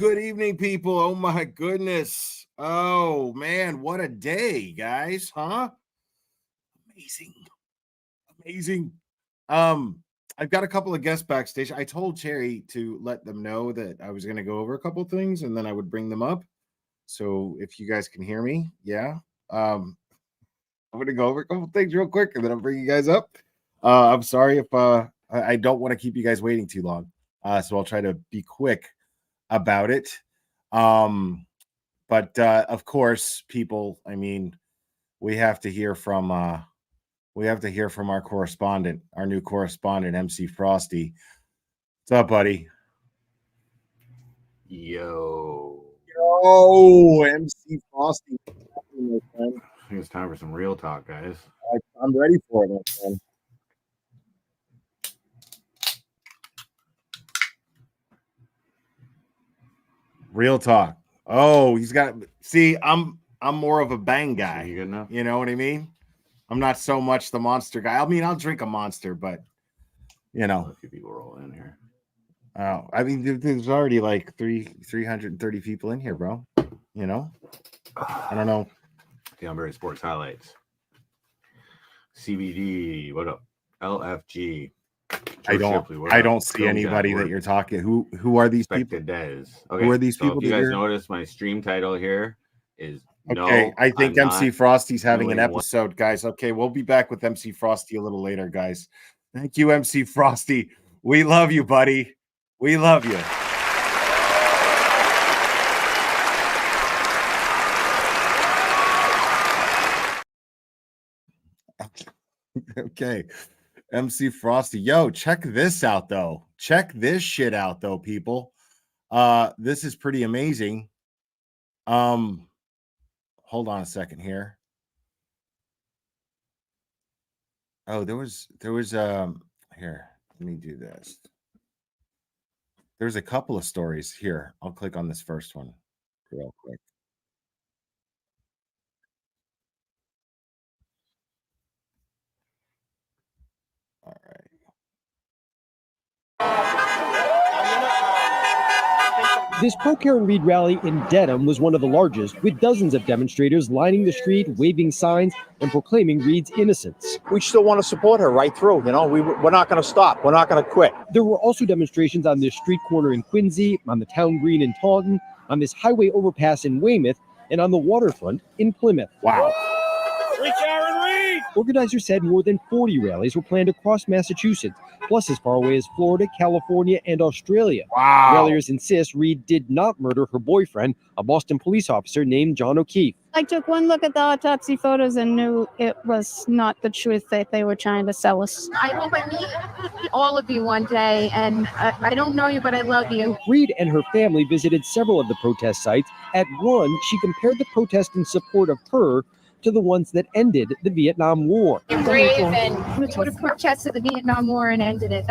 good evening, people. Oh my goodness. Oh man, what a day, guys, huh? Amazing. I've got a couple of guests backstage. I told Cherry to let them know that I was going to go over a couple things and then I would bring them up. So if you guys can hear me, yeah. I'm going to go over a couple things real quick and then I'll bring you guys up. I'm sorry if I don't want to keep you guys waiting too long. So I'll try to be quick about it. But of course, people, I mean, we have to hear from our correspondent, our new correspondent, MC Frosty. What's up, buddy? Yo, MC Frosty. I think it's time for some real talk, guys. I'm ready for it, my friend. Real talk. Oh, he's got. See, I'm more of a bang guy. You good enough? You know what I mean? I'm not so much the monster guy. I mean, I'll drink a monster, but you know, a few people roll in here. Oh, I mean, there's already like 330 people in here, bro. You know, I don't know. The Umberry Sports highlights. CBD. What up? LFG. I don't see anybody that you're talking. Who are these people? Okay, who are these people? If you guys notice, my stream title here is okay. No, I think MC Frosty's having an episode, guys. Okay, we'll be back with MC Frosty a little later, guys. Thank you, MC Frosty. We love you, buddy. We love you. Okay. MC Frosty. Yo, check this out, though. Check this shit out, though, people. This is pretty amazing. Hold on a second here. Oh, there was here, let me do this. There's a couple of stories here. I'll click on this first one real quick. All right. This pro-Karen Reed rally in Dedham was one of the largest, with dozens of demonstrators lining the street, waving signs, and proclaiming Reed's innocence. We still want to support her right through. You know, we're not going to stop. We're not going to quit. There were also demonstrations on this street corner in Quincy, on the town green in Taunton, on this highway overpass in Weymouth, and on the waterfront in Plymouth. Wow. Free Karen Reed! Organizers said more than 40 rallies were planned across Massachusetts, plus as far away as Florida, California, and Australia. Wow. Ralliers insist Reed did not murder her boyfriend, a Boston police officer named John O'Keefe. I took one look at the autopsy photos and knew it was not the truth that they were trying to sell us. I hope I meet all of you one day, and I don't know you, but I love you. Reed and her family visited several of the protest sites. At one, she compared the protest in support of her to the ones that ended the Vietnam War. You're brave and would have protested the Vietnam War and ended it.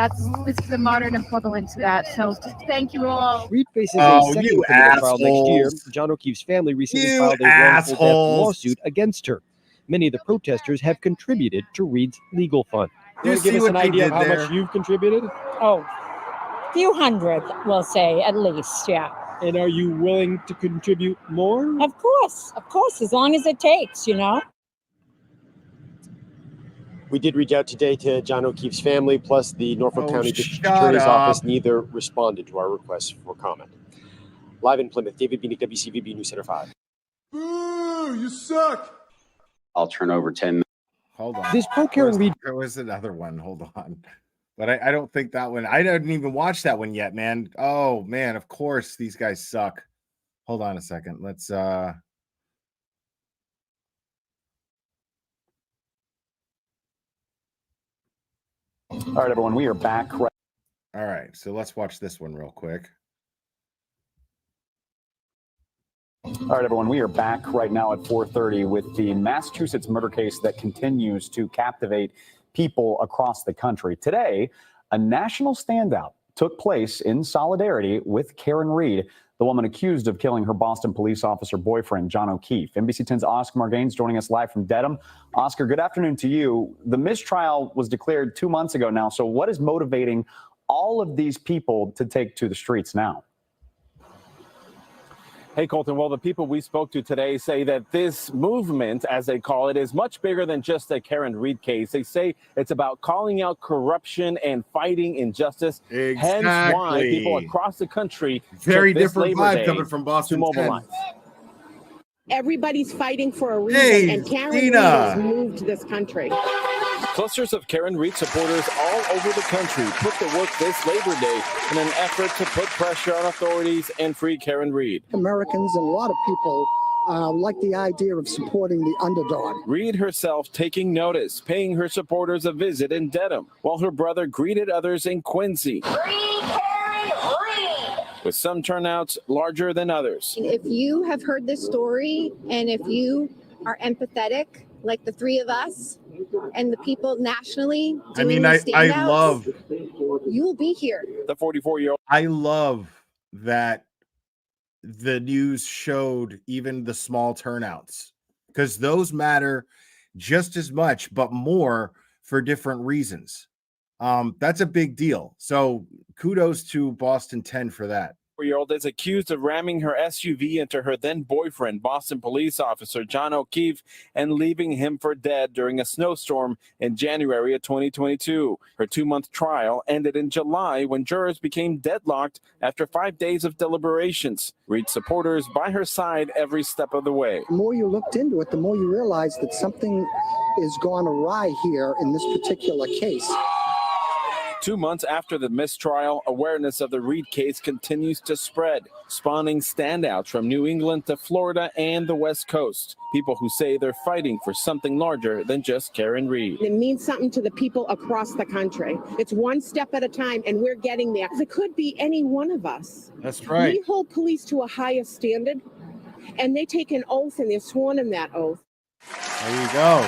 This is the modern equivalent to that. So just thank you all. Reed faces a second criminal trial next year. John O'Keefe's family recently filed a wrongful death lawsuit against her. Many of the protesters have contributed to Reed's legal fund. You want to give us an idea of how much you've contributed? Oh, a few hundred, we'll say, at least, yeah. And are you willing to contribute more? Of course, as long as it takes, you know. We did reach out today to John O'Keefe's family, plus the Norfolk County District Attorney's Office. Neither responded to our request for comment. Live in Plymouth, David Bienick, WCVB News Center 5. Boo, you suck. I'll turn over 10. Hold on. This pro-Karen Reed. There was another one. Hold on. But I don't think that one. I didn't even watch that one yet, man. Oh man, of course these guys suck. Hold on a second. Let's All right, everyone, we are back. All right, so let's watch this one real quick. All right, everyone, we are back right now at 4:30 with the Massachusetts murder case that continues to captivate people across the country. Today, a national standout took place in solidarity with Karen Reed, the woman accused of killing her Boston police officer boyfriend, John O'Keefe. NBC 10's Oscar Margaines joining us live from Dedham. Oscar, good afternoon to you. The mistrial was declared 2 months ago now. So what is motivating all of these people to take to the streets now? Hey, Colton. Well, the people we spoke to today say that this movement, as they call it, is much bigger than just a Karen Reed case. They say it's about calling out corruption and fighting injustice. Exactly. Hence why people across the country very took this different Labor vibe Day coming from Boston to mobilize. 10. Everybody's fighting for a reason, Hey, and Karen Reed Tina. has moved this country. Clusters of Karen Reed supporters all over the country put to work this Labor Day in an effort to put pressure on authorities and free Karen Reed. Americans and a lot of people like the idea of supporting the underdog. Reed herself taking notice, paying her supporters a visit in Dedham, while her brother greeted others in Quincy. Free Karen Reed! With some turnouts larger than others. If you have heard this story and if you are empathetic, like the three of us and the people nationally doing I standouts, love, you will be here. The 44-year-old. I love that the news showed even the small turnouts, because those matter just as much, but more for different reasons. That's a big deal. So kudos to Boston 10 for that. 4-year-old is accused of ramming her SUV into her then boyfriend, Boston police officer John O'Keefe, and leaving him for dead during a snowstorm in January of 2022. Her 2-month trial ended in July when jurors became deadlocked after 5 days of deliberations. Reed supporters by her side every step of the way. The more you looked into it, the more you realized that something is gone awry here in this particular case. 2 months after the mistrial, awareness of the Reed case continues to spread, spawning standouts from New England to Florida and the West Coast. People who say they're fighting for something larger than just Karen Reed. It means something to the people across the country. It's one step at a time, and we're getting there. It could be any one of us. That's right. We hold police to a higher standard, and they take an oath, and they're sworn in that oath. There you go.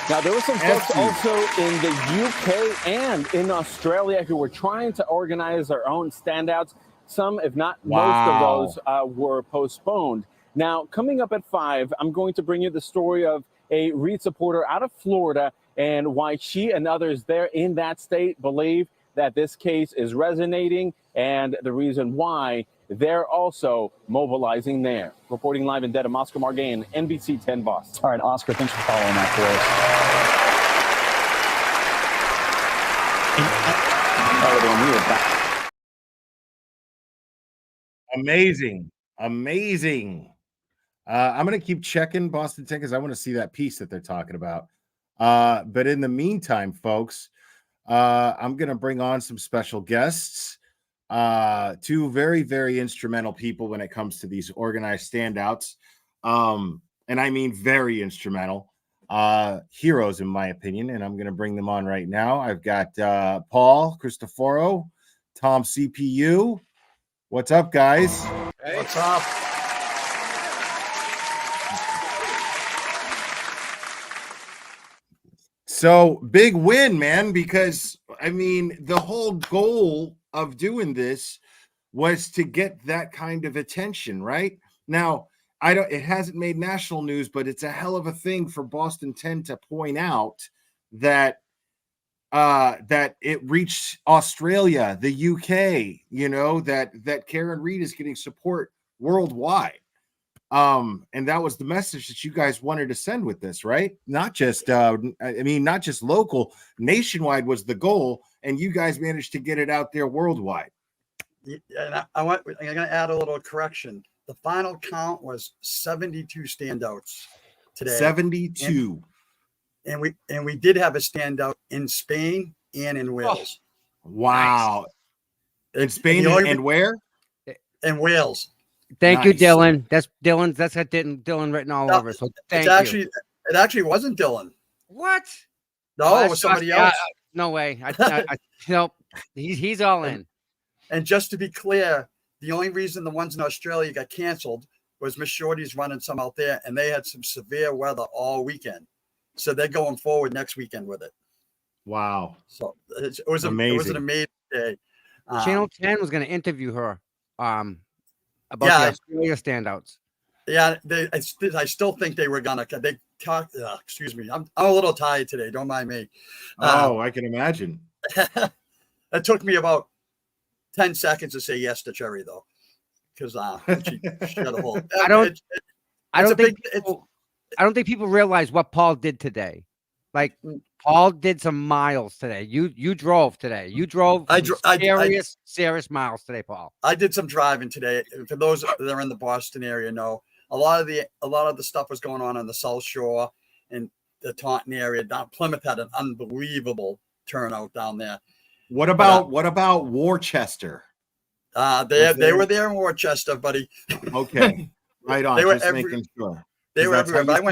Now, there were some folks also in the UK and in Australia who were trying to organize their own standouts. Some, if not most of those, were postponed. Now, coming up at 5, I'm going to bring you the story of a Reed supporter out of Florida and why she and others there in that state believe that this case is resonating and the reason why they're also mobilizing there. Reporting live in Dedham, Oscar Margain, NBC 10 Boston. All right, Oscar, thanks for following that for us. All right, everyone, we are back. Amazing. I'm going to keep checking Boston 10 because I want to see that piece that they're talking about. But in the meantime, folks, I'm going to bring on some special guests. 2 very, very instrumental people when it comes to these organized standouts. And I mean very instrumental. Heroes, in my opinion. And I'm going to bring them on right now. I've got Paul Cristoforo, Tom CPU. What's up, guys? Hey. What's up? So big win, man, because I mean, the whole goal of doing this was to get that kind of attention, right? Now, it hasn't made national news, but it's a hell of a thing for Boston 10 to point out that that it reached Australia, the UK, that Karen Reed is getting support worldwide. And that was the message that you guys wanted to send with this, right? Not just not just local, nationwide was the goal, and you guys managed to get it out there worldwide. Yeah, and I'm going to add a little correction. The final count was 72 standouts today. 72. And we did have a standout in Spain and in Wales. Wow. Nice. In Spain and where? In Wales. Thank you, Dylan. That's Dylan. That's got Dylan written all over. So thank you. It actually wasn't Dylan. What? No, it was somebody else. No way. Nope. He's all in. And just to be clear, the only reason the ones in Australia got canceled was Miss Shorty's running some out there, and they had some severe weather all weekend. So they're going forward next weekend with it. Wow. So it was amazing. It was an amazing day. Channel 10 was going to interview her about the Australia standouts. Yeah, I still think they were gonna. They talked. Excuse me, I'm a little tired today. Don't mind me. I can imagine. It took me about 10 seconds to say yes to Cherry, though, because she got a hold. I don't. I don't think. It's, I don't think people realize what Paul did today. Like Paul did some miles today. You drove today. You drove serious miles today, Paul. I did some driving today. For those that are in the Boston area, know a lot of the stuff was going on the South Shore and the Taunton area. Down Plymouth had an unbelievable turnout down there. What about Worcester? They were there in Worcester, buddy. Okay, right on. They were just making sure. They were everywhere. But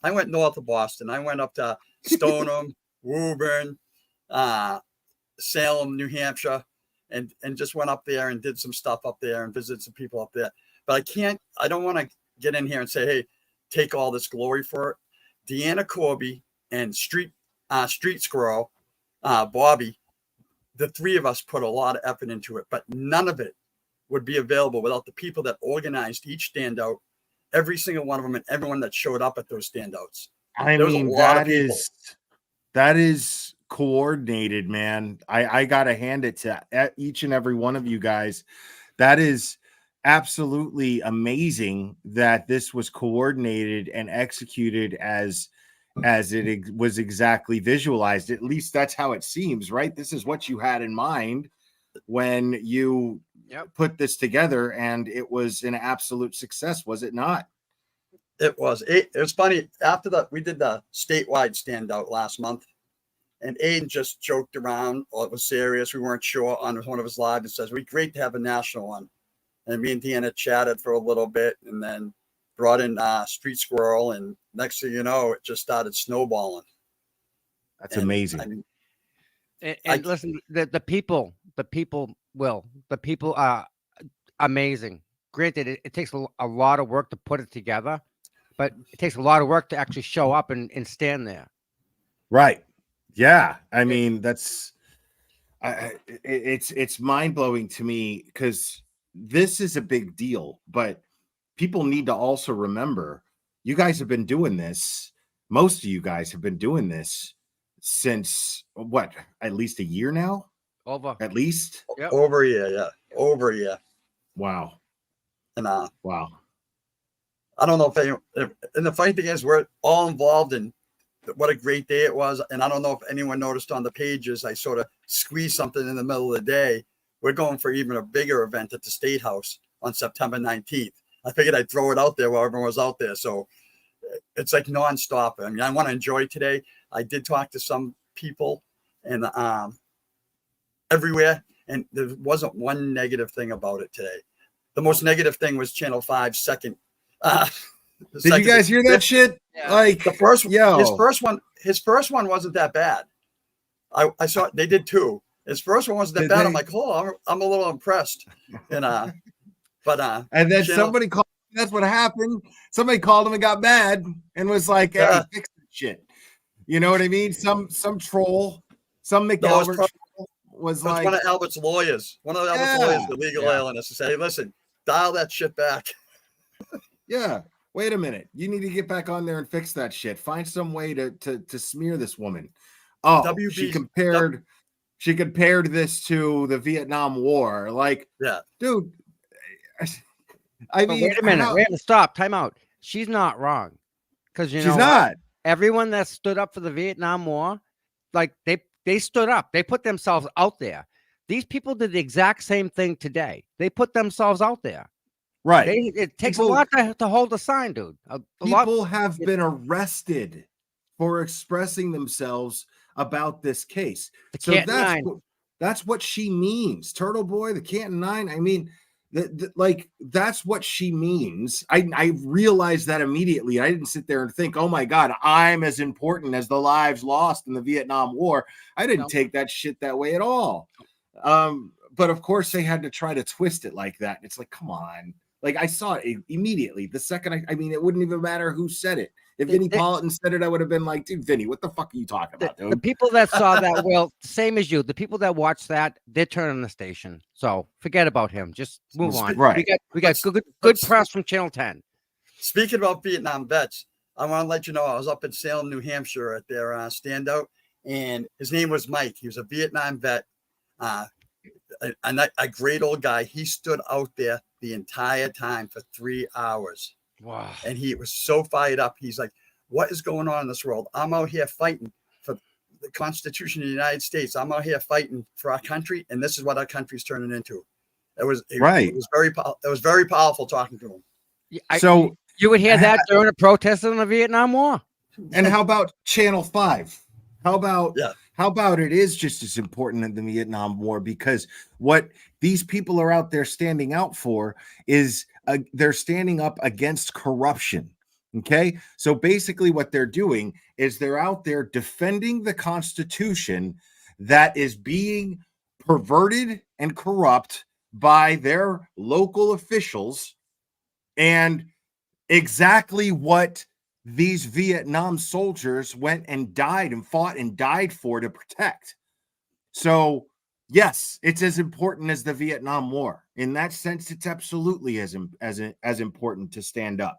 I went north of Boston. I went up to Stoneham, Woburn, Salem, New Hampshire, and just went up there and did some stuff up there and visited some people up there. But I don't want to get in here and say, hey, take all this glory for it. Deanna Corby and Street Squirrel, Bobby, the three of us put a lot of effort into it, but none of it would be available without the people that organized each standout, every single one of them, and everyone that showed up at those standouts. I mean, that is coordinated, man. I gotta hand it to each and every one of you guys. That is absolutely amazing that this was coordinated and executed as it was exactly visualized. At least that's how it seems, right? This is what you had in mind when you put this together, and it was an absolute success, was it not? It was. It was funny. After we did the statewide standout last month, and Aiden just joked around, or it was serious. We weren't sure on one of his lives, and says, "We'd great to have a national one." And me and Deanna chatted for a little bit, and then brought in Street Squirrel, and next thing you know, it just started snowballing. That's amazing. Listen, the people are amazing. Granted, it takes a lot of work to put it together, but it takes a lot of work to actually show up and stand there. Right. Yeah. I mean, it's mind-blowing to me because this is a big deal, but people need to also remember you guys have been doing this. Most of you guys have been doing this since what, at least a year now? At least? Yep. Over a year, yeah. Over a year. Wow. And wow. I don't know if and the funny thing is we're all involved in what a great day it was. And I don't know if anyone noticed on the pages, I sort of squeezed something in the middle of the day. We're going for even a bigger event at the State House on September 19th. I figured I'd throw it out there while everyone was out there. So it's like nonstop. I mean, I want to enjoy today. I did talk to some people and everywhere, and there wasn't one negative thing about it today. The most negative thing was Channel 5's second. Did you guys hear that shit? Yeah. Like his first one wasn't that bad. I saw they did two. His first one wasn't that bad. I'm like, oh, I'm a little impressed. And and then somebody called. That's what happened. Somebody called him and got mad and was like, "Hey, fix that shit." You know what I mean? Some troll, some McAlbert was like one of Albert's lawyers. One of Albert's lawyers, the legal alienist, to say, "Hey, listen, dial that shit back." Yeah. Wait a minute. You need to get back on there and fix that shit. Find some way to smear this woman. Oh, she compared this to the Vietnam War. Like, yeah, dude. I mean, wait a minute. Stop. Time out. She's not wrong, because she's not. Everyone that stood up for the Vietnam War, like they stood up. They put themselves out there. These people did the exact same thing today. They put themselves out there. Right. It takes a lot to hold a sign, dude. People have been arrested for expressing themselves about this case. So that's what she means. Turtle Boy, the Canton Nine. I mean, like that's what she means. I realized that immediately. I didn't sit there and think, oh my God, I'm as important as the lives lost in the Vietnam War. I didn't take that shit that way at all. But of course they had to try to twist it like that. It's like, come on. Like I saw it immediately. The second I mean, it wouldn't even matter who said it. If Vinnie Politan said it, I would have been like, dude, Vinny, what the fuck are you talking about, dude? The people that saw that, well, same as you. The people that watched that, they're turning the station. So forget about him. Just move on. Right. We got good press from Channel 10. Speaking about Vietnam vets, I want to let you know I was up in Salem, New Hampshire at their standout, and his name was Mike. He was a Vietnam vet, a great old guy. He stood out there the entire time for 3 hours. Wow. And he was so fired up. He's like, what is going on in this world? I'm out here fighting for the Constitution of the United States. I'm out here fighting for our country, and this is what our country's turning into. It was very powerful talking to him. So you would hear that during a protest in the Vietnam War. And how about Channel 5? How about it is just as important in the Vietnam War, because what these people are out there standing out for is they're standing up against corruption. Okay, so basically what they're doing is they're out there defending the Constitution that is being perverted and corrupt by their local officials, and exactly what these Vietnam soldiers went and died and fought and died for to protect. So yes, it's as important as the Vietnam War. In that sense, it's absolutely as important to stand up.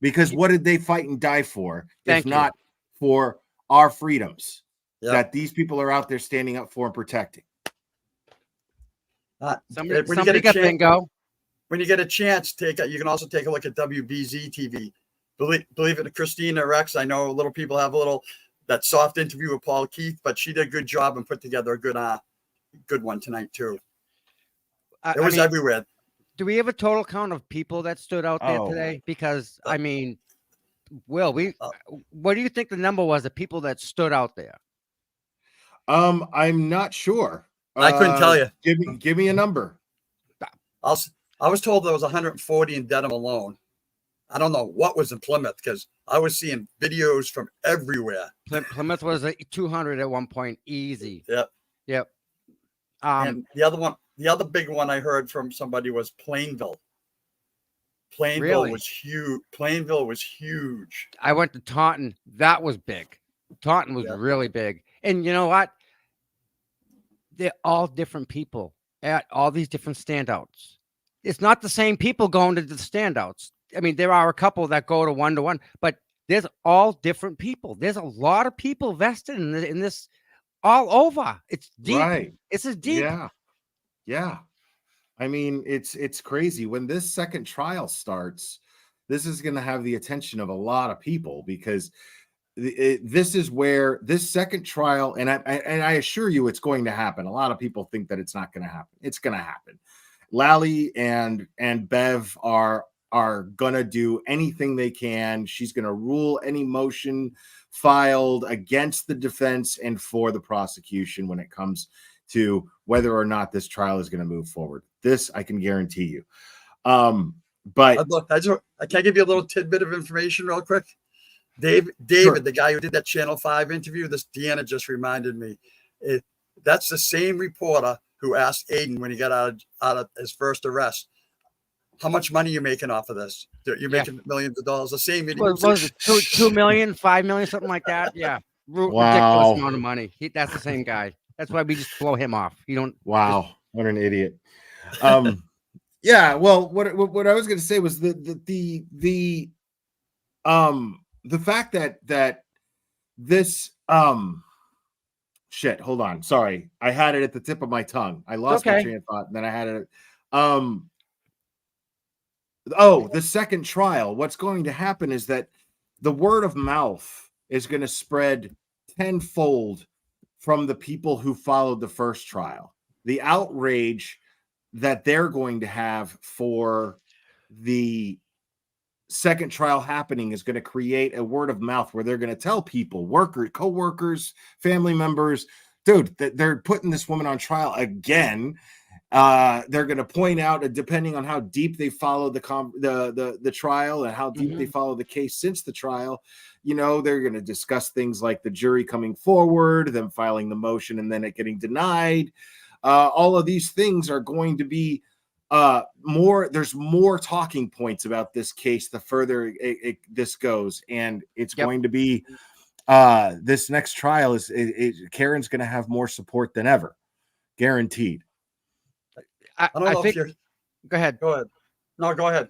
Because what did they fight and die for, if not for our freedoms that these people are out there standing up for and protecting? Somebody got bingo. When you get a chance, you can also take a look at WBZ TV. Believe it, Christina Rex. I know little people have that soft interview with Paul Keith, but she did a good job and put together a good one tonight too. It was everywhere. Do we have a total count of people that stood out there today? Because I mean, Will, what do you think the number was of people that stood out there? I'm not sure. I couldn't tell you. Give me a number. I was told there was 140 in Dedham alone. I don't know what was in Plymouth, because I was seeing videos from everywhere. Plymouth was 200 at one point, easy. Yep. And the other big one I heard from somebody was Plainville. Plainville was huge. Plainville was huge. I went to Taunton. That was big. Taunton was really big. And you know what? They're all different people at all these different standouts. It's not the same people going to the standouts. I mean, there are a couple that go to one, but there's all different people. There's a lot of people vested in this all over. It's deep. Right. It's as deep. Yeah. I mean, it's crazy. When this second trial starts, this is going to have the attention of a lot of people, because this is where this second trial, and I assure you it's going to happen. A lot of people think that it's not going to happen. It's going to happen. Lally and Bev are going to do anything they can. She's going to rule any motion filed against the defense and for the prosecution when it comes to whether or not this trial is going to move forward. This I can guarantee you. But I can give you a little tidbit of information real quick. David, sure. The guy who did that Channel 5 interview, this Deanna just reminded me. That's the same reporter who asked Aiden when he got out of his first arrest, how much money are you making off of this? You're making millions of dollars. The same video. What was it? 2 million, 5 million, something like that. Yeah. Ridiculous amount of money. That's the same guy. That's why we just blow him off. You don't. Wow. What an idiot. Yeah. Well, what I was going to say was the fact that this, shit, hold on. Sorry. I had it at the tip of my tongue. I lost my train of thought, and then I had it. The second trial. What's going to happen is that the word of mouth is going to spread tenfold from the people who followed the first trial. The outrage that they're going to have for the second trial happening is going to create a word of mouth where they're going to tell people, workers, co-workers, family members, dude, that they're putting this woman on trial again. They're going to point out, depending on how deep they follow the trial and how deep they follow the case since the trial, they're going to discuss things like the jury coming forward, them filing the motion and then it getting denied. All of these things are going to be there's more talking points about this case the further this goes, and it's going to be this next trial Karen's going to have more support than ever, guaranteed. I don't know if you're. Go ahead. Go ahead. No, go ahead.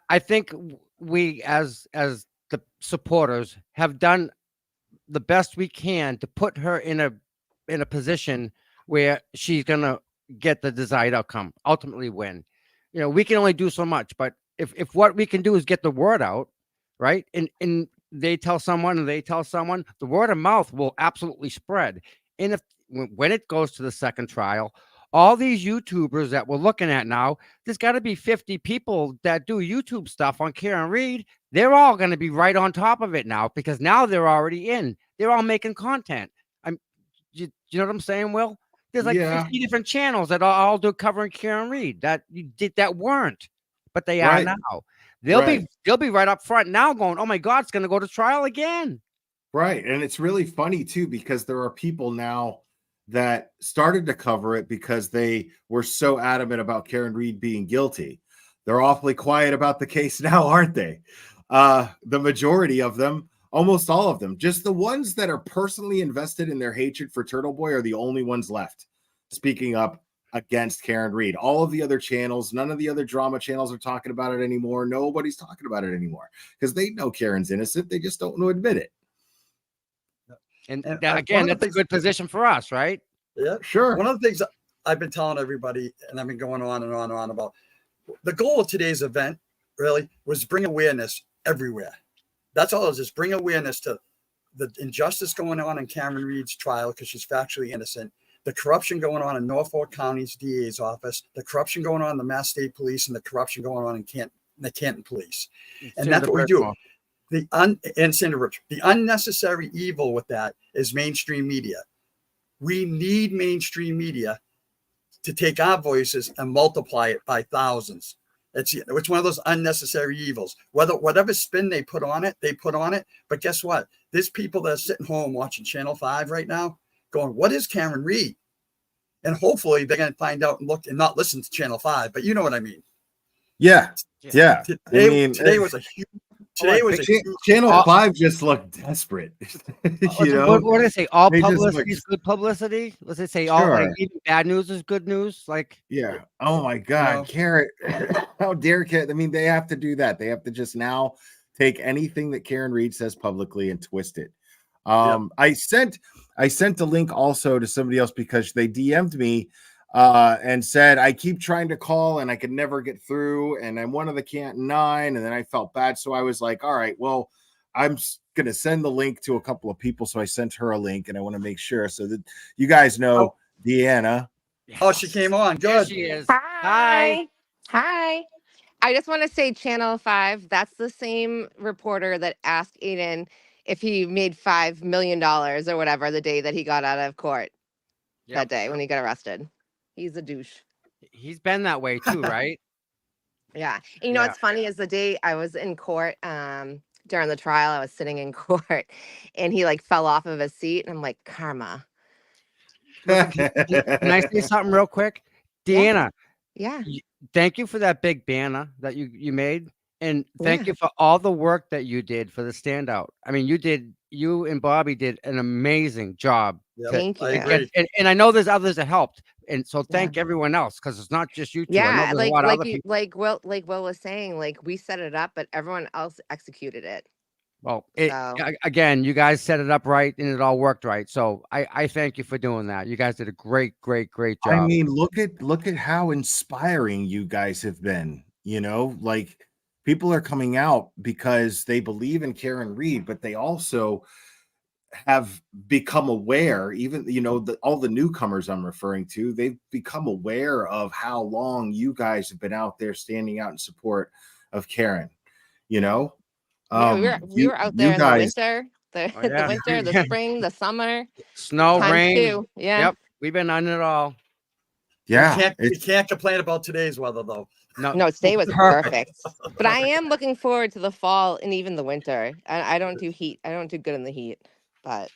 I think we, as the supporters, have done the best we can to put her in a position where she's gonna get the desired outcome, ultimately win. we can only do so much, but if what we can do is get the word out, right? And they tell someone and they tell someone, the word of mouth will absolutely spread. And when it goes to the second trial, all these YouTubers that we're looking at now, there's got to be 50 people that do YouTube stuff on Karen Reed. They're all going to be right on top of it now, because now they're already in. They're all making content. You know what I'm saying, Will? There's like 50 different channels that all do covering Karen Reed that weren't, but they are now. They'll be right up front now going, oh my God, it's going to go to trial again. Right. And it's really funny too, because there are people now that started to cover it because they were so adamant about Karen Reed being guilty. They're awfully quiet about the case now, aren't they? The majority of them, almost all of them, just the ones that are personally invested in their hatred for Turtle Boy are the only ones left speaking up against Karen Reed. All of the other channels, none of the other drama channels are talking about it anymore. Nobody's talking about it anymore because they know Karen's innocent. They just don't want to admit it. And again, that's a good position for us, right? Yeah, sure. One of the things I've been telling everybody, and I've been going on and on and on about, the goal of today's event really was to bring awareness everywhere. That's all it is, just bring awareness to the injustice going on in Karen Reed's trial because she's factually innocent, the corruption going on in Norfolk County's DA's office, the corruption going on in the Mass State Police, and the corruption going on in the Canton Police. And that's what we do. And Sandra, the unnecessary evil with that is mainstream media. We need mainstream media to take our voices and multiply it by thousands. It's one of those unnecessary evils. Whatever spin they put on it. But guess what? There's people that are sitting home watching Channel 5 right now going, what is Karen Reed? And hopefully they're going to find out and look and not listen to Channel 5. But you know what I mean? Yeah. Today was a huge. Channel 5 just looked desperate. What did it say? All publicity is good publicity. Let's say all like, even bad news is good news. Like, yeah. Oh my God, Karen! How dare Karen? I mean, they have to do that. They have to just now take anything that Karen Reed says publicly and twist it. I sent a link also to somebody else because they DM'd me and said, I keep trying to call and I could never get through. And I'm one of the Canton 9. And then I felt bad. So I was like, all right, well, I'm going to send the link to a couple of people. So I sent her a link and I want to make sure so that you guys know Deanna. Oh, she came on. Good. She is. Hi. I just want to say Channel 5, that's the same reporter that asked Aiden if he made $5 million or whatever the day that he got out of court that day when he got arrested. He's a douche. He's been that way too, right? Yeah. And you know what's funny is the day I was in court during the trial, I was sitting in court and he like fell off of his seat and I'm like, karma. Can I say something real quick? Deanna. Yeah. Thank you for that big banner that you made. And thank you for all the work that you did for the Standout. I mean, you and Bobby did an amazing job. Thank you. And I know there's others that helped. And so thank everyone else because it's not just you two. Yeah, like Will was saying, like we set it up, but everyone else executed it. Well, again, you guys set it up right and it all worked right. So I thank you for doing that. You guys did a great job. I mean, look at how inspiring you guys have been. Like people are coming out because they believe in Karen Reed, but they also have become aware, even all the newcomers I'm referring to, they've become aware of how long you guys have been out there standing out in support of Karen. We were out there in the winter, the winter, the spring, the summer, snow, rain. Too. Yeah. Yep, we've been on it all. Yeah, you can't complain about today's weather though. No, today was perfect. But I am looking forward to the fall and even the winter. I don't do heat. I don't do good in the heat. But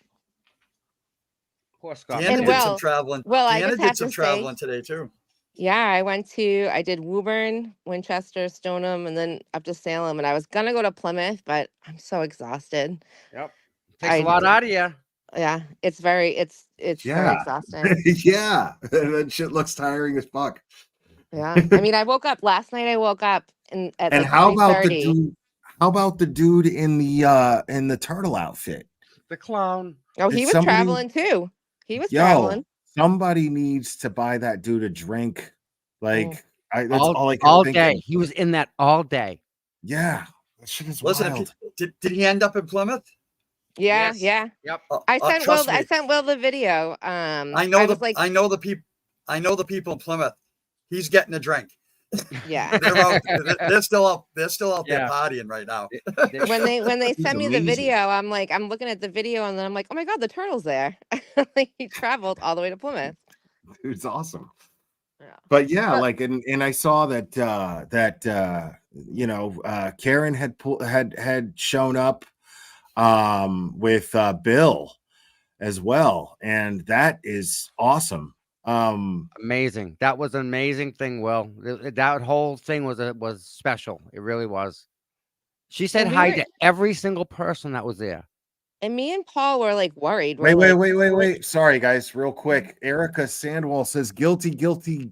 poor Scott. Deanna did some traveling. Well, Deanna did some traveling today too. Yeah, I did Woburn, Winchester, Stoneham, and then up to Salem. And I was gonna go to Plymouth, but I'm so exhausted. Yep, takes a lot out of you. Yeah, it's very exhausting. Yeah, that shit looks tiring as fuck. Yeah, I mean, I woke up last night. And like how about the dude? How about the dude in the turtle outfit? The clown. Oh, he was traveling too. He was traveling. Somebody needs to buy that dude a drink. Like, That's all I can think day. of. He was in that all day. Yeah, that shit is Listen, wild. did he end up in Plymouth? Yeah, Yes. yeah. Yep. I sent trust Will. I me. sent Will the video. I know the people. I know the people in Plymouth. He's getting a drink. Yeah. They're still up. They're still out there Yeah. partying right now. when they He's sent me the amazing. video, I'm looking at the video, and then I'm like, oh my god, the turtle's there. Like he traveled all the way to Plymouth. It's awesome. Yeah. But yeah, But- like, and I saw that Karen had shown up with Bill as well, and that is awesome. Amazing. That was an amazing thing. Will, that whole thing was special. It really was. She said And we hi were- to every single person that was there. And me and Paul were like worried. Wait. Sorry, guys, real quick. Erica Sandwell says guilty,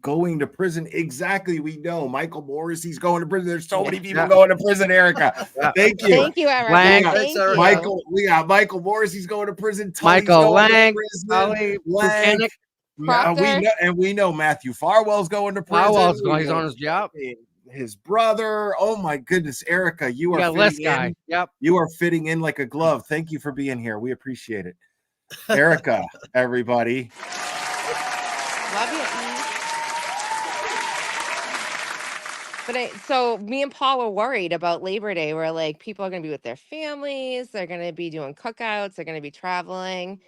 going to prison. Exactly. We know Michael Morrissey's going to prison. There's so many people going to prison, Erica. Thank you. Thank you, Erica. Thank you. Michael Morrissey's going to prison. Tully's Michael going Lang, to prison. Tully, Lang. Proctor. We know Matthew Farwell's going to prison. Farwell's going. He's on his job. His brother. Oh my goodness, Erica, you are list fitting guy. in. Yep. You are fitting in like a glove. Thank you for being here. We appreciate it. Erica, everybody. Love you. But so me and Paul were worried about Labor Day. We're like, people are going to be with their families. They're going to be doing cookouts. They're going to be traveling.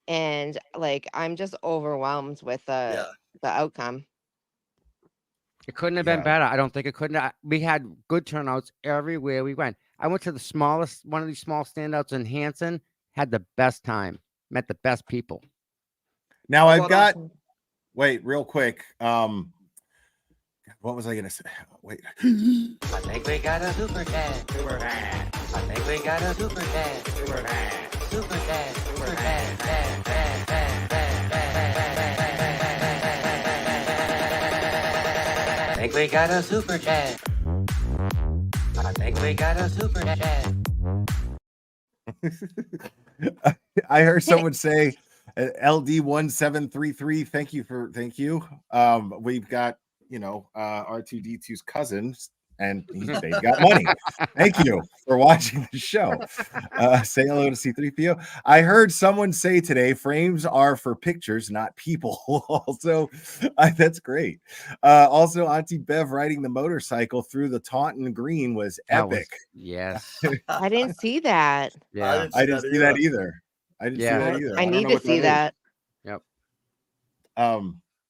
And like, I'm just overwhelmed with the outcome. It couldn't have been better. I don't think it couldn't. We had good turnouts everywhere we went. I went to one of these small standouts in Hanson, had the best time, met the best people. Now I've got, wait, real quick. What was I going to say? Wait. I think we got a super dad. Super dad. I think we got a super dad. Super dad. Super dad. Super dad. Dad, dad, dad, dad, dad, dad. I think we got a super dad. I think we got a super dad. I heard someone say LD1733. Thank you. We've got, R2D2's cousins, and they've got money. Thank you for watching the show. Say hello to C3PO. I heard someone say today, frames are for pictures, not people. Also, that's great. Also, Auntie Bev riding the motorcycle through the Taunton Green was epic. Yes. I didn't see that. Yeah. I didn't see that either. I need to see that. Yep.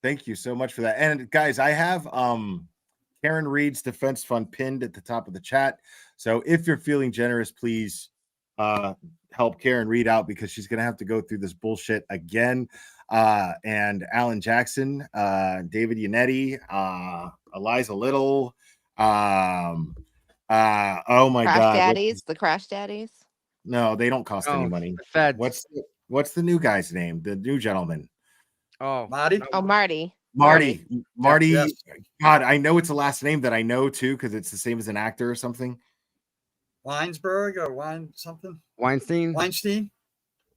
Thank you so much for that. And guys, I have Karen Reed's Defense Fund pinned at the top of the chat. So if you're feeling generous, please help Karen Reed out, because she's gonna have to go through this bullshit again. And Alan Jackson, David Yannetti, Eliza Little, oh my Crash god, Daddies, the Crash Daddies. no, they don't cost any money. The feds. What's the new guy's name? The new gentleman. Oh, Marty. Oh, Marty. Marty. Yes. God, I know it's a last name that I know too, because it's the same as an actor or something. Weinsberg or something. Weinstein. Weinstein.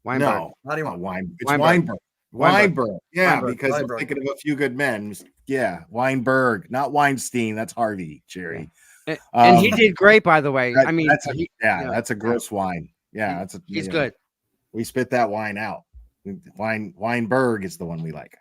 Weinberg. No, Not even It's Weinberg. Weinberg. Yeah, Weinberg. because I'm Weinberg. thinking of A Few Good Men. Yeah, Weinberg, not Weinstein. That's Harvey, Jerry. And he did great, by the way. That- I mean, that's a gross wine. Yeah, he's good. We spit that wine out. Weinberg is the one we like.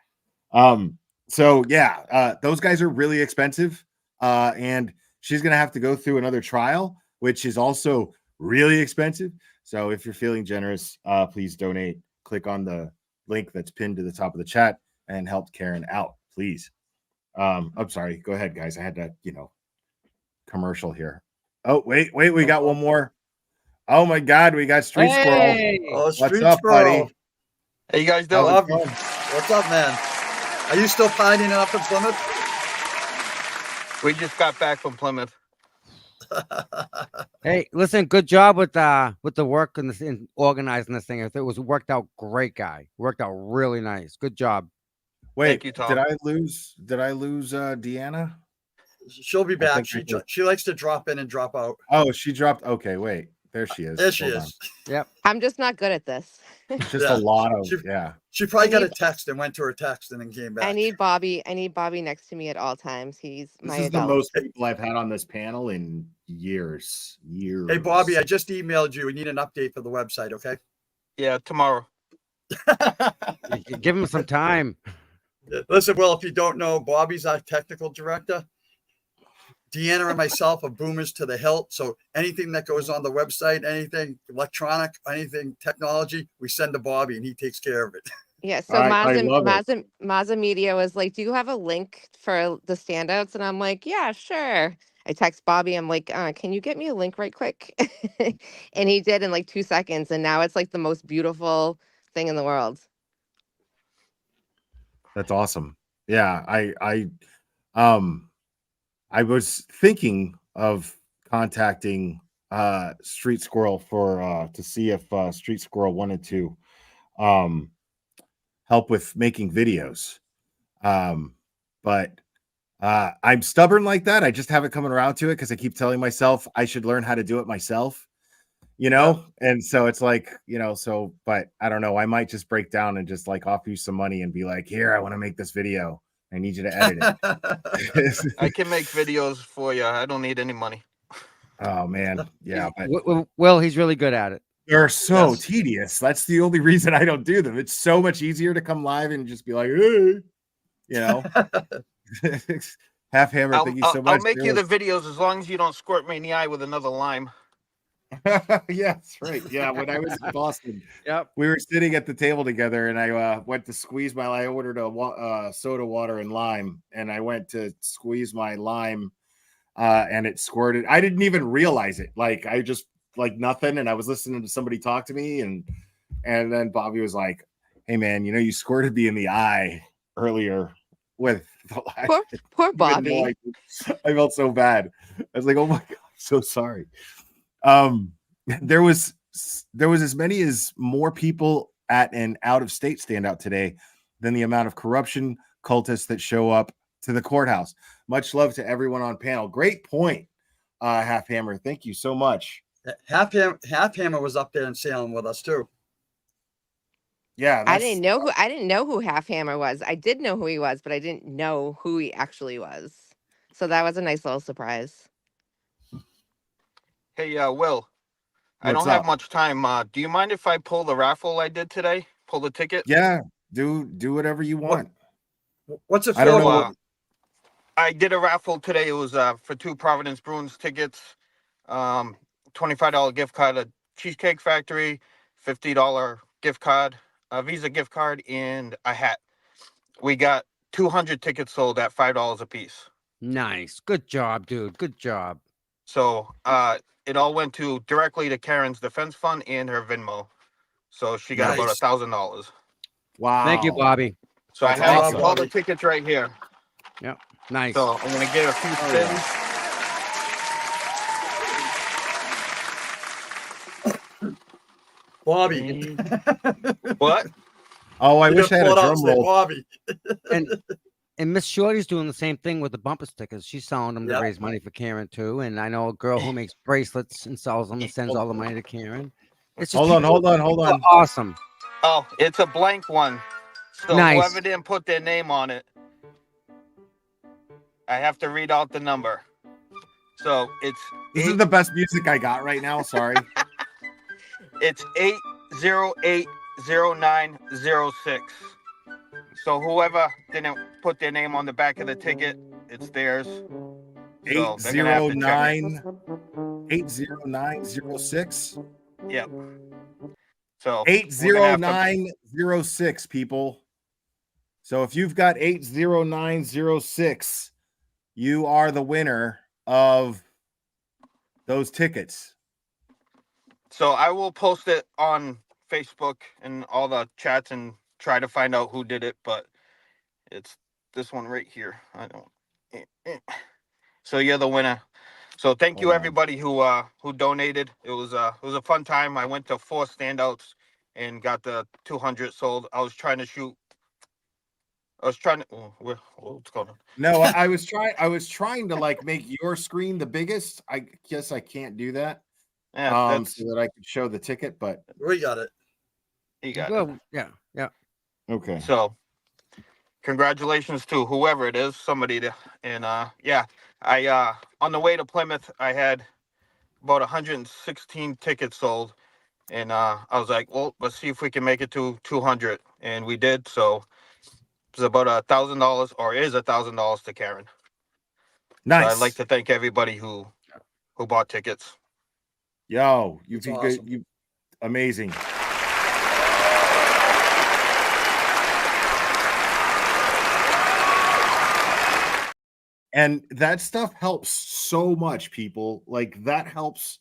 So yeah, those guys are really expensive. And she's gonna have to go through another trial, which is also really expensive. So if you're feeling generous, please donate. Click on the link that's pinned to the top of the chat and help Karen out, please. I'm sorry. Go ahead, guys. I had to, commercial here. Oh, wait, we got one more. Oh my god, we got Street Squirrel. Oh, What's Street up, Squirrel. buddy? How you guys doing? How's it going? What's up, man? Are you still partying up in Plymouth? We just got back from Plymouth. Hey, listen, good job with the work and in organizing this thing. It was worked out great, guy. Worked out really nice. Good job. Wait, Thank you, Tom. did I lose Deanna? She'll be I back. think I did. She likes to drop in and drop out. Oh, she dropped. Okay, wait. There she is. There she Hold is. Yep. I'm just not good at this. Just a lot of She probably got a need- text and went to her text and then came back. I need Bobby next to me at all times. He's This my is adult. the most people I've had on this panel in years. Hey, Bobby, I just emailed you. We need an update for the website, okay? Yeah, tomorrow. Give him some time. Listen, Will, if you don't know, Bobby's our technical director. Deanna and myself are boomers to the hilt. So anything that goes on the website, anything electronic, anything technology, we send to Bobby and he takes care of it. Yeah, so I love it. Mazza Media was like, "Do you have a link for the standouts?" And I'm like, "Yeah, sure." I text Bobby. I'm like, "Can you get me a link right quick?" And he did in like 2 seconds. And now it's like the most beautiful thing in the world. That's awesome. Yeah, I was thinking of contacting Street Squirrel for to see if Street Squirrel wanted to help with making videos. But I'm stubborn like that. I just haven't come around to it because I keep telling myself I should learn how to do it myself, and so it's like, but I don't know, I might just break down and just like offer you some money and be like, here, I want to make this video, I need you to edit it. I can make videos for you. I don't need any money. Oh man, yeah, but Well, he's really good at it. they're so tedious. That's the only reason I don't do them. It's so much easier to come live and just be like, hey, Half Hammer, thank you so much. I'll make you the videos as long as you don't squirt me in the eye with another lime. Yes, right. Yeah, when I was in Boston, yep, we were sitting at the table together, and I went to squeeze my. I ordered a soda water and lime, and I went to squeeze my lime, and it squirted. I didn't even realize it. Like I just like nothing, and I was listening to somebody talk to me, and then Bobby was like, "Hey, man, you squirted me in the eye earlier with the lime." Poor Bobby. I felt so bad. I was like, "Oh my god, I'm so sorry." There was as many as more people at an out-of-state standout today than the amount of corruption cultists that show up to the courthouse. Much love to everyone on panel. Great point, Half Hammer. Thank you so much. Half Hammer was up there in Salem with us too. Yeah, I didn't know who Half Hammer was. I did know who he was, but I didn't know who he actually was. So that was a nice little surprise. Hey, Will, I What's don't have up? much time. Do you mind if I pull the raffle I did today? Pull the ticket? Yeah, do whatever you want. What's it for? I don't know. I did a raffle today. It was for 2 Providence Bruins tickets, $25 gift card at Cheesecake Factory, $50 gift card, a Visa gift card, and a hat. We got 200 tickets sold at $5 a piece. Nice. Good job, dude. Good job. So it all went directly to Karen's defense fund and her Venmo. So she got about $1,000. Wow. Thank you, Bobby. So That's I have awesome. all the tickets right here. Yep. Nice. So I'm going to get a few spins. Bobby. What? Oh, I wish I had a drum roll. Bobby. And Miss Shorty's doing the same thing with the bumper stickers. She's selling them to Yep. raise money for Karen too. And I know a girl who makes bracelets and sells them and sends all the money to Karen. It's just Hold on. people are awesome. Oh, it's a blank one. So Nice. whoever didn't put their name on it, I have to read out the number. So This is the best music I got right now. Sorry. it's 8080906. So whoever didn't put their name on the back of the ticket, it's theirs. So they're gonna have to check it. 80906. Yep. So 80906, people. So if you've got 80906, you are the winner of those tickets. So I will post it on Facebook and all the chats and try to find out who did it, but it's this one right here. I don't. So you're the winner. So thank you everybody who donated. It was a fun time. I went to 4 standouts and got the 200 sold. I was trying to. What's going on? No, I was trying to like make your screen the biggest. I guess I can't do that. Yeah, so that I could show the ticket, but We got it. you got it. Well, yeah. Okay. So, congratulations to whoever it is, somebody to, and yeah, I on the way to Plymouth, I had about 116 tickets sold, and I was like, well, let's see if we can make it to 200, and we did. So it's about $1,000, or is $1,000 to Karen. Nice. So I'd like to thank everybody who bought tickets. Yo, you've That's been awesome. good. You amazing. And that stuff helps so much, people. Like that helps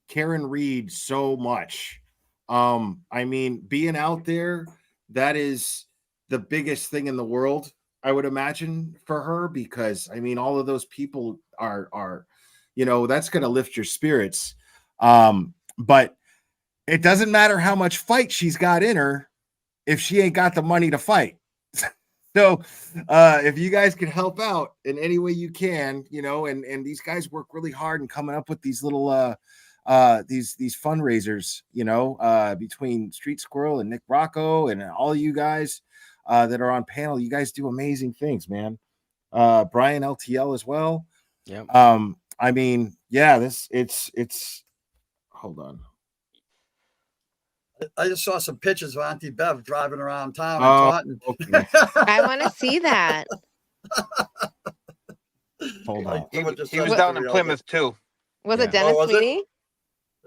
Karen Reed so much. I mean, being out there, that is the biggest thing in the world, I would imagine, for her, because I mean, all of those people are, that's gonna lift your spirits. But it doesn't matter how much fight she's got in her if she ain't got the money to fight. So if you guys can help out in any way you can, and these guys work really hard in coming up with these little these fundraisers, between Street Squirrel and Nick Rocco and all you guys that are on panel. You guys do amazing things, man. Brian LTL as well. Yeah. I mean, yeah, it's hold on. I just saw some pictures of Auntie Bev driving around town in Oh, Taunton. okay. I want to see that. Hold on. He was down in Plymouth too. Was it Dennis was it? Sweeney?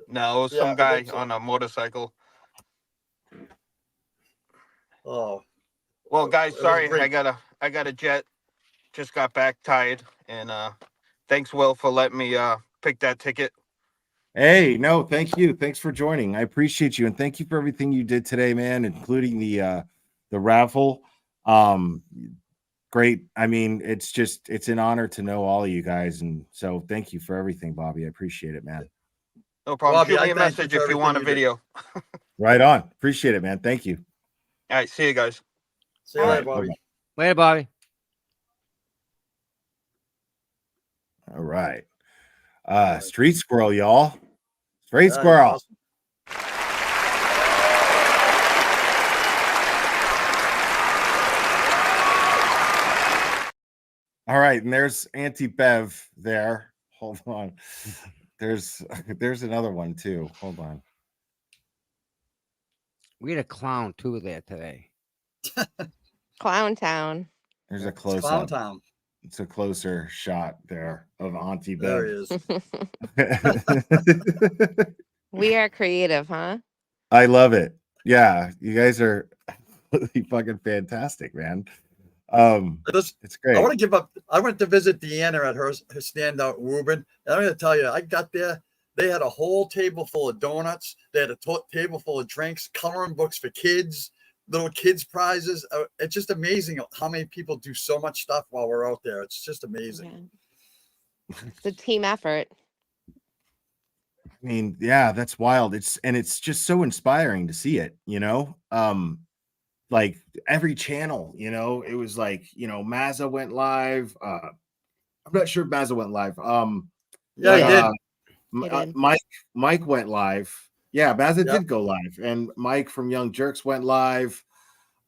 No, it was Yeah, some I guy think so. on a motorcycle. Oh, Well, guys, it was sorry, great. I got a jet. Just got back tired, and thanks, Will, for letting me pick that ticket. Hey, no, thank you. Thanks for joining. I appreciate you, and thank you for everything you did today, man, including the raffle. Great. I mean, it's an honor to know all of you guys, and so thank you for everything, Bobby. I appreciate it, man. No problem. Bobby, Shoot I me a thank you message for if you want a everything you did. video. Right on. Appreciate it, man. Thank you. All right, see you guys. See you All later, right, Bobby. bye-bye. Later, Bobby. All right. Street Squirrel, y'all. Street Yeah, Squirrel. awesome. All right, and there's Auntie Bev there. Hold on. There's another one too. Hold on. We had a clown too there today. Clown Town. There's a It's close Clown up. Town. It's a closer shot there of Auntie There he Bev. is. We are creative, huh? I love it. Yeah, you guys are really fucking fantastic, man. It's great. I want to give up. I went to visit Deanna at her standout Reuben. And I'm going to tell you, I got there. They had a whole table full of donuts. They had a table full of drinks, coloring books for kids, little kids prizes. It's just amazing how many people do so much stuff while we're out there. It's just amazing. Yeah. It's a team effort. I mean, yeah, that's wild. It's just so inspiring to see it, like every channel, it was like, Mazza went live. I'm not sure if Mazza went live. Yeah, he did. Mike went live. Yeah, Mazza did go live, and Mike from Young Jerks went live.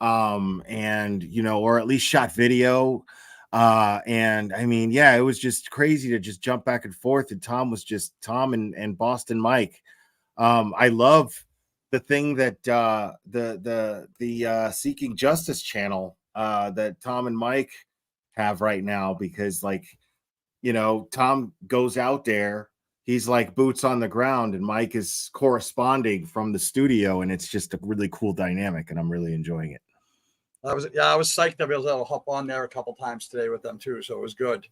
And or at least shot video. And I mean, yeah, it was just crazy to just jump back and forth. And Tom and Boston Mike. I love the thing that the Seeking Justice channel that Tom and Mike have right now, because Tom goes out there, he's like boots on the ground, and Mike is corresponding from the studio, and it's just a really cool dynamic, and I'm really enjoying it. I was psyched to be able to hop on there a couple times today with them too, so it was good.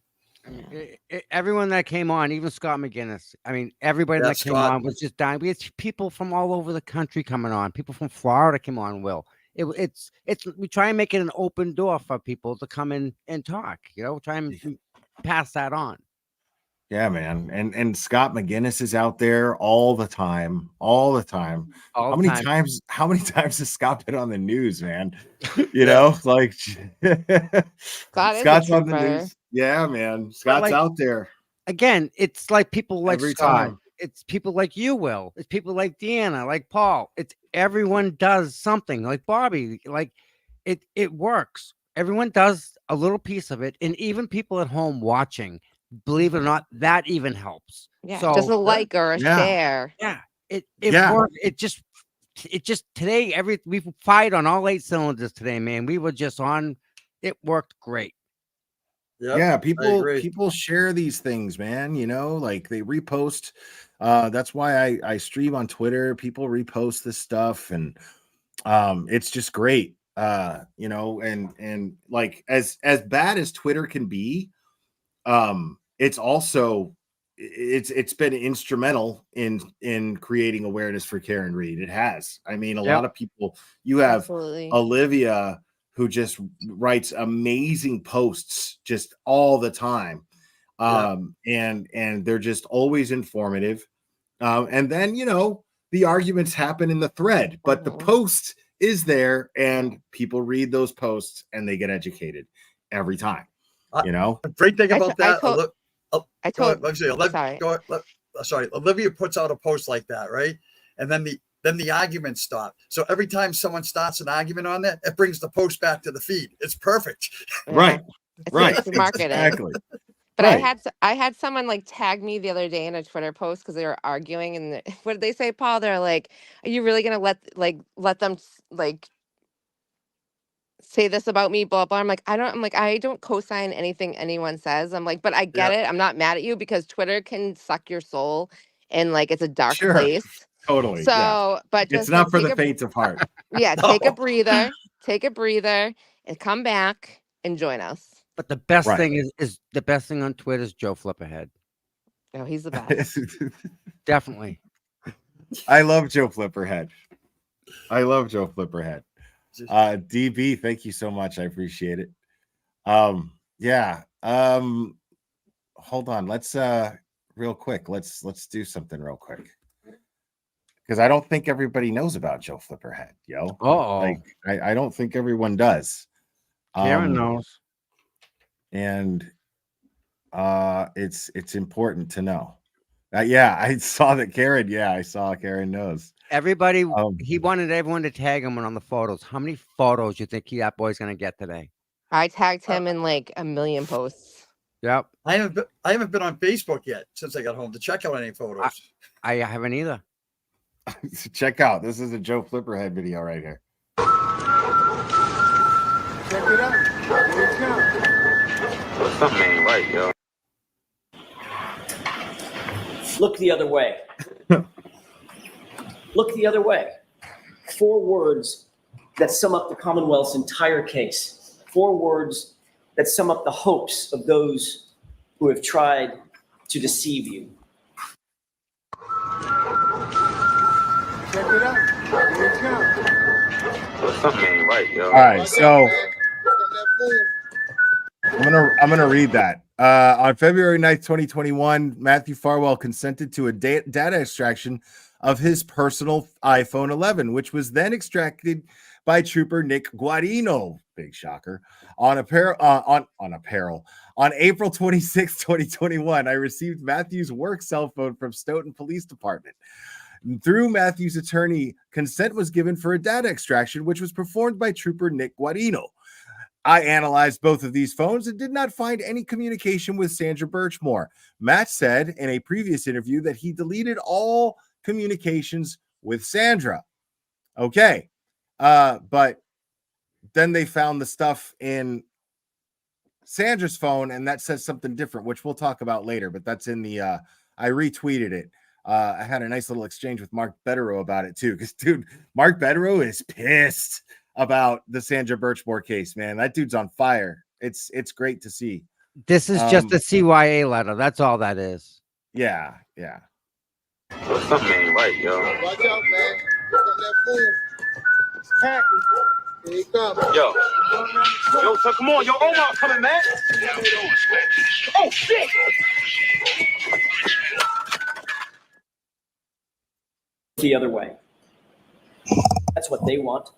Everyone that came on, even Scott McGinnis. I mean, everybody that came on was just dying. We had people from all over the country coming on. People from Florida came on. Will it's we try and make it an open door for people to come in and talk. Try and pass that on. Yeah, man. And Scott McGinnis is out there all the time. How many times has Scott been on the news, man? Like Scott's on the news. Yeah, man. Scott's out there. Again, it's like people like every Scott. time. It's people like you, Will. It's people like Deanna, like Paul. It's everyone does something, like Bobby. Like it works. Everyone does a little piece of it, and even people at home watching, believe it or not, that even helps. Yeah, So just a like or a Yeah. share. yeah, it Yeah. worked. It just today we fired on all 8 cylinders today, man. We were just on. It worked great. Yep, Yeah, I people agree. share these things, man. You know, like they repost. That's why I stream on Twitter. People repost this stuff, and it's just great. You know, and like as bad as Twitter can be, it's also it's been instrumental in creating awareness for Karen Reed. It has. I mean, a lot of people. You have Absolutely. Olivia, who just writes amazing posts just all the time, and they're just always informative. And then, you know, the arguments happen in the thread, but the post is there, and people read those posts and they get educated every time. You know, The great thing about that, sorry. Sorry, Olivia puts out a post like that, right? And then the arguments stop. So every time someone starts an argument on that, it brings the post back to the feed. It's perfect. Right. It's marketing. Exactly. But Right. I had someone like tag me the other day in a Twitter post because they were arguing, and what did they say, Paul? They're like, "Are you really gonna let them like say this about me?" Blah blah. I'm like, I don't co-sign anything anyone says. I'm like, but I get it. I'm not mad at you because Twitter can suck your soul, and like it's a dark Sure. place. Totally. So, Yeah. but It's just not for take the a faint of heart. yeah, take a breather, and come back and join us. But the best Right. thing is the best thing on Twitter is Joe Flipperhead. Oh, he's the best. Definitely. I love Joe Flipperhead. DB, thank you so much. I appreciate it. Yeah. Hold on. Let's real quick. Let's do something real quick. Because I don't think everybody knows about Joe Flipperhead, yo. Like I don't think everyone does. Karen knows. And it's important to know. Yeah, I saw that Karen. Yeah, I saw Karen knows. Everybody, he wanted everyone to tag him on the photos. How many photos you think that boy's gonna get today? I tagged him in like a million posts. Yep. I haven't been on Facebook yet since I got home to check out any photos. I haven't either. Check out. This is a Joe Flipperhead video right here. Check it out. Here it comes. Well, something ain't right, yo. Look the other way. Look the other way. 4 words that sum up the Commonwealth's entire case. 4 words that sum up the hopes of those who have tried to deceive you. Check it out. Here it comes. Well, something ain't right, yo. All right, so I'm gonna read that. On February 9th, 2021, Matthew Farwell consented to a data extraction of his personal iPhone 11, which was then extracted by Trooper Nick Guarino. Big shocker. On apparel. On April 26, 2021, I received Matthew's work cell phone from Stoughton Police Department. Through Matthew's attorney, consent was given for a data extraction, which was performed by Trooper Nick Guarino. I analyzed both of these phones and did not find any communication with Sandra Birchmore. Matt said in a previous interview that he deleted all communications with Sandra. Okay. But then they found the stuff in Sandra's phone, and that says something different, which we'll talk about later, but that's in the, I retweeted it. I had a nice little exchange with Mark Betterow about it too, because dude, Mark Betterow is pissed about the Sandra Birchmore case, man. That dude's on fire. It's great to see. This is just a CYA letter. That's all that is. Yeah, yeah. Well, something ain't right, yo. Watch out, man. Look on that fool. It's packing. Here he comes. Yo, so come on, yo, Omar coming, man. Oh shit! The other way. That's what they want.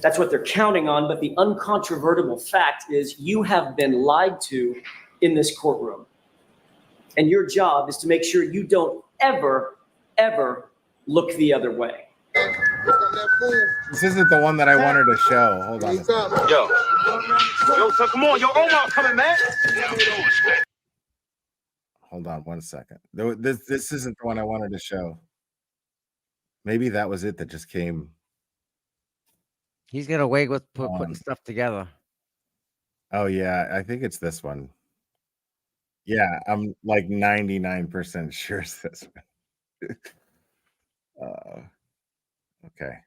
That's what they're counting on, but the uncontrovertible fact is you have been lied to in this courtroom. And your job is to make sure you don't ever, ever look the other way. This isn't the one that I wanted to show. Hold on. Yo, son, come on. Yo, Omar coming, man. Hold on 1 second. This isn't the one I wanted to show. Maybe that was it that just came. He's got a way with putting stuff together. Oh yeah, I think it's this one. Yeah, I'm like 99% sure it's this one. Okay.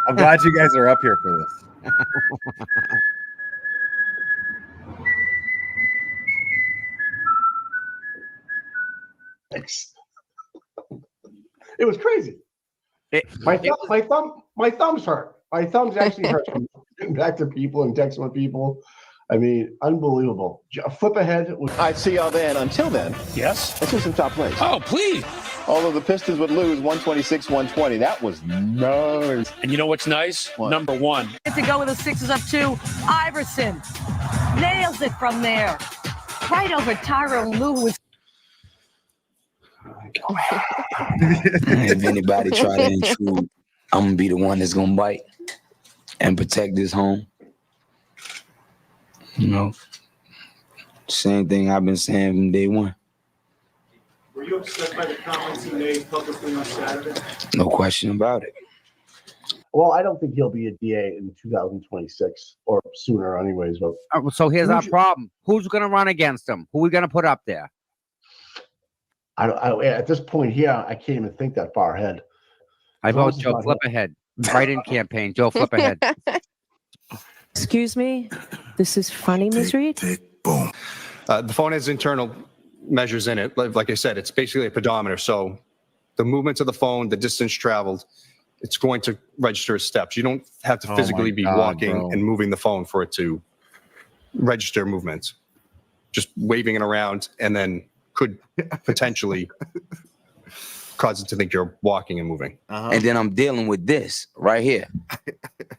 I'm glad you guys are up here for this. Thanks. It was crazy. My thumbs hurt. My thumbs actually hurt from getting back to people and texting with people. I mean, unbelievable. Flipperhead. All right, see y'all then. Until then, yes. Let's do some top plays. Oh, please. Although the Pistons would lose 126-120. That was nice. And you know what's nice? What? Number one. To go with the Sixers up 2. Iverson nails it from there. Right over Tyronn Lue. If anybody try to intrude, I'm gonna be the one that's gonna bite and protect this home. You know, same thing I've been saying from day one. Were you upset by the comments he made publicly on Saturday? No question about it. Well, I don't think he'll be a DA in 2026 or sooner, anyways. But So here's our problem: who's going to run against him? Who are we going to put up there? At this point here, I can't even think that far ahead. I vote Joe Flipperhead. Write-in campaign, Joe Flipperhead. Excuse me, this is funny, Ms. Reed? Boom. The phone has internal measures in it. Like I said, it's basically a pedometer. So the movements of the phone, the distance traveled, it's going to register as steps. You don't have to physically be walking and moving the phone for it to register movements. Just waving it around and then could potentially cause it to think you're walking and moving. And then I'm dealing with this right here.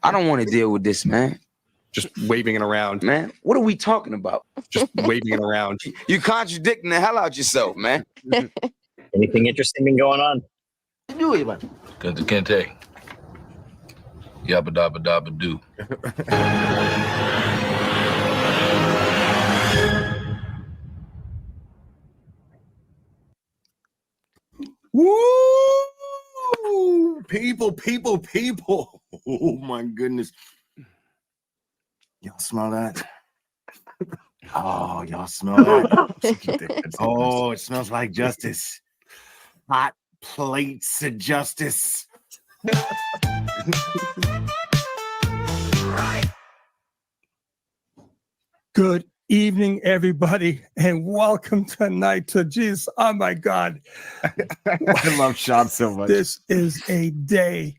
I don't want to deal with this, man. Just waving it around. Man, what are we talking about? Just waving it around. You contradicting the hell out yourself, man. Anything interesting been going on? Do it, man. Because the Kente. Yabba dabba dabba do. Woo! People. Oh my goodness. Y'all smell that? Oh, y'all smell that? Oh, it smells like justice. Hot plates of justice. Good evening, everybody, and welcome tonight to Jesus. Oh my God. I love Sean so much. This is a day.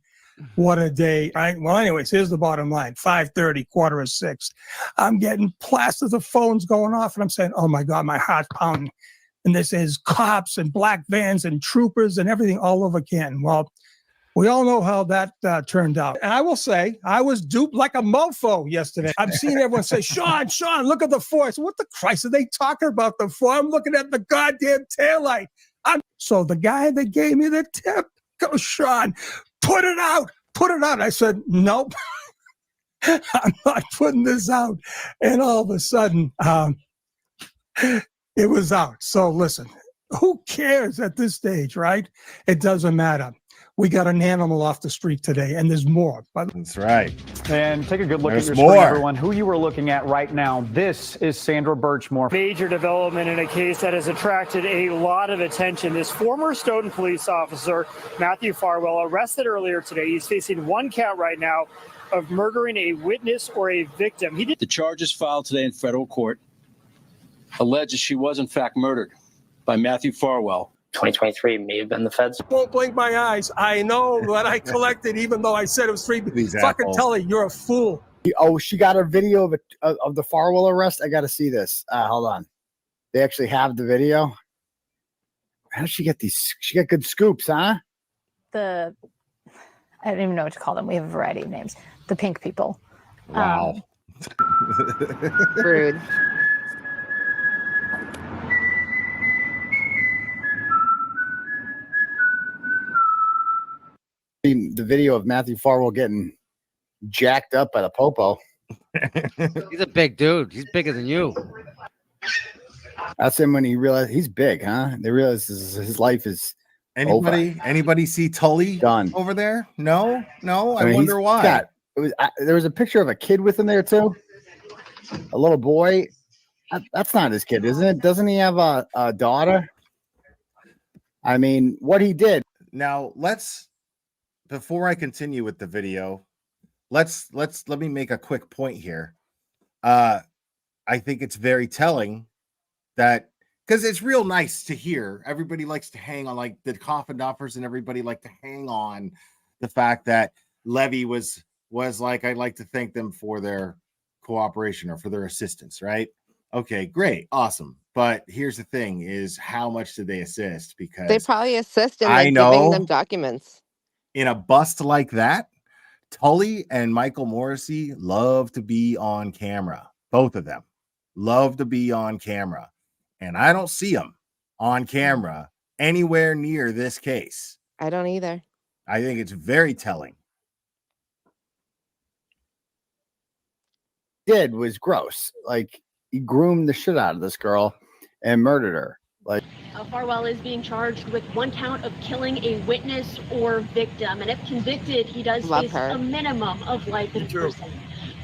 What a day. Right? Well, anyways, here's the bottom line. 5:30, 5:45. I'm getting plastered. The phone's going off, and I'm saying, oh my God, my heart's pounding. And this is cops and black vans and troopers and everything all over Canton. Well, we all know how that turned out. And I will say, I was duped like a mofo yesterday. I'm seeing everyone say, Sean, look at the force. What the Christ are they talking about the for? I'm looking at the goddamn taillight. So the guy that gave me the tip goes, Sean, put it out. I said, nope, I'm not putting this out. And all of a sudden, it was out. So listen, who cares at this stage, right? It doesn't matter. We got an animal off the street today, and there's more. That's right. And take a good look at your more. screen, everyone. Who you are looking at right now. This is Sandra Birchmore. Major development in a case that has attracted a lot of attention. This former Stoughton police officer, Matthew Farwell, arrested earlier today. He's facing one count right now of murdering a witness or a victim. The charges filed today in federal court alleges she was in fact murdered by Matthew Farwell. 2023 may have been the feds. Won't blink my eyes. I know that I collected, even though I said it was 3. Fucking Tully, you're a fool. Oh, she got a video of the Farwell arrest. I got to see this. Hold on. They actually have the video. How does she get these? She got good scoops, huh? I don't even know what to call them. We have a variety of names. The pink people. Wow. Rude. video of Matthew Farwell getting jacked up by the popo. He's a big dude. He's bigger than you. That's him when he realized he's big, huh? They realize his life is Anybody see Tully done over there? No. I mean, wonder why. There was a picture of a kid with him there too. A little boy. That's not his kid, isn't it? Doesn't he have a daughter? I mean, what he did. Now before I continue with the video, let me make a quick point here. I think it's very telling that, because it's real nice to hear. Everybody likes to hang on, like the coffin duffers and everybody like to hang on the fact that Levy was like, I'd like to thank them for their cooperation or for their assistance, right? Okay, great, awesome. But here's the thing: is how much did they assist? Because They probably assist in I like know giving them documents. in a bust like that, Tully and Michael Morrissey love to be on camera. Both of them love to be on camera. And I don't see them on camera anywhere near this case. I don't either. I think it's very telling. Did was gross. Like, he groomed the shit out of this girl and murdered her. Like, Farwell is being charged with one count of killing a witness or victim, and if convicted, he does face a minimum of life in prison.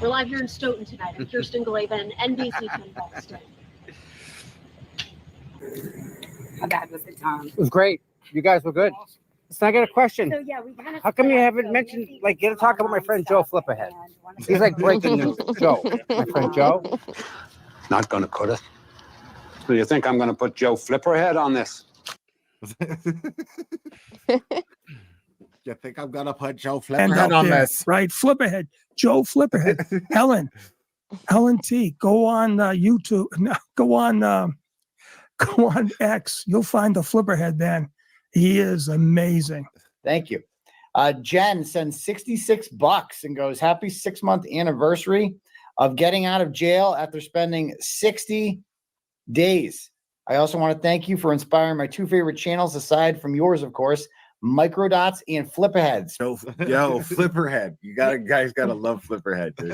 We're live here in Stoughton tonight. I'm Kirsten Glavin, NBC 10 Boston. How bad was the time? It was great. You guys were good. So I got a question. So yeah, we kind of. How come you haven't mentioned, like, get to talk about my friend Joe Flipperhead? He's like breaking news. Joe, my friend Joe. Not going to cut it. So you think I'm going to put Joe Flipperhead on this? You think I'm going to put Joe And Flipperhead on there, this? right? Flipperhead, Joe Flipperhead, Helen T. Go on YouTube. No, go on X. You'll find the Flipperhead man. He is amazing. thank you. Jen sends $66 and goes, happy 6-month anniversary of getting out of jail after spending 60 days. I also want to thank you for inspiring my two favorite channels, aside from yours, of course, Microdots and Flipperheads. Yo, Flipperhead. Guys gotta love Flipperhead, dude.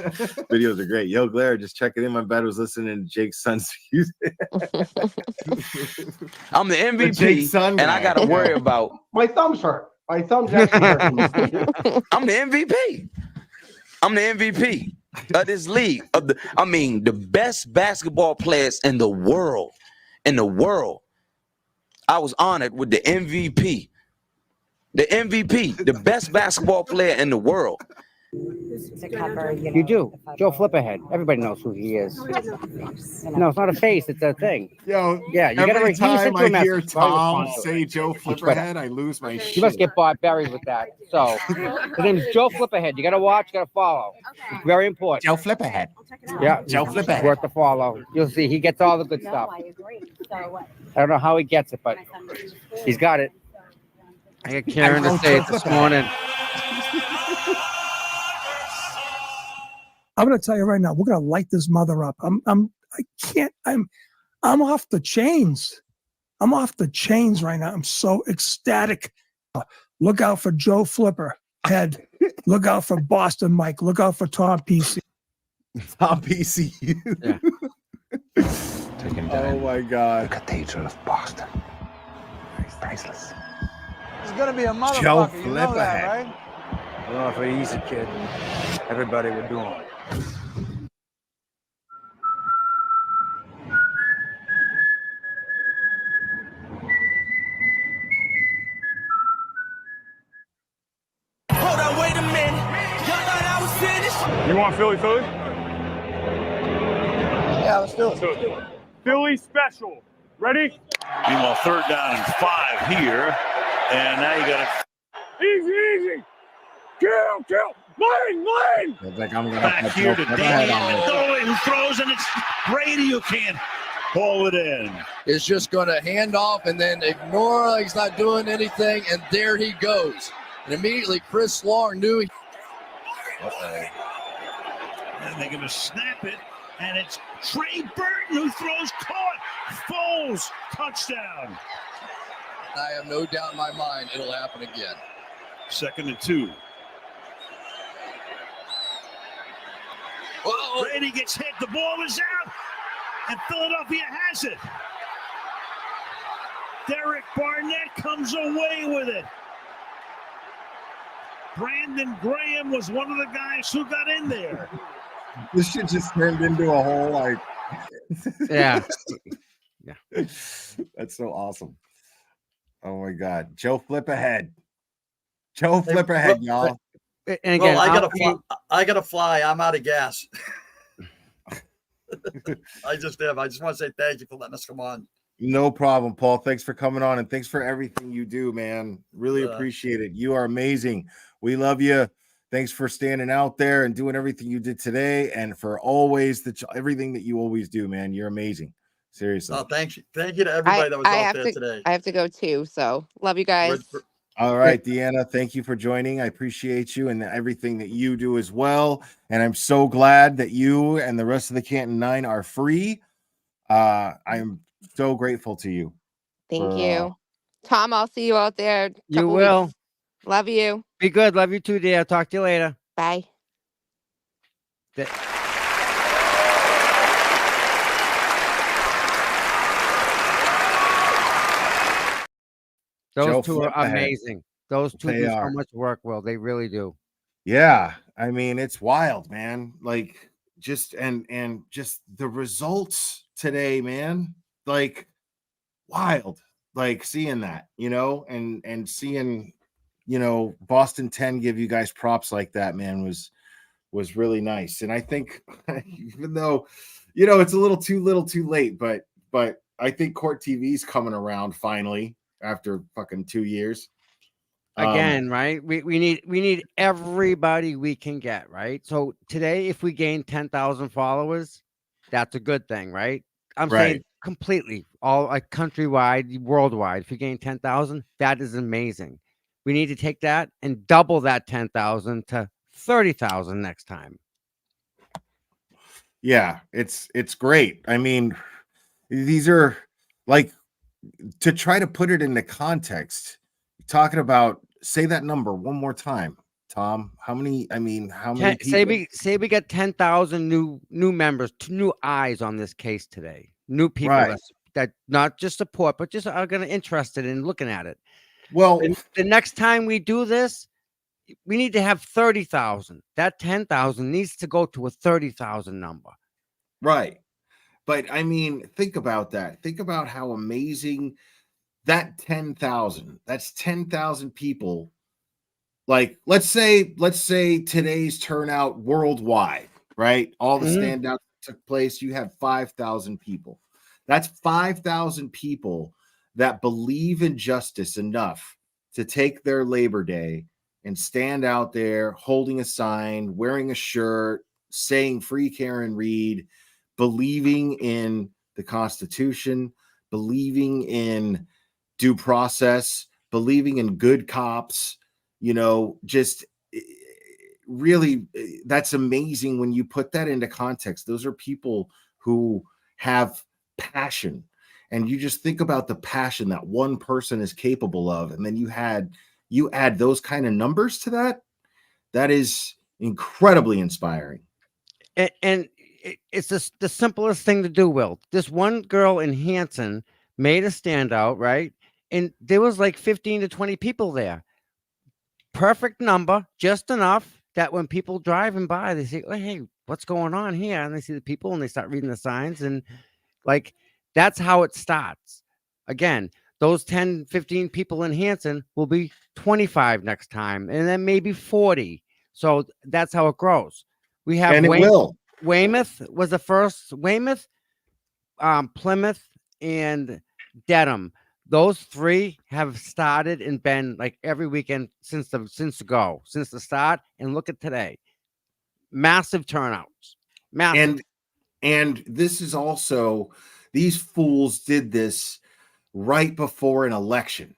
Videos are great. Yo, Blair, just checking in. My bed was listening to Jake's son's music. I'm the MVP, Jake's son and I got to worry about. My thumbs hurt. My thumbs actually hurt. I'm the MVP. I'm the MVP of this league. The best basketball players in the world. I was honored with the MVP. The MVP, the best basketball player in the world. You do. Joe Flipperhead. Everybody knows who he is. No, it's not a face. It's a thing. Yo, yeah, you every time I hear message. Tom say Joe Flipperhead, I lose my shit. You must get buried with that. So, his name is Joe Flipperhead. You got to watch, you got to follow. It's very important. Joe Flipperhead. Yeah, Joe Flipperhead. It's worth the follow. You'll see. He gets all the good stuff. I agree. So I don't know how he gets it, but he's got it. I got Karen to say it this morning. I'm going to tell you right now, we're going to light this mother up. I'm off the chains. I'm off the chains right now. I'm so ecstatic. Look out for Joe Flipperhead. Look out for Boston Mike. Look out for Tom PC. Tom PC. Yeah. Oh my God. The Cathedral of Boston. Priceless. It's gonna be a Joe motherfucker. You know Flipperhead. that, right? I don't know if we're easy, kid. Everybody would do it. Hold on, wait a minute. Y'all thought I was finished? You want Philly? Yeah, let's do it. Philly special. Ready? Meanwhile, 3rd down and 5 here. And now you got to. Easy. Kill. Lane. It's like I'm gonna Back put here Joe to Flipperhead Daniel on this. McDowell, who throws, and it's Brady who can't pull it in. Is just going to hand off and then ignore like he's not doing anything, and there he goes. And immediately Chris Long knew. And they're going to snap it, and it's Trey Burton who throws, caught. Foles, touchdown. I have no doubt in my mind it'll happen again. 2nd and 2. Brady gets hit. The ball is out, and Philadelphia has it. Derek Barnett comes away with it. Brandon Graham was one of the guys who got in there. This shit just turned into a whole like. Yeah. That's so awesome. Oh my God, Joe Flipperhead. Joe Flipperhead, y'all. And again, I gotta fly. I'm out of gas. I just am. I just want to say thank you for letting us come on. No problem, Paul. Thanks for coming on and thanks for everything you do, man. Really appreciate it. You are amazing. We love you. Thanks for standing out there and doing everything you did today, and for always everything that you always do, man. You're amazing. Seriously. Oh, thank you to everybody that was out there today. I have to go too. So love you guys. All right, Deanna, thank you for joining. I appreciate you and everything that you do as well. And I'm so glad that you and the rest of the Canton Nine are free. I'm so grateful to you. Thank you. Tom, I'll see you out there. You will. Weeks. Love you. Be good. Love you too, dear. Talk to you later. Bye. Those two are amazing. Those two do so much work, Will. They really do. Yeah. I mean, it's wild, man. Like just and just the results today, man. Like wild. Like seeing that, and seeing, Boston 10 give you guys props like that, man, was really nice. And I think even though, it's a little too late, but I think Court TV's coming around finally after fucking 2 years. Again, right? We need everybody we can get, right? So today, if we gain 10,000 followers, that's a good thing, right? I'm saying completely, all like countrywide, worldwide. If you gain 10,000, that is amazing. We need to take that and double that 10,000 to 30,000 next time. Yeah, it's great. I mean, these are like, to try to put it into context, talking about, say that number one more time, Tom. How many people? Say we get 10,000 new members, new eyes on this case today. New people that not just support, but just are going to interested in looking at it. Well, the next time we do this, we need to have 30,000. That 10,000 needs to go to a 30,000 number. Right. But I mean, think about that. Think about how amazing that 10,000. That's 10,000 people. Like, let's say today's turnout worldwide, right? All the standouts took place. You have 5,000 people. That's 5,000 people that believe in justice enough to take their Labor Day and stand out there holding a sign, wearing a shirt, saying "Free Karen Reed," believing in the Constitution, believing in due process, believing in good cops, just really, that's amazing when you put that into context. Those are people who have passion, and you just think about the passion that one person is capable of, and then you add those kind of numbers to that. That is incredibly inspiring. And it's just the simplest thing to do, Will. This one girl in Hanson made a standout, right? And there was like 15 to 20 people there. Perfect number, just enough that when people driving by, they say, "Oh, hey, what's going on here?" And they see the people and they start reading the signs. And like, that's how it starts. Again, those 10, 15 people in Hanson will be 25 next time, and then maybe 40. So that's how it grows. We have Weymouth was the first. Weymouth, Plymouth, and Dedham. Those three have started and been like every weekend since the start. And look at today, massive turnouts. Massive. And this is also, these fools did this right before an election.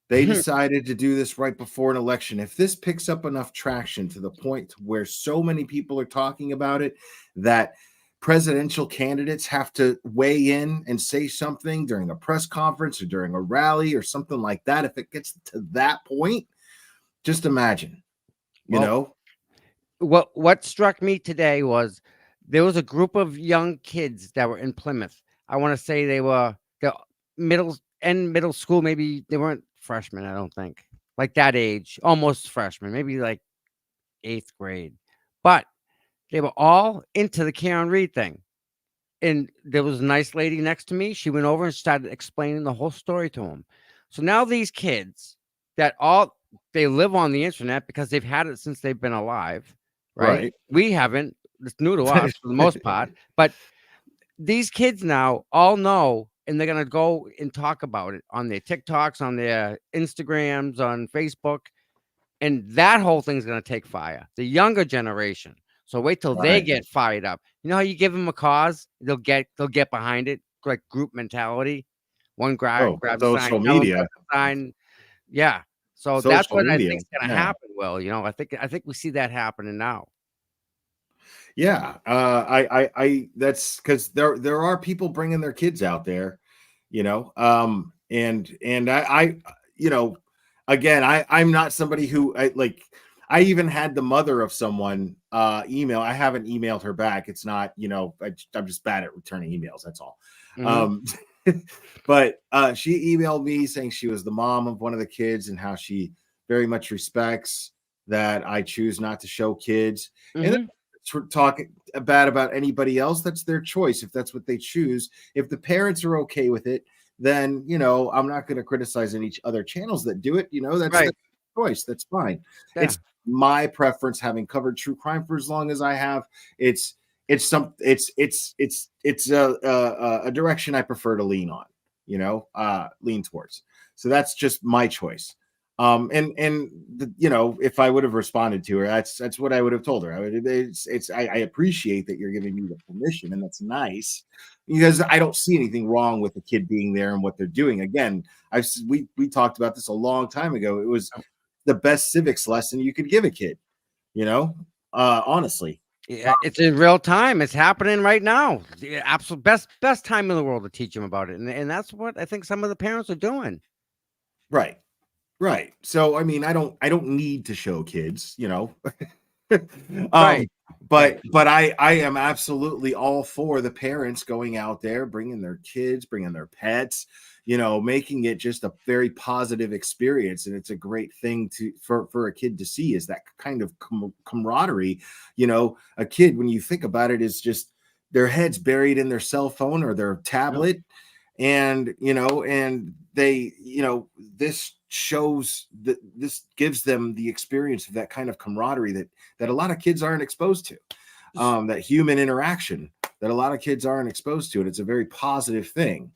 They decided to do this right before an election. If this picks up enough traction to the point where so many people are talking about it that presidential candidates have to weigh in and say something during a press conference or during a rally or something like that, if it gets to that point, just imagine, what struck me today was there was a group of young kids that were in Plymouth. I want to say they were the middle school. Maybe they weren't freshmen. I don't think like that age, almost freshmen, maybe like 8th grade. But they were all into the Karen Reed thing. And there was a nice lady next to me. She went over and started explaining the whole story to them. So now these kids that they live on the internet because they've had it since they've been alive, right? We haven't. It's new to us for the most part. But these kids now all know, and they're going to go and talk about it on their TikToks, on their Instagrams, on Facebook. And that whole thing's going to take fire. The younger generation. So wait till they get fired up. You know how you give them a cause, they'll get behind it, like group mentality. One grabs social media sign. Yeah. So social that's what media. I think is going to happen. Well, I think we see that happening now. Yeah. I that's because there are people bringing their kids out there, and I again, I'm not somebody who I even had the mother of someone email. I haven't emailed her back. It's not, I'm just bad at returning emails. That's all. But she emailed me saying she was the mom of one of the kids and how she very much respects that I choose not to show kids. And talking bad about anybody else, that's their choice. If that's what they choose, if the parents are okay with it, then I'm not going to criticize any other channels that do it. That's their choice. That's fine. Yeah. It's my preference, having covered true crime for as long as I have. It's a direction I prefer to lean on. Lean towards. So that's just my choice. If I would have responded to her, that's what I would have told her. I appreciate that you're giving me the permission, and that's nice because I don't see anything wrong with the kid being there and what they're doing. Again, we talked about this a long time ago. It was the best civics lesson you could give a kid, honestly. Yeah, it's in real time. It's happening right now. The absolute best time in the world to teach them about it. And that's what I think some of the parents are doing. Right. So I mean, I don't need to show kids, Right. But I am absolutely all for the parents going out there, bringing their kids, bringing their pets, making it just a very positive experience. And it's a great thing for a kid to see, is that kind of camaraderie. A kid, when you think about it, is just their heads buried in their cell phone or their tablet. And they this shows that this gives them the experience of that kind of camaraderie that a lot of kids aren't exposed to, that human interaction that a lot of kids aren't exposed to, and it's a very positive thing.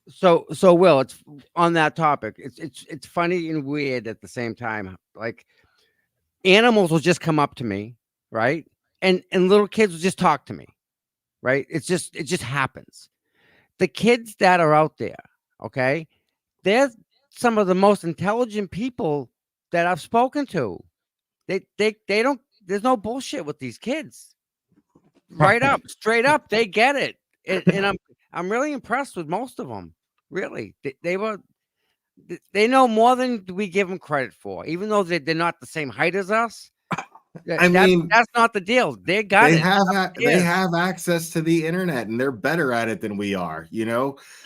So Will, it's on that topic. It's funny and weird at the same time. Like animals will just come up to me, right? And little kids will just talk to me, right? It just happens. The kids that are out there, okay, they're some of the most intelligent people that I've spoken to. They don't. There's no bullshit with these kids. Right up, straight up, they get it, and I'm really impressed with most of them. Really, they know more than we give them credit for, even though they're not the same height as us. That's not the deal. They have access to the internet, and they're better at it than we are,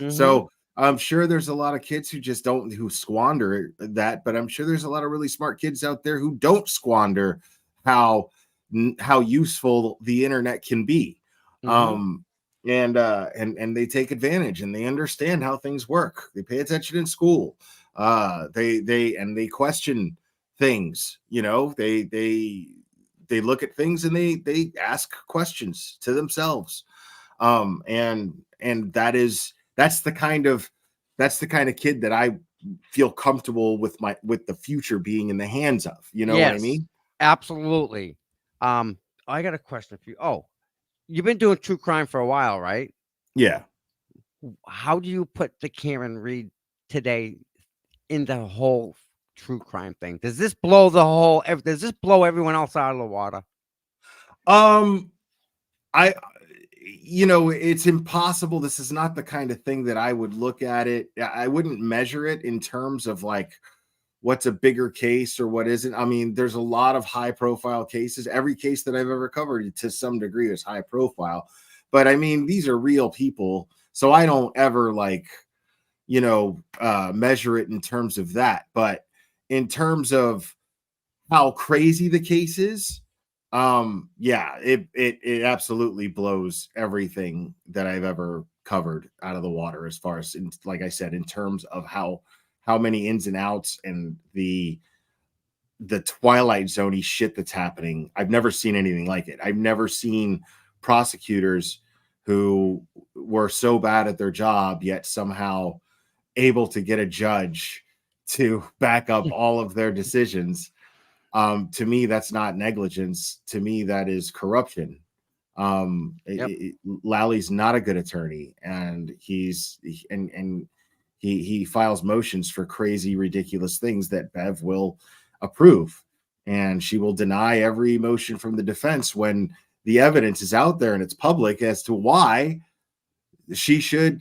So I'm sure there's a lot of kids who squander that, but I'm sure there's a lot of really smart kids out there who don't squander how useful the internet can be. And they take advantage, and they understand how things work. They pay attention in school. They question things, they look at things and they ask questions to themselves. And that's the kind of kid that I feel comfortable with the future being in the hands of, what I mean? Absolutely. I got a question for you. Oh, you've been doing true crime for a while, right? Yeah. How do you put the Karen Reed today in the whole true crime thing? Does this blow everyone else out of the water? It's impossible. This is not the kind of thing that I would look at it. I wouldn't measure it in terms of like what's a bigger case or what isn't. I mean, there's a lot of high profile cases. Every case that I've ever covered to some degree is high profile, but I mean, these are real people. So I don't ever like, measure it in terms of that. But in terms of how crazy the case is, it absolutely blows everything that I've ever covered out of the water, as far as, like I said, in terms of how many ins and outs and the Twilight Zone-y shit that's happening. I've never seen anything like it. I've never seen prosecutors who were so bad at their job yet somehow able to get a judge to back up all of their decisions. To me, that's not negligence. To me, that is corruption. Lally's not a good attorney, and he files motions for crazy, ridiculous things that Bev will approve, and she will deny every motion from the defense when the evidence is out there and it's public as to why she should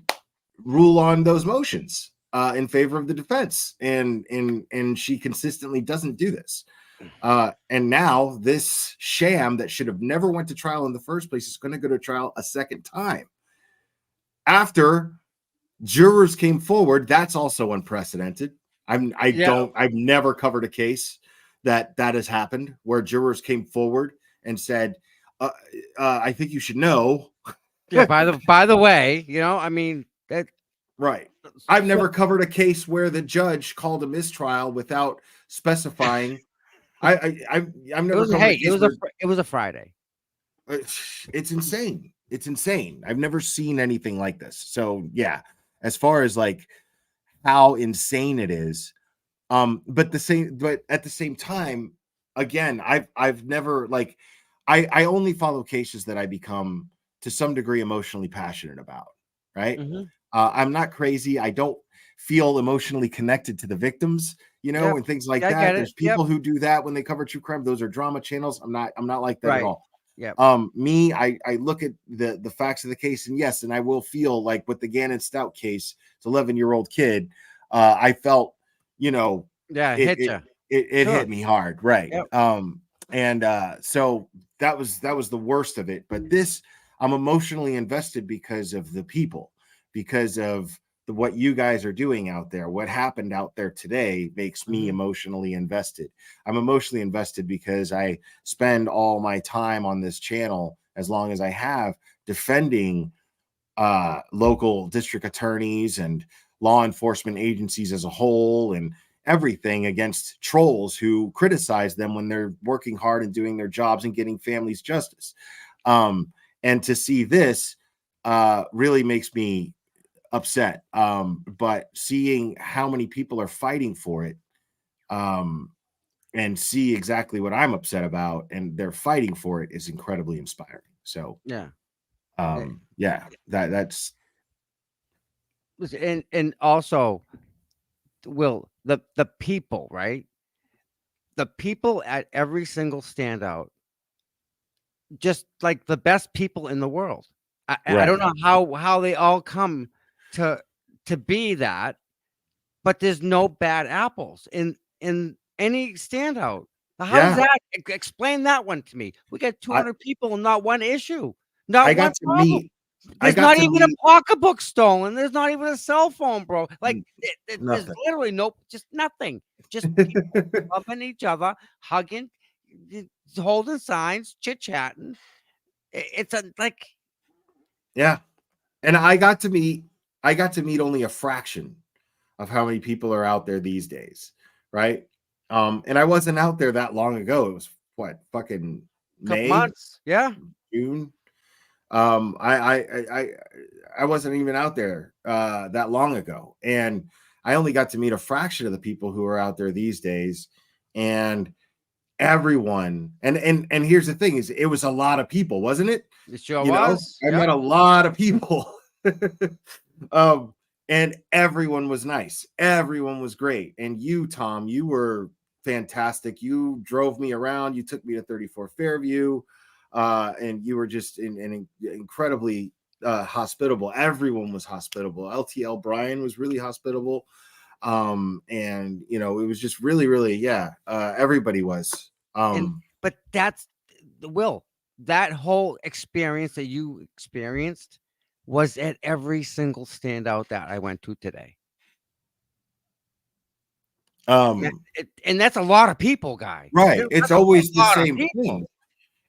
rule on those motions in favor of the defense, and she consistently doesn't do this. And now this sham that should have never went to trial in the first place is going to go to trial a second time after jurors came forward. That's also unprecedented. I've never covered a case that has happened where jurors came forward and said, I think you should know. Yeah, by the way, I mean, that right. I've never covered a case where the judge called a mistrial without specifying. I've never. It was a Friday. It's insane. It's insane. I've never seen anything like this. So yeah, as far as like how insane it is, but at the same time, again, I've never like I only follow cases that I become to some degree emotionally passionate about. Right. I'm not crazy. I don't feel emotionally connected to the victims, and things like that. There's people who do that when they cover true crime. Those are drama channels. I'm not like that at all. Yeah. Me, I look at the facts of the case, and yes, and I will feel like with the Gannon Stout case, it's 11-year-old kid. I felt, it hit me hard. Right. Yep. So that was the worst of it. But this, I'm emotionally invested because of the people, because of what you guys are doing out there. What happened out there today makes me emotionally invested. I'm emotionally invested because I spend all my time on this channel, as long as I have, defending local district attorneys and law enforcement agencies as a whole, and everything against trolls who criticize them when they're working hard and doing their jobs and getting families justice. And to see this really makes me upset. But seeing how many people are fighting for it, and see exactly what I'm upset about, and they're fighting for it, is incredibly inspiring. So that's and also, Will, the people, right? The people at every single standout, just like the best people in the world. I don't know how they all come to be that, but there's no bad apples in any standout. How's that? Explain that one to me. We got 200 people and not one issue. Not one problem. There's not even a pocketbook stolen. There's not even a cell phone, bro. Like there's literally just nothing. Just people loving each other, hugging, holding signs, chit-chatting. It's yeah. And I got to meet only a fraction of how many people are out there these days, right? And I wasn't out there that long ago. It was what, fucking May, months, June. I wasn't even out there that long ago, and I only got to meet a fraction of the people who are out there these days. And everyone, and here's the thing: is it was a lot of people, wasn't it? It sure was. I met a lot of people. And everyone was nice. Everyone was great. And you, Tom, you were fantastic. You drove me around. You took me to 34 Fairview, and you were just incredibly hospitable. Everyone was hospitable. LTL Brian was really hospitable. And you know, it was just really, really, yeah. Everybody was. But that's Will. That whole experience that you experienced was at every single standout that I went to today. And that's a lot of people, guy. Right. It's always the same people. thing.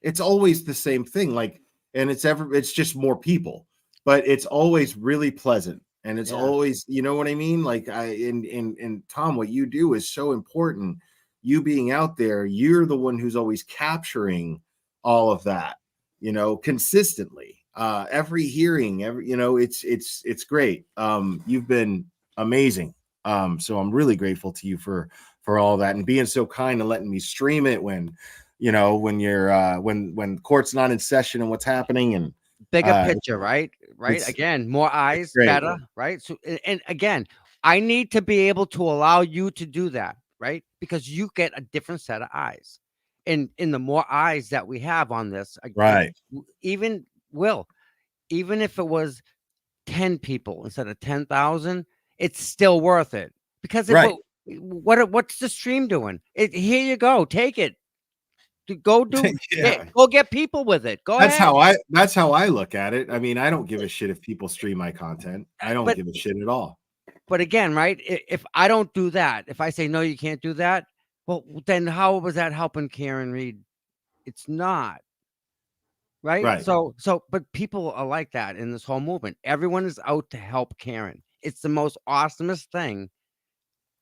It's always the same thing. Like, and it's just more people, but it's always really pleasant. And it's always, you know what I mean? Like and Tom, what you do is so important. You being out there, you're the one who's always capturing all of that, you know, consistently. Every hearing, you know, it's great. You've been amazing. So I'm really grateful to you for all that and being so kind and letting me stream it when, you know, when you're when court's not in session and what's happening and bigger picture, right? Again, more eyes, better, right? So, and again, I need to be able to allow you to do that, right? Because you get a different set of eyes, and in the more eyes that we have on this, right? Even if it was 10 people instead of 10,000, it's still worth it because what's the stream doing? Here you go, take it. Go do it. Go get people with it. That's how I look at it. I mean, I don't give a shit if people stream my content. I don't give a shit at all. But again, right? If I don't do that, if I say no, you can't do that, well, then how was that helping Karen Reed? It's not. Right? So but people are like that in this whole movement. Everyone is out to help Karen. It's the most awesomest thing.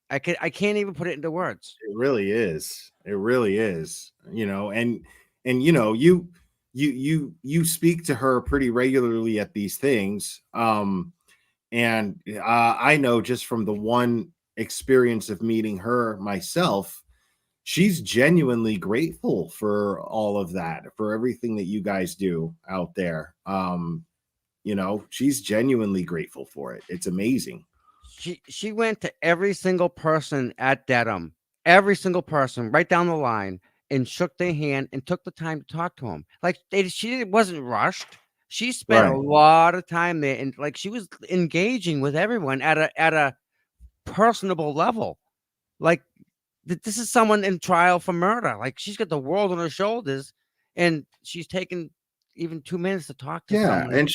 I can't even put it into words. It really is. It really is. You know, and you know, you speak to her pretty regularly at these things. And I know just from the one experience of meeting her myself, she's genuinely grateful for all of that, for everything that you guys do out there. You know, she's genuinely grateful for it. It's amazing. She went to every single person at Dedham, every single person right down the line, and shook their hand and took the time to talk to them. Like she wasn't rushed. She spent a lot of time there, and like she was engaging with everyone at a personable level. Like this is someone in trial for murder. Like she's got the world on her shoulders, and she's taken even 2 minutes to talk to someone. And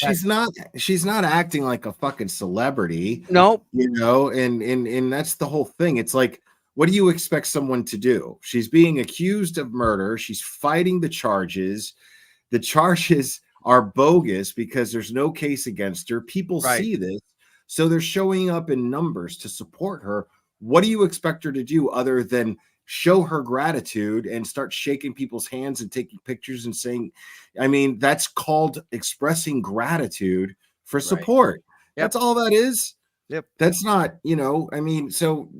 she's not acting like a fucking celebrity. Nope. You know, and that's the whole thing. It's like, what do you expect someone to do? She's being accused of murder. She's fighting the charges. The charges are bogus because there's no case against her. People see this, so they're showing up in numbers to support her. What do you expect her to do other than show her gratitude and start shaking people's hands and taking pictures and saying, I mean, that's called expressing gratitude for support. That's all that is. That's not, you know, I mean, so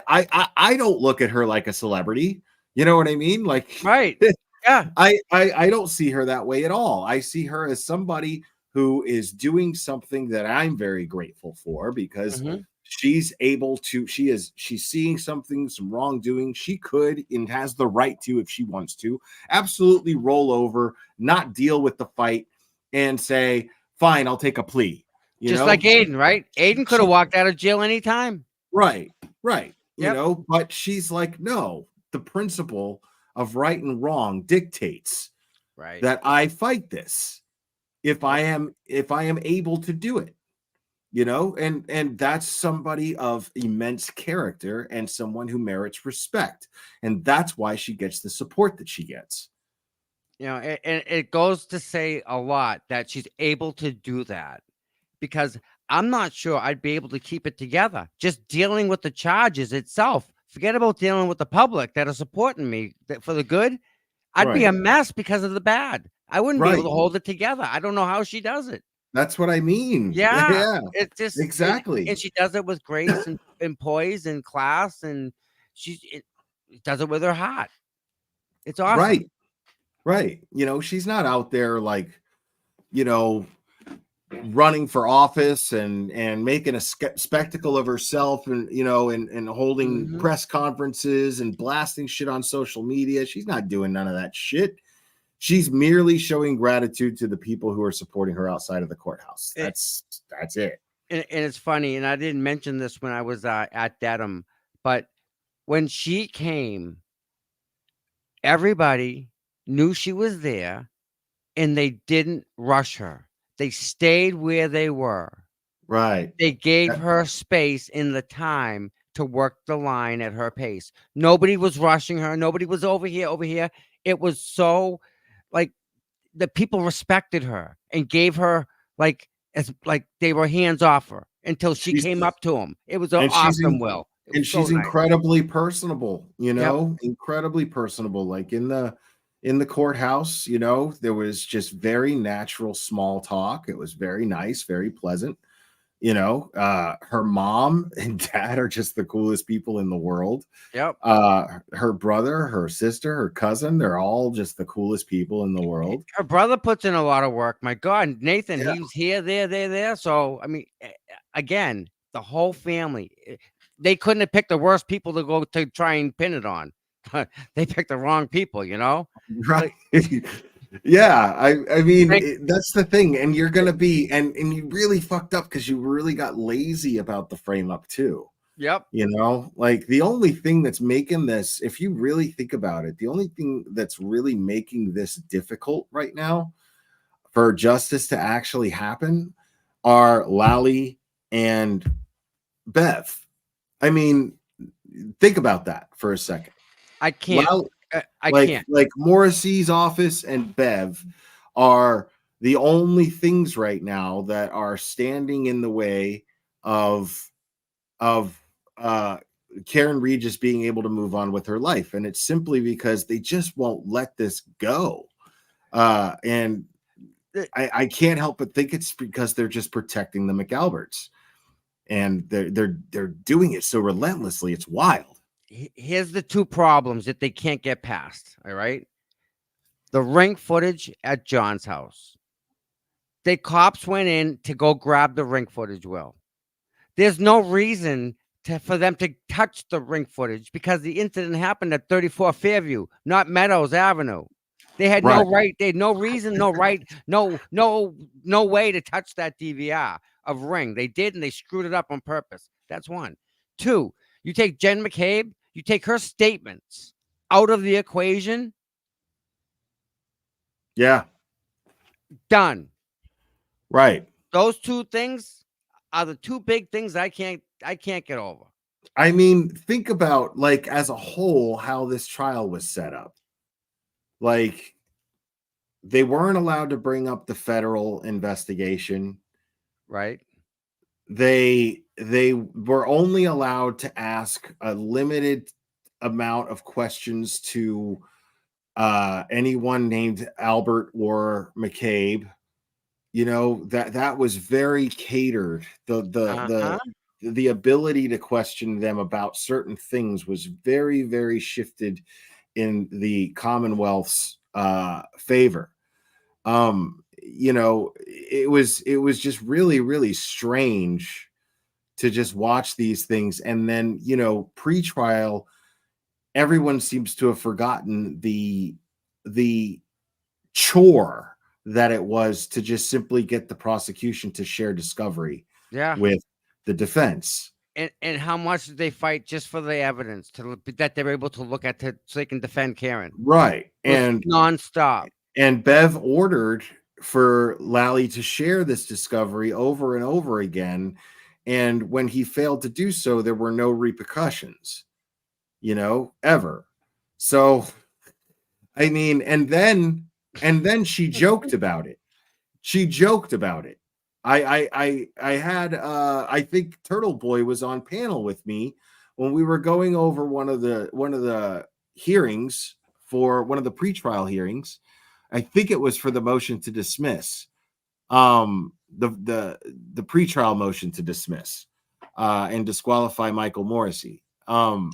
I don't look at her like a celebrity. You know what I mean? Like, yeah, I don't see her that way at all. I see her as somebody who is doing something that I'm very grateful for because she's able to, she's seeing something, some wrongdoing. She could and has the right to, if she wants to, absolutely roll over, not deal with the fight and say, fine, I'll take a plea. You Just know? like Aiden, right? Aiden could have walked out of jail anytime. Right. You know, but she's like, no, the principle of right and wrong dictates that I fight this if I am able to do it. You know, and that's somebody of immense character and someone who merits respect. And that's why she gets the support that she gets. You know, and it goes to say a lot that she's able to do that, because I'm not sure I'd be able to keep it together. Just dealing with the charges itself. Forget about dealing with the public that are supporting me for the good. I'd be a mess because of the bad. I wouldn't be able to hold it together. I don't know how she does it. That's what I mean. Yeah. It's just exactly. And she does it with grace and poise and class, and she does it with her heart. It's awesome. Right. You know, she's not out there like, you know, running for office and making a spectacle of herself and, you know, and holding press conferences and blasting shit on social media. She's not doing none of that shit. She's merely showing gratitude to the people who are supporting her outside of the courthouse. That's it. and it's funny, and I didn't mention this when I was at Dedham, but when she came, everybody knew she was there, and they didn't rush her. They stayed where they were. Right. They gave her space in the time to work the line at her pace. Nobody was rushing her. Nobody was over here. It was so like the people respected her and gave her as they were hands off her until she came up to them. It was and she's awesome, Will. It was so she's nice. incredibly personable, Yep. incredibly personable. Like in the courthouse, there was just very natural small talk. It was very nice, very pleasant. Her mom and dad are just the coolest people in the world. Yep. Her brother, her sister, her cousin, they're all just the coolest people in the world. Her brother puts in a lot of work. My God, Nathan, he was here, there. So, I mean, again, the whole family, they couldn't have picked the worst people to go to try and pin it on. They picked the wrong people, Right. Yeah, I mean that's the thing, and you're gonna be and you really fucked up because you really got lazy about the frame up too. Yep. Like the only thing that's making this, if you really think about it, the only thing that's really making this difficult right now for justice to actually happen are Lally and Bev. I mean, think about that for a second. I can't. I can't. Like Morrissey's office and Bev are the only things right now that are standing in the way of Karen Regis being able to move on with her life, and it's simply because they just won't let this go. And I can't help but think it's because they're just protecting the McAlberts, and they're doing it so relentlessly. It's wild. Here's the two problems that they can't get past. All right. The ring footage at John's house. The cops went in to go grab the ring footage. Will, there's no reason for them to touch the ring footage because the incident happened at 34 Fairview, not Meadows Avenue. They had no right. They had no reason, no right, no way to touch that DVR of ring. They did, and they screwed it up on purpose. That's one. Two, you take Jen McCabe, you take her statements out of the equation. Yeah. Done. Right. Those two things are the two big things I can't get over. I mean, think about like as a whole how this trial was set up. Like they weren't allowed to bring up the federal investigation. Right. They were only allowed to ask a limited amount of questions to anyone named Albert or McCabe. That was very catered. The ability to question them about certain things was very, very shifted in the Commonwealth's favor. It was just really, really strange to just watch these things. And then, pre-trial, everyone seems to have forgotten the chore that it was to just simply get the prosecution to share discovery with the defense. And how much did they fight just for the evidence that they were able to look at so they can defend Karen? Right. And nonstop. And Bev ordered for Lally to share this discovery over and over again. And when he failed to do so, there were no repercussions, ever. So, I mean, and then she joked about it. I had I think Turtle Boy was on panel with me when we were going over one of the hearings for one of the pretrial hearings. I think it was for the motion to dismiss, the pretrial motion to dismiss and disqualify Michael Morrissey. And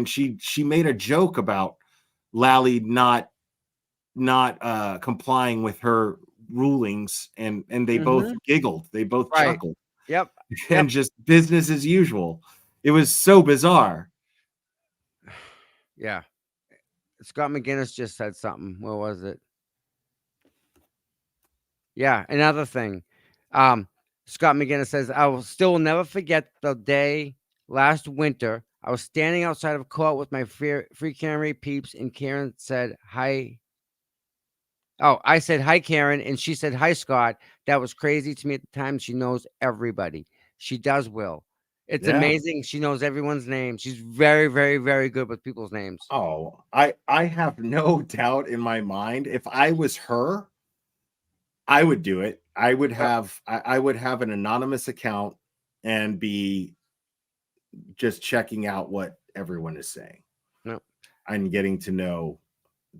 she made a joke about Lally not complying with her rulings, and they both giggled, they both chuckled. Yep. And just business as usual. It was so bizarre. Yeah. Scott McGinnis just said something. What was it? Yeah, another thing. Scott McGinnis says, I will still never forget the day last winter. I was standing outside of court with my free Camry peeps, and Karen said, hi. Oh, I said, hi, Karen. And she said, hi, Scott. That was crazy to me at the time. She knows everybody. She does, Will. It's amazing. She knows everyone's name. She's very, very, very good with people's names. Oh, I have no doubt in my mind. If I was her, I would do it. I would have an anonymous account and be just checking out what everyone is saying. No. And getting to know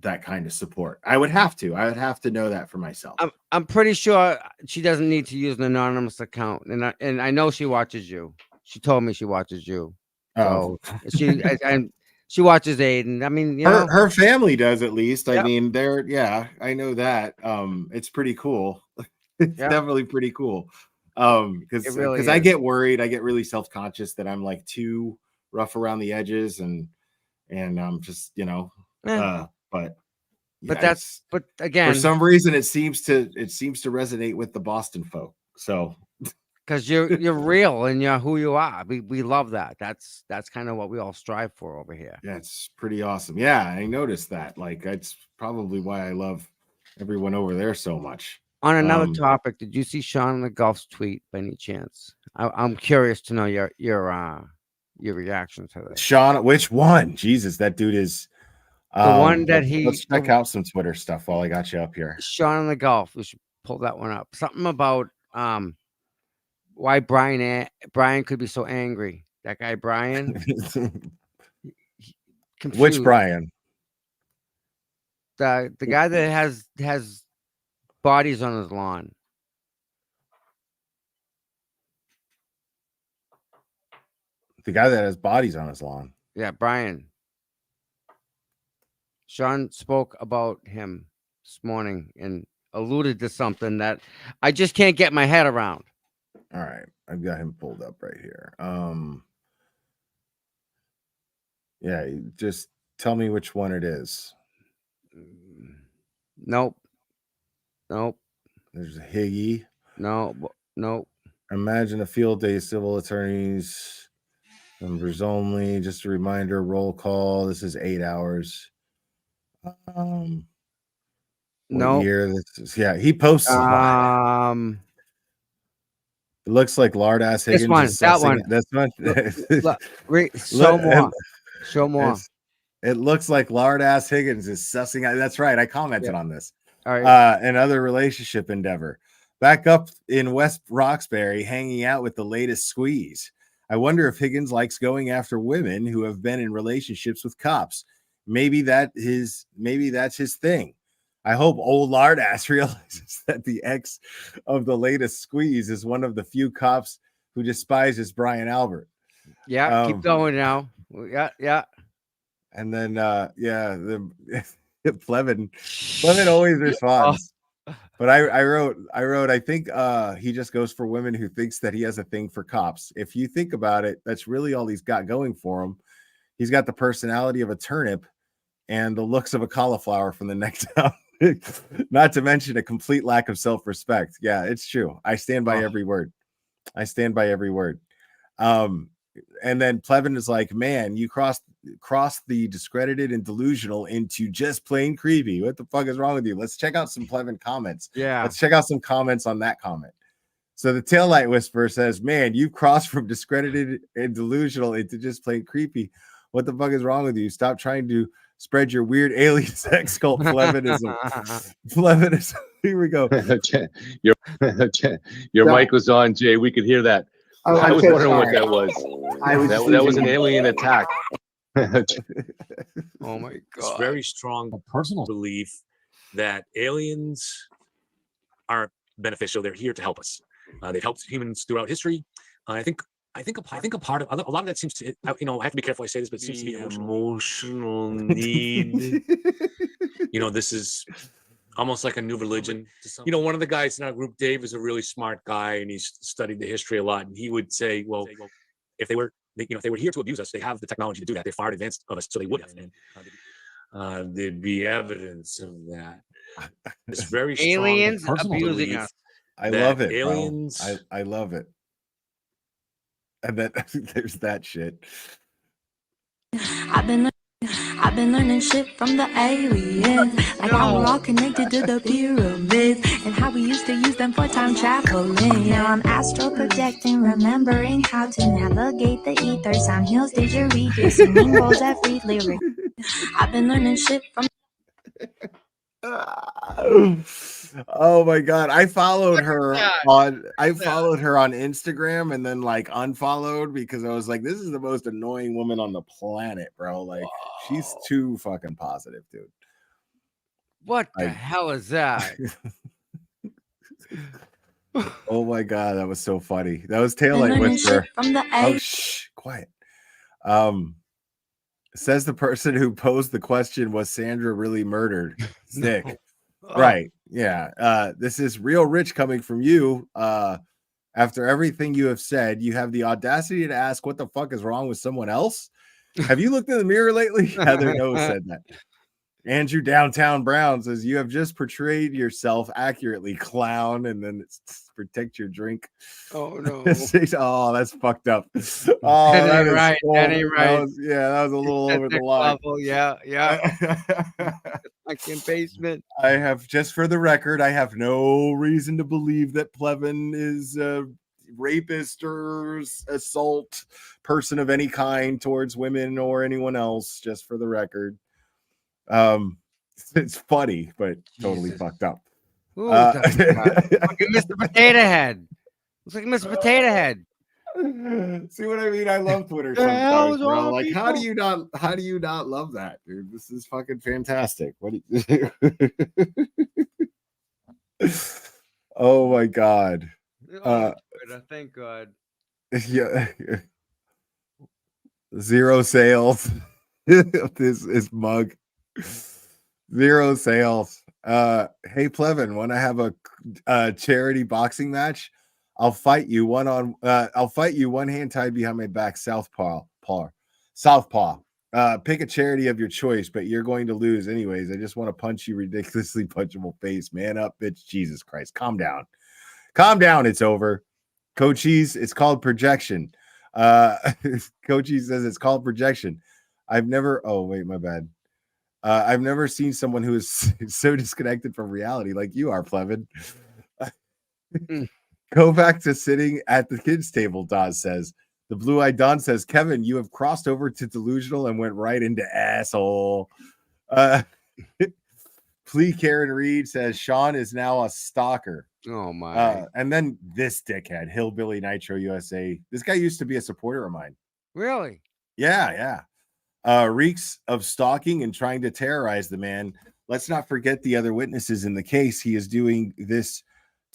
that kind of support. I would have to know that for myself. I'm pretty sure she doesn't need to use an anonymous account, and I know she watches you. She told me she watches you. So she watches Aiden. I mean, her family does, at least. I mean, I know that. It's pretty cool. It's definitely pretty cool. Because I get worried, I get really self-conscious that I'm like too rough around the edges, and I'm just, but again, for some reason it seems to resonate with the Boston folk. So because you're real and you're who you are. We love that. That's kind of what we all strive for over here. Yeah, it's pretty awesome. Yeah, I noticed that. Like, it's probably why I love everyone over there so much. On another topic, did you see Sean McGolf's tweet by any chance? I'm curious to know your reaction to this. Sean, which one? Jesus, that dude is the one that let's check out some Twitter stuff while I got you up here. Sean McGolf. We should pull that one up. Something about why Brian could be so angry. That guy Brian. Which Brian? The guy that has bodies on his lawn. The guy that has bodies on his lawn. Yeah, Brian. Sean spoke about him this morning and alluded to something that I just can't get my head around. All right, I've got him pulled up right here. Yeah, just tell me which one it is. Nope. There's a Higgy. Nope. Imagine a field day, civil attorneys, members only. Just a reminder, roll call. This is 8 hours. No year this is, yeah, he posts a lot. It looks like lard ass Higgins. This one. Show more. It looks like lard ass Higgins is sussing out. That's right. I commented on this. All right. Another relationship endeavor. Back up in West Roxbury, hanging out with the latest squeeze. I wonder if Higgins likes going after women who have been in relationships with cops. Maybe that's his thing. I hope old lard ass realizes that the ex of the latest squeeze is one of the few cops who despises Brian Albert. Yeah, keep going now. Yeah. And then Plevin always responds. But I wrote, I think he just goes for women who thinks that he has a thing for cops. If you think about it, that's really all he's got going for him. He's got the personality of a turnip and the looks of a cauliflower from the neck down. Not to mention a complete lack of self-respect. Yeah, it's true. I stand by every word. And then Plevin is like, man, you crossed the discredited and delusional into just plain creepy. What the fuck is wrong with you? Let's check out some Plevin comments. Yeah. Let's check out some comments on that comment. So the Taillight Whisperer says, man, you crossed from discredited and delusional into just plain creepy. What the fuck is wrong with you? Stop trying to spread your weird alien sex cult Plevinism. Plevinism. Here we go. Your mic was on, Jay. We could hear that. Oh, I was so wondering sorry. what that was. That was an alien attack. Oh my It's god. very strong personal belief that aliens are beneficial. They're here to help us. They've helped humans throughout history. I think a part of a lot of that seems to, I have to be careful I say this, but it seems to be emotional need. This is almost like a new religion. One of the guys in our group, Dave, is a really smart guy, and he's studied the history a lot. And he would say, well, if they were here to abuse us, they have the technology to do that. They're far advanced of us, so they would have. And there'd be evidence of that. It's very strong aliens personal abusing belief us. I that love it, aliens. bro. I love it. And then there's that shit. I've been learning shit from the aliens, like how we're all connected to the pyramids, and how we used to use them for time traveling. Now I'm astral projecting, remembering how to navigate the ether, sound heals didgeridoo, singing bowls every lyric. I've been learning shit from. Oh my god, I followed her on Instagram and then like unfollowed because I was like, this is the most annoying woman on the planet, bro. Like she's too fucking positive, dude. What the hell is that? Oh my god, that was so funny. That was Taillight Whisperer. Oh shh, quiet. Says the person who posed the question, was Sandra really murdered? Sick. No. Right. Yeah. This is real rich coming from you. After everything you have said, you have the audacity to ask what the fuck is wrong with someone else? Have you looked in the mirror lately? Heather Noah said that. Andrew Downtown Brown says, you have just portrayed yourself accurately, clown, and then it's protect your drink. Oh no. Oh, that's fucked up. Oh, that ain't right. Cool. That ain't right. That was a little over the line. Level. Yeah. Like in basement. I have, just for the record, I have no reason to believe that Plevin is a rapist or assault person of any kind towards women or anyone else, just for the record. It's funny, but totally fucked up. Ooh, Mr. Potato Head. Looks like Mr. Potato Head. See what I mean? I love Twitter sometimes, bro. Like, how do you not love that, dude? This is fucking fantastic. What do you Oh my god. Thank God. Yeah. Zero sales. This is mug. Zero sales. Hey Plevin, want to have a charity boxing match? I'll fight you one hand tied behind my back, southpaw. Pick a charity of your choice, but you're going to lose anyways. I just want to punch you ridiculously punchable face. Man up, bitch. Jesus Christ. Calm down. It's over. Coaches, it's called projection. Coaches says it's called projection. I've never seen someone who is so disconnected from reality like you are, Plevin. Go back to sitting at the kids' table, Dawes says. The blue-eyed Don says, Kevin, you have crossed over to delusional and went right into asshole. Plea Karen Reed says, Sean is now a stalker. Oh, my. And then this dickhead, Hillbilly Nitro USA. This guy used to be a supporter of mine. Really? Yeah. Reeks of stalking and trying to terrorize the man. Let's not forget the other witnesses in the case. He is doing this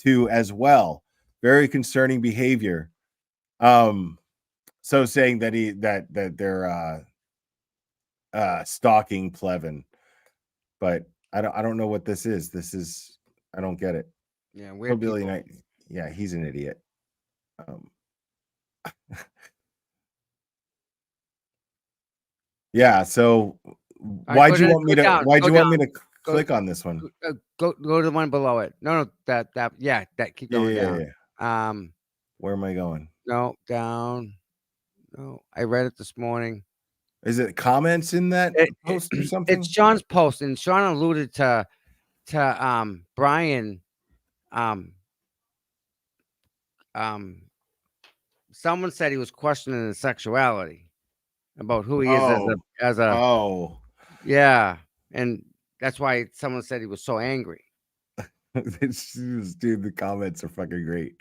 to as well. Very concerning behavior. So saying that they're stalking Plevin, but I don't know what this is. I don't get it. Yeah, weird. Billy Knight. Yeah, he's an idiot. Yeah. So why'd you want me to click on this one? Go to the one below it. No, that keep going down. Yeah. Where am I going? No, down. No, I read it this morning. Is it comments in that post or something? It's Sean's post, and Sean alluded to Brian. Someone said he was questioning his sexuality about who he is as a yeah, and that's why someone said he was so angry. Dude, the comments are fucking great.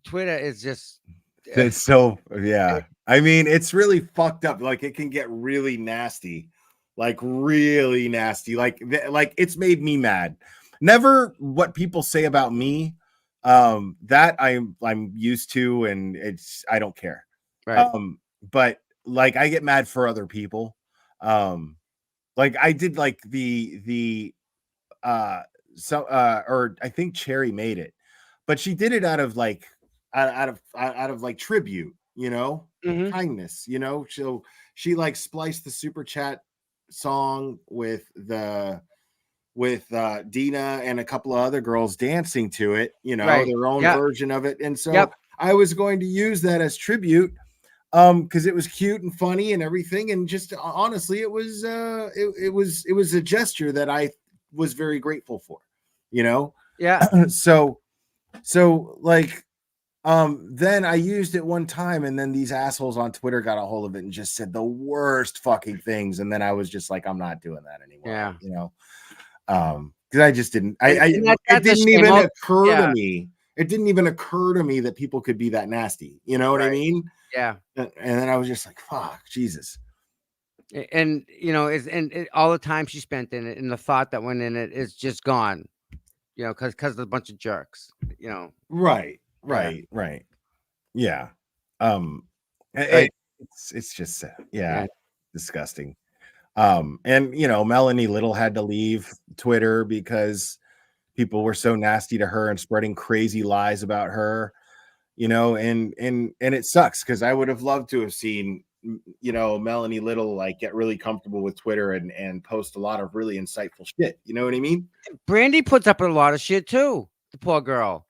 Twitter is just it's so yeah. I mean, it's really fucked up. Like it can get really nasty, like really nasty. Like it's made me mad. Never what people say about me. That I'm used to, and I don't care. Right. But like I get mad for other people. Like I did like the or I think Cherry made it, but she did it out of like tribute, kindness, so she like spliced the super chat song with the with Dina and a couple of other girls dancing to it, you know, Right. their own Yep. version of it. And so Yep. I was going to use that as tribute because it was cute and funny and everything. And just honestly, it was it was a gesture that I was very grateful for, you know. Yeah. so like then I used it one time, and then these assholes on Twitter got a hold of it and just said the worst fucking things. And then I was just like, I'm not doing that anymore. Yeah. You know, because I just didn't. It that's a didn't shame. even Well, occur to yeah. me. It didn't even occur to me that people could be that nasty. You know what I Right. mean? Yeah. And then I was just like, fuck, Jesus. And you know, all the time she spent in it and the thought that went in it is just gone. You know, because of a bunch of jerks. You know. Right. Yeah. It's just sad. Yeah. Disgusting. And you know, Melanie Little had to leave Twitter because people were so nasty to her and spreading crazy lies about her, you know, and it sucks because I would have loved to have seen, you know, Melanie Little like get really comfortable with Twitter and post a lot of really insightful shit. You know what I mean? Brandy puts up a lot of shit too. The poor girl.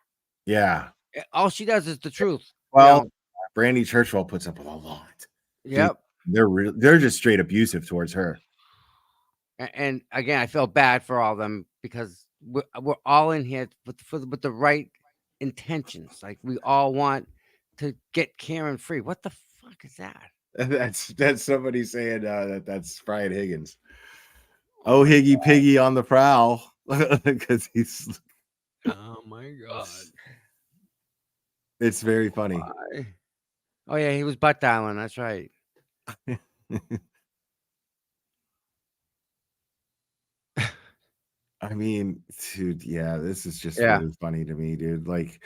Yeah. All she does is the truth. Well, you know? Brandy Churchwell puts up with a lot. Yep. They're just straight abusive towards her. And again, I feel bad for all of them because we're all in here with the right intentions. Like we all want to get Karen free. What the fuck is that? That's somebody saying that's Brian Higgins. Oh, Higgy Piggy on the prowl because he's. Oh my god! It's very funny. Why? Oh yeah, he was butt dialing. That's right. I mean, dude, yeah, this is just Yeah. really funny to me, dude. Like,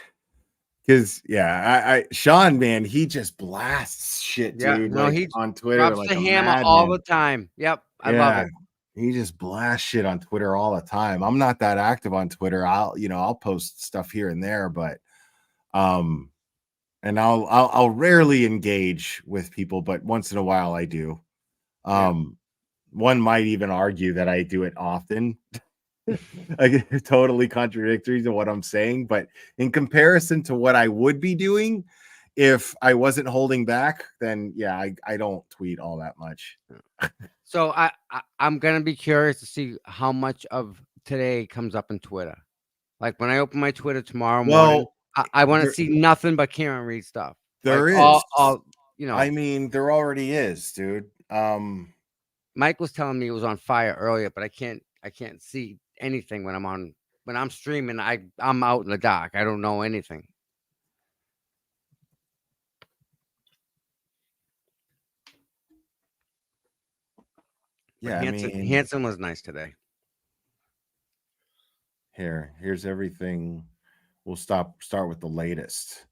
because I Sean, man, he just blasts shit, Yeah, dude. no, Like he on Twitter, drops like the a hammer all madman. the time. Yep, I love it. He just blasts shit on Twitter all the time. I'm not that active on Twitter. I'll post stuff here and there, but and I'll rarely engage with people, but once in a while I do. One might even argue that I do it often. Like totally contradictory to what I'm saying, but in comparison to what I would be doing if I wasn't holding back, then yeah, I don't tweet all that much. So I'm gonna be curious to see how much of today comes up in Twitter. Like when I open my Twitter tomorrow morning, I want to see nothing but Karen Reed stuff. There like is, all you know. I mean, there already is, dude. Mike was telling me it was on fire earlier, but I can't see anything when I'm streaming. I'm out in the dark. I don't know anything. Yeah, Hanson was nice today. Here's everything. We'll start with the latest.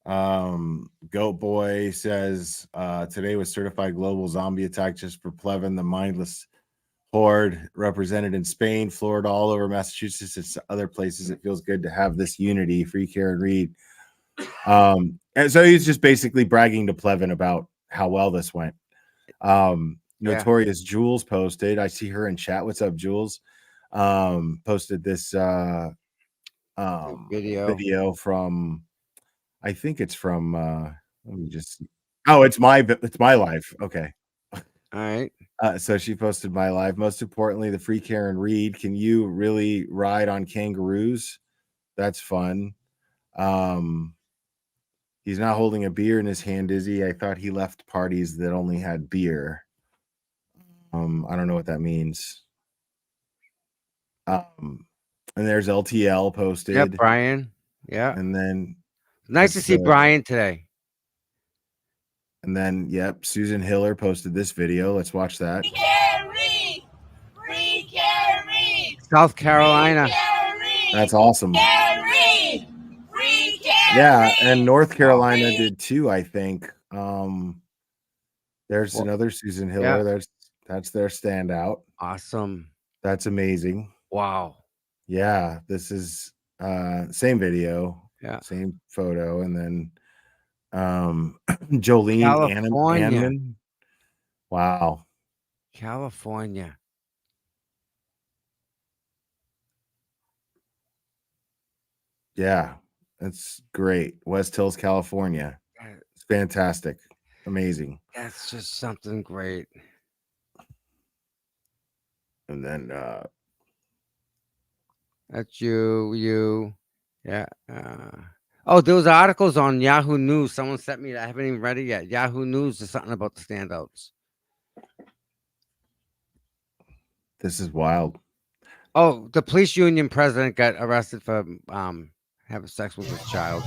Goat Boy says today was certified global zombie attack just for Plevin, the mindless horde represented in Spain, Florida, all over Massachusetts, and other places. It feels good to have this unity. Free Karen Reed. And so he's just basically bragging to Plevin about how well this went. Notorious Jules posted. I see her in chat. What's up, Jules? Posted this video from, I think it's from let me just see. Oh, it's my live. Okay. All right. So she posted my live. Most importantly, the Free Karen Reed. Can you really ride on kangaroos? That's fun. He's not holding a beer in his hand, is he? I thought he left parties that only had beer. I don't know what that means. And there's LTL posted. Yeah, Brian. Yeah. And then nice to see Brian today. And then, yep, Susan Hiller posted this video. Let's watch that. South Carolina. That's awesome. Yeah, and North Carolina did too, I think. There's another Susan Hiller. Yeah. That's their standout. Awesome. That's amazing. Wow. Yeah, this is same video. Yeah. Same photo. And then Jolene Anman. Wow. California. Yeah, that's great. West Hills, California. It's fantastic. Amazing. That's just something great. And then that's you. Yeah. Oh, there was articles on Yahoo News. Someone sent me that. I haven't even read it yet. Yahoo News is something about the standouts. This is wild. Oh, the police union president got arrested for having sex with his child.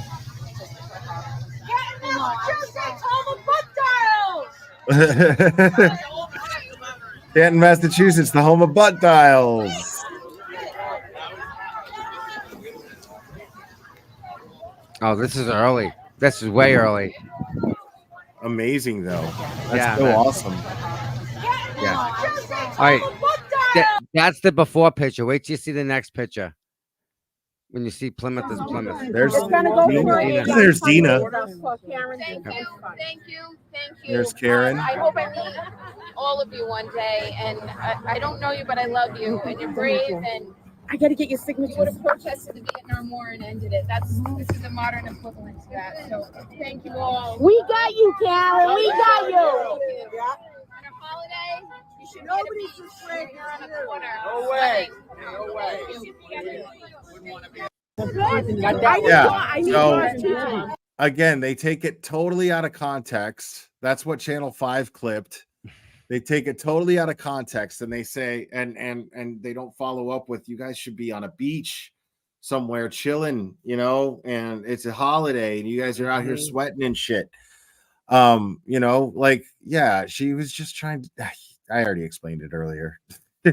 Canton, Massachusetts, the home of butt dials. Oh, this is early. This is way early. Amazing, though. That's so awesome. Yeah. All right. That's the before picture. Wait till you see the next picture. When you see Plymouth is Plymouth. There's Dina. There's Dina. Thank you. There's Karen. I hope I meet all of you one day. And I don't know you, but I love you. And you're brave. And I got to get your signature. You would have protested the Vietnam War and ended it. This is a modern equivalent to that. So thank you all. We got you, Karen. We got you. On a holiday, you should Nobody's afraid you're on a corner. No way. No way. Yeah. So again, they take it totally out of context. That's what Channel 5 clipped. They take it totally out of context and they say, and they don't follow up with, you guys should be on a beach somewhere chilling, you know, and it's a holiday and you guys are out here sweating and shit. You know, like, yeah, she was just trying to, I already explained it earlier.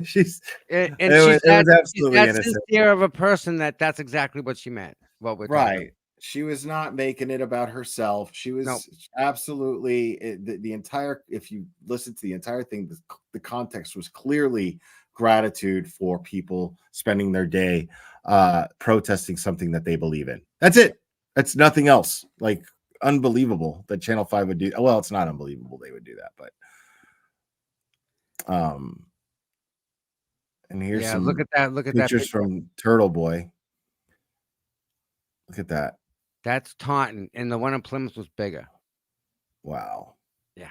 She's absolutely innocent. Sincere of a person that's exactly what she meant. What we're right. She was not making it about herself. She was absolutely the entire. If you listen to the entire thing, the context was clearly gratitude for people spending their day protesting something that they believe in. That's it. That's nothing else. Like, unbelievable that Channel 5 would do. Well, it's not unbelievable they would do that, but and here's some look at that. Look at that pictures from Turtle Boy. Look at that. That's Taunton, and the one in Plymouth was bigger. Wow. Yeah,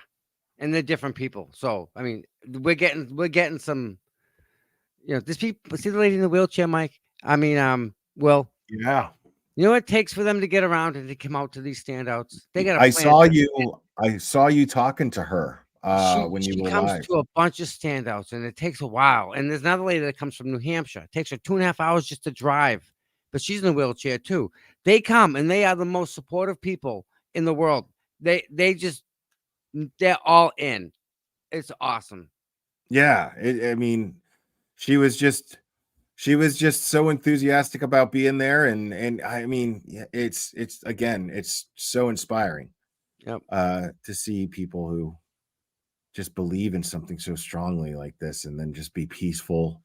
and they're different people. So I mean, we're getting some. You know, this people. See the lady in the wheelchair, Mike. I mean, Will. Yeah. You know what it takes for them to get around and to come out to these standouts? They got. I saw you talking to her when you were comes live. to a bunch of standouts, and it takes a while. And there's another lady that comes from New Hampshire. It takes her 2.5 hours just to drive, but she's in a wheelchair too. They come and they are the most supportive people in the world. They're all in. It's awesome. Yeah, I mean, she was just so enthusiastic about being there, and I mean, it's again, it's so inspiring. Yep. To see people who just believe in something so strongly like this, and then just be peaceful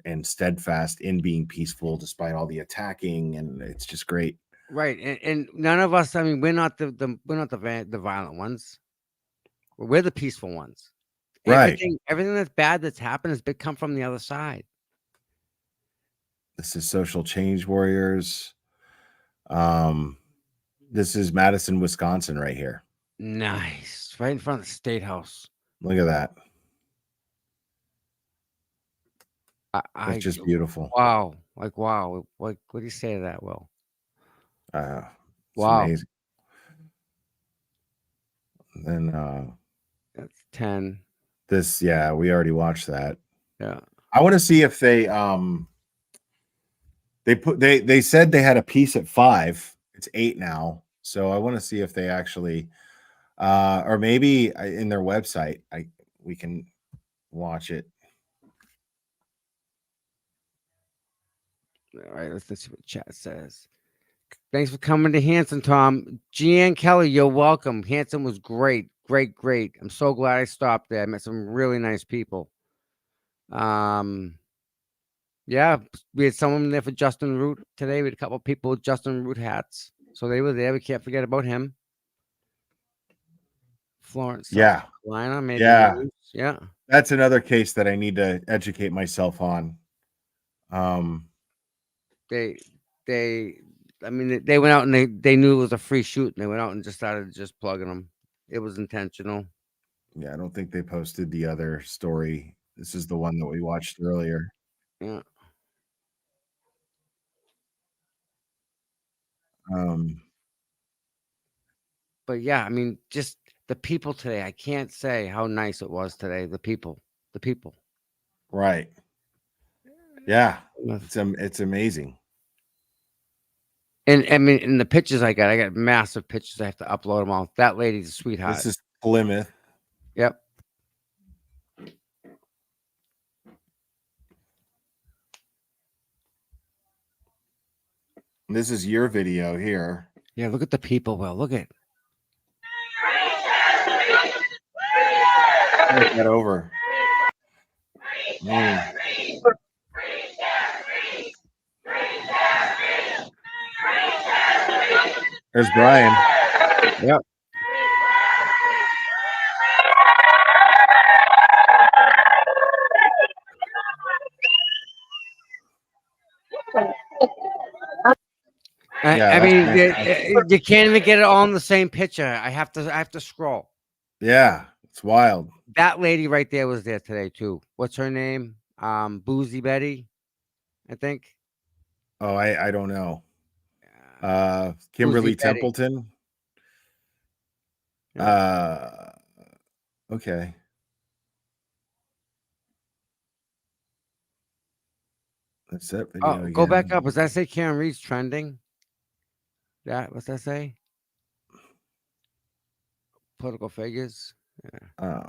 and steadfast in being peaceful despite all the attacking, and it's just great. Right, and none of us. I mean, we're not the violent ones. We're the peaceful ones. Right. Everything that's bad that's happened has come from the other side. This is Social Change Warriors. This is Madison, Wisconsin, right here. Nice, right in front of the State House. Look at that. It's just beautiful. Wow, like wow. What do you say to that, Will? Wow, amazing. And then that's 10. This, yeah, we already watched that. Yeah, I want to see if they they said they had a piece at 5. It's 8 now, so I want to see if they actually or maybe in their website we can watch it. All right, let's see what chat says. Thanks for coming to Hanson, Tom. Jeanne Kelly, you're welcome. Hanson was great. I'm so glad I stopped there. I met some really nice people. Yeah, we had someone there for Justin Root today. We had a couple of people with Justin Root hats. So they were there. We can't forget about him. Florence, South Carolina, maybe. Yeah. That's another case that I need to educate myself on. I mean, they went out and they knew it was a free shoot, and they went out and just started just plugging them. It was intentional. Yeah, I don't think they posted the other story. This is the one that we watched earlier. Yeah. But yeah, I mean, just the people today. I can't say how nice it was today. The people. Right. Yeah, it's amazing. And I mean, in the pictures I got massive pictures. I have to upload them all. That lady's a sweetheart. This is Plymouth. Yep. This is your video here. Yeah, look at the people. Well, look at. Take that over. Man. There's Brian. Yep. I mean, you can't even get it all in the same picture. I have to scroll. Yeah, it's wild. That lady right there was there today too. What's her name? Boozy Betty, I think. Oh, I don't know. Kimberly Templeton. Okay. That's that video. Go back up. Does that say Karen Reed's trending? What's that say? Political figures. Yeah.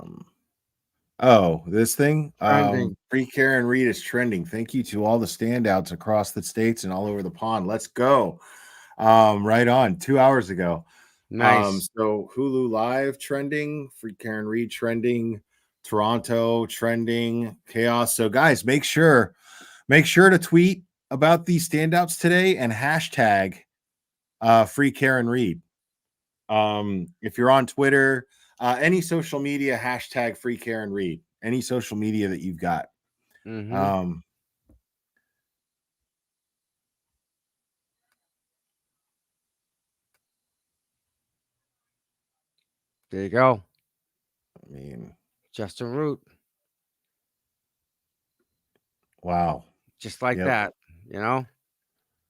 Oh, this thing. Trending. Free Karen Reed is trending. Thank you to all the standouts across the states and all over the pond. Let's go. Right on 2 hours ago. Nice. So Hulu Live trending, Free Karen Reed trending, Toronto trending, chaos. So guys, make sure to tweet about these standouts today and hashtag Free Karen Reed. If you're on Twitter, any social media, hashtag Free Karen Reed. Any social media that you've got. Mm-hmm. There you go. I mean, Justin Root. Wow. Just like that, you know?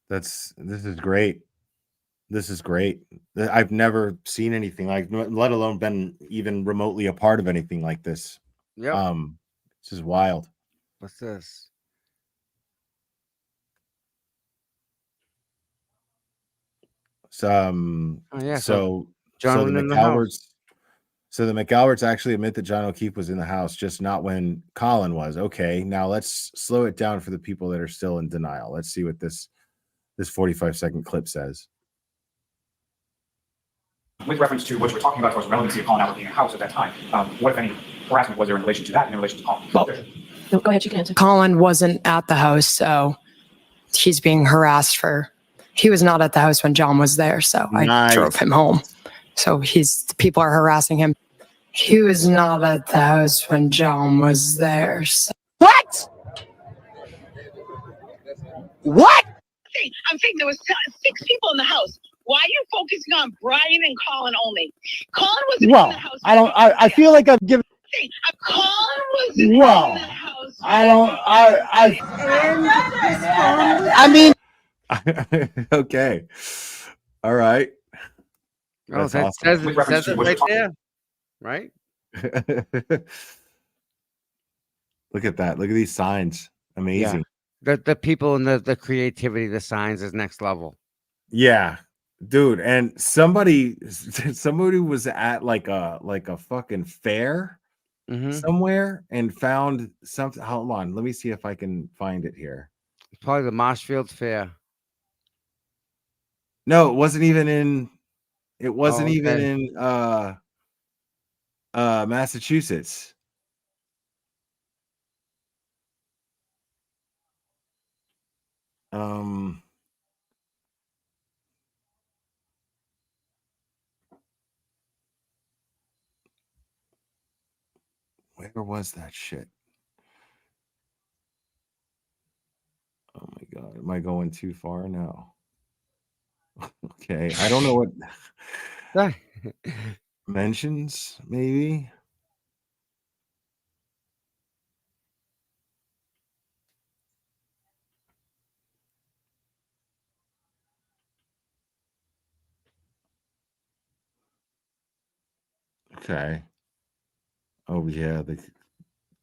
This is great. This is great. I've never seen anything like, let alone been even remotely a part of anything like this. Yep. This is wild. What's this? So John the in the house. So the McAlberts actually admit that John O'Keefe was in the house, just not when Colin was. Okay, now let's slow it down for the people that are still in denial. Let's see what this 45-second clip says. With reference to what we're talking about, as relevancy of Colin Albert being in a house at that time, what, if any, harassment was there in relation to that and in relation to Colin? Well, go ahead, you can answer. Colin wasn't at the house, so he's being harassed he was not at the house when John was there, so I drove him home. So the people are harassing him. He was not at the house when John was there. So. What? I'm saying there was 6 people in the house. Why are you focusing on Brian and Colin only? Colin was in the house. I feel like I've given. Colin was in the house. I mean. Okay. All right. Oh, that says it right there. Right? Look at that. Look at these signs. Amazing. Yeah. The people and the creativity, the signs is next level. Yeah. Dude, and somebody was at like a fucking fair somewhere and found something. Hold on. Let me see if I can find it here. Probably the Marshfield Fair. No, it wasn't even in Massachusetts. Where was that shit? Oh my God. Am I going too far now? Okay, I don't know what Ah, mentions, maybe. Okay. Oh yeah, the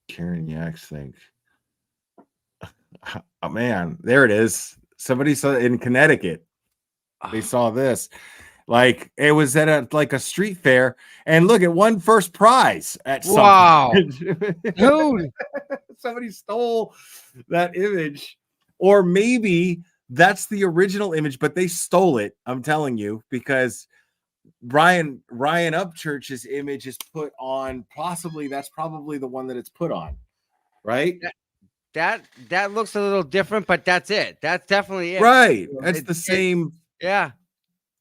Karen Yaks thing. Oh man, there it is. Somebody saw in Connecticut. They saw this. Like it was at a street fair, and look, it won first prize at wow, something. dude. Somebody stole that image, or maybe that's the original image, but they stole it. I'm telling you, because Ryan Upchurch's image is put on. Possibly that's probably the one that it's put on, right? That looks a little different, but that's it. That's definitely it. Right. That's the same. Yeah.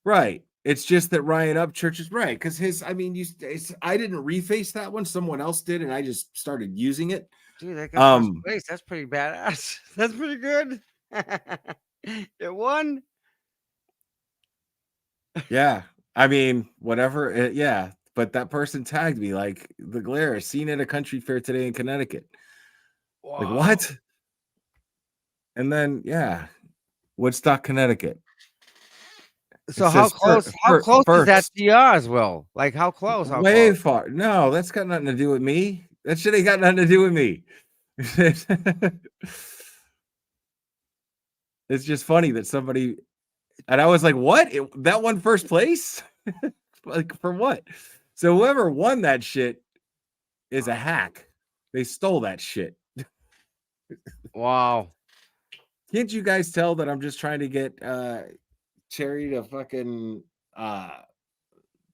Right. It's just that Ryan Upchurch is right, because I didn't reface that one. Someone else did, and I just started using it. Dude, that got first place. That's pretty badass. That's pretty good. It won. Yeah. I mean, whatever. Yeah. But that person tagged me like the glare seen at a country fair today in Connecticut. Wow. Like what? And then Woodstock, Connecticut. So how close is that to yours, Will? Like how close? Way far. No, that's got nothing to do with me. That shit ain't got nothing to do with me. It's just funny that somebody, and I was like, what? That won first place? Like for what? So whoever won that shit is a hack. They stole that shit. Wow. Can't you guys tell that I'm just trying to get Cherry to fucking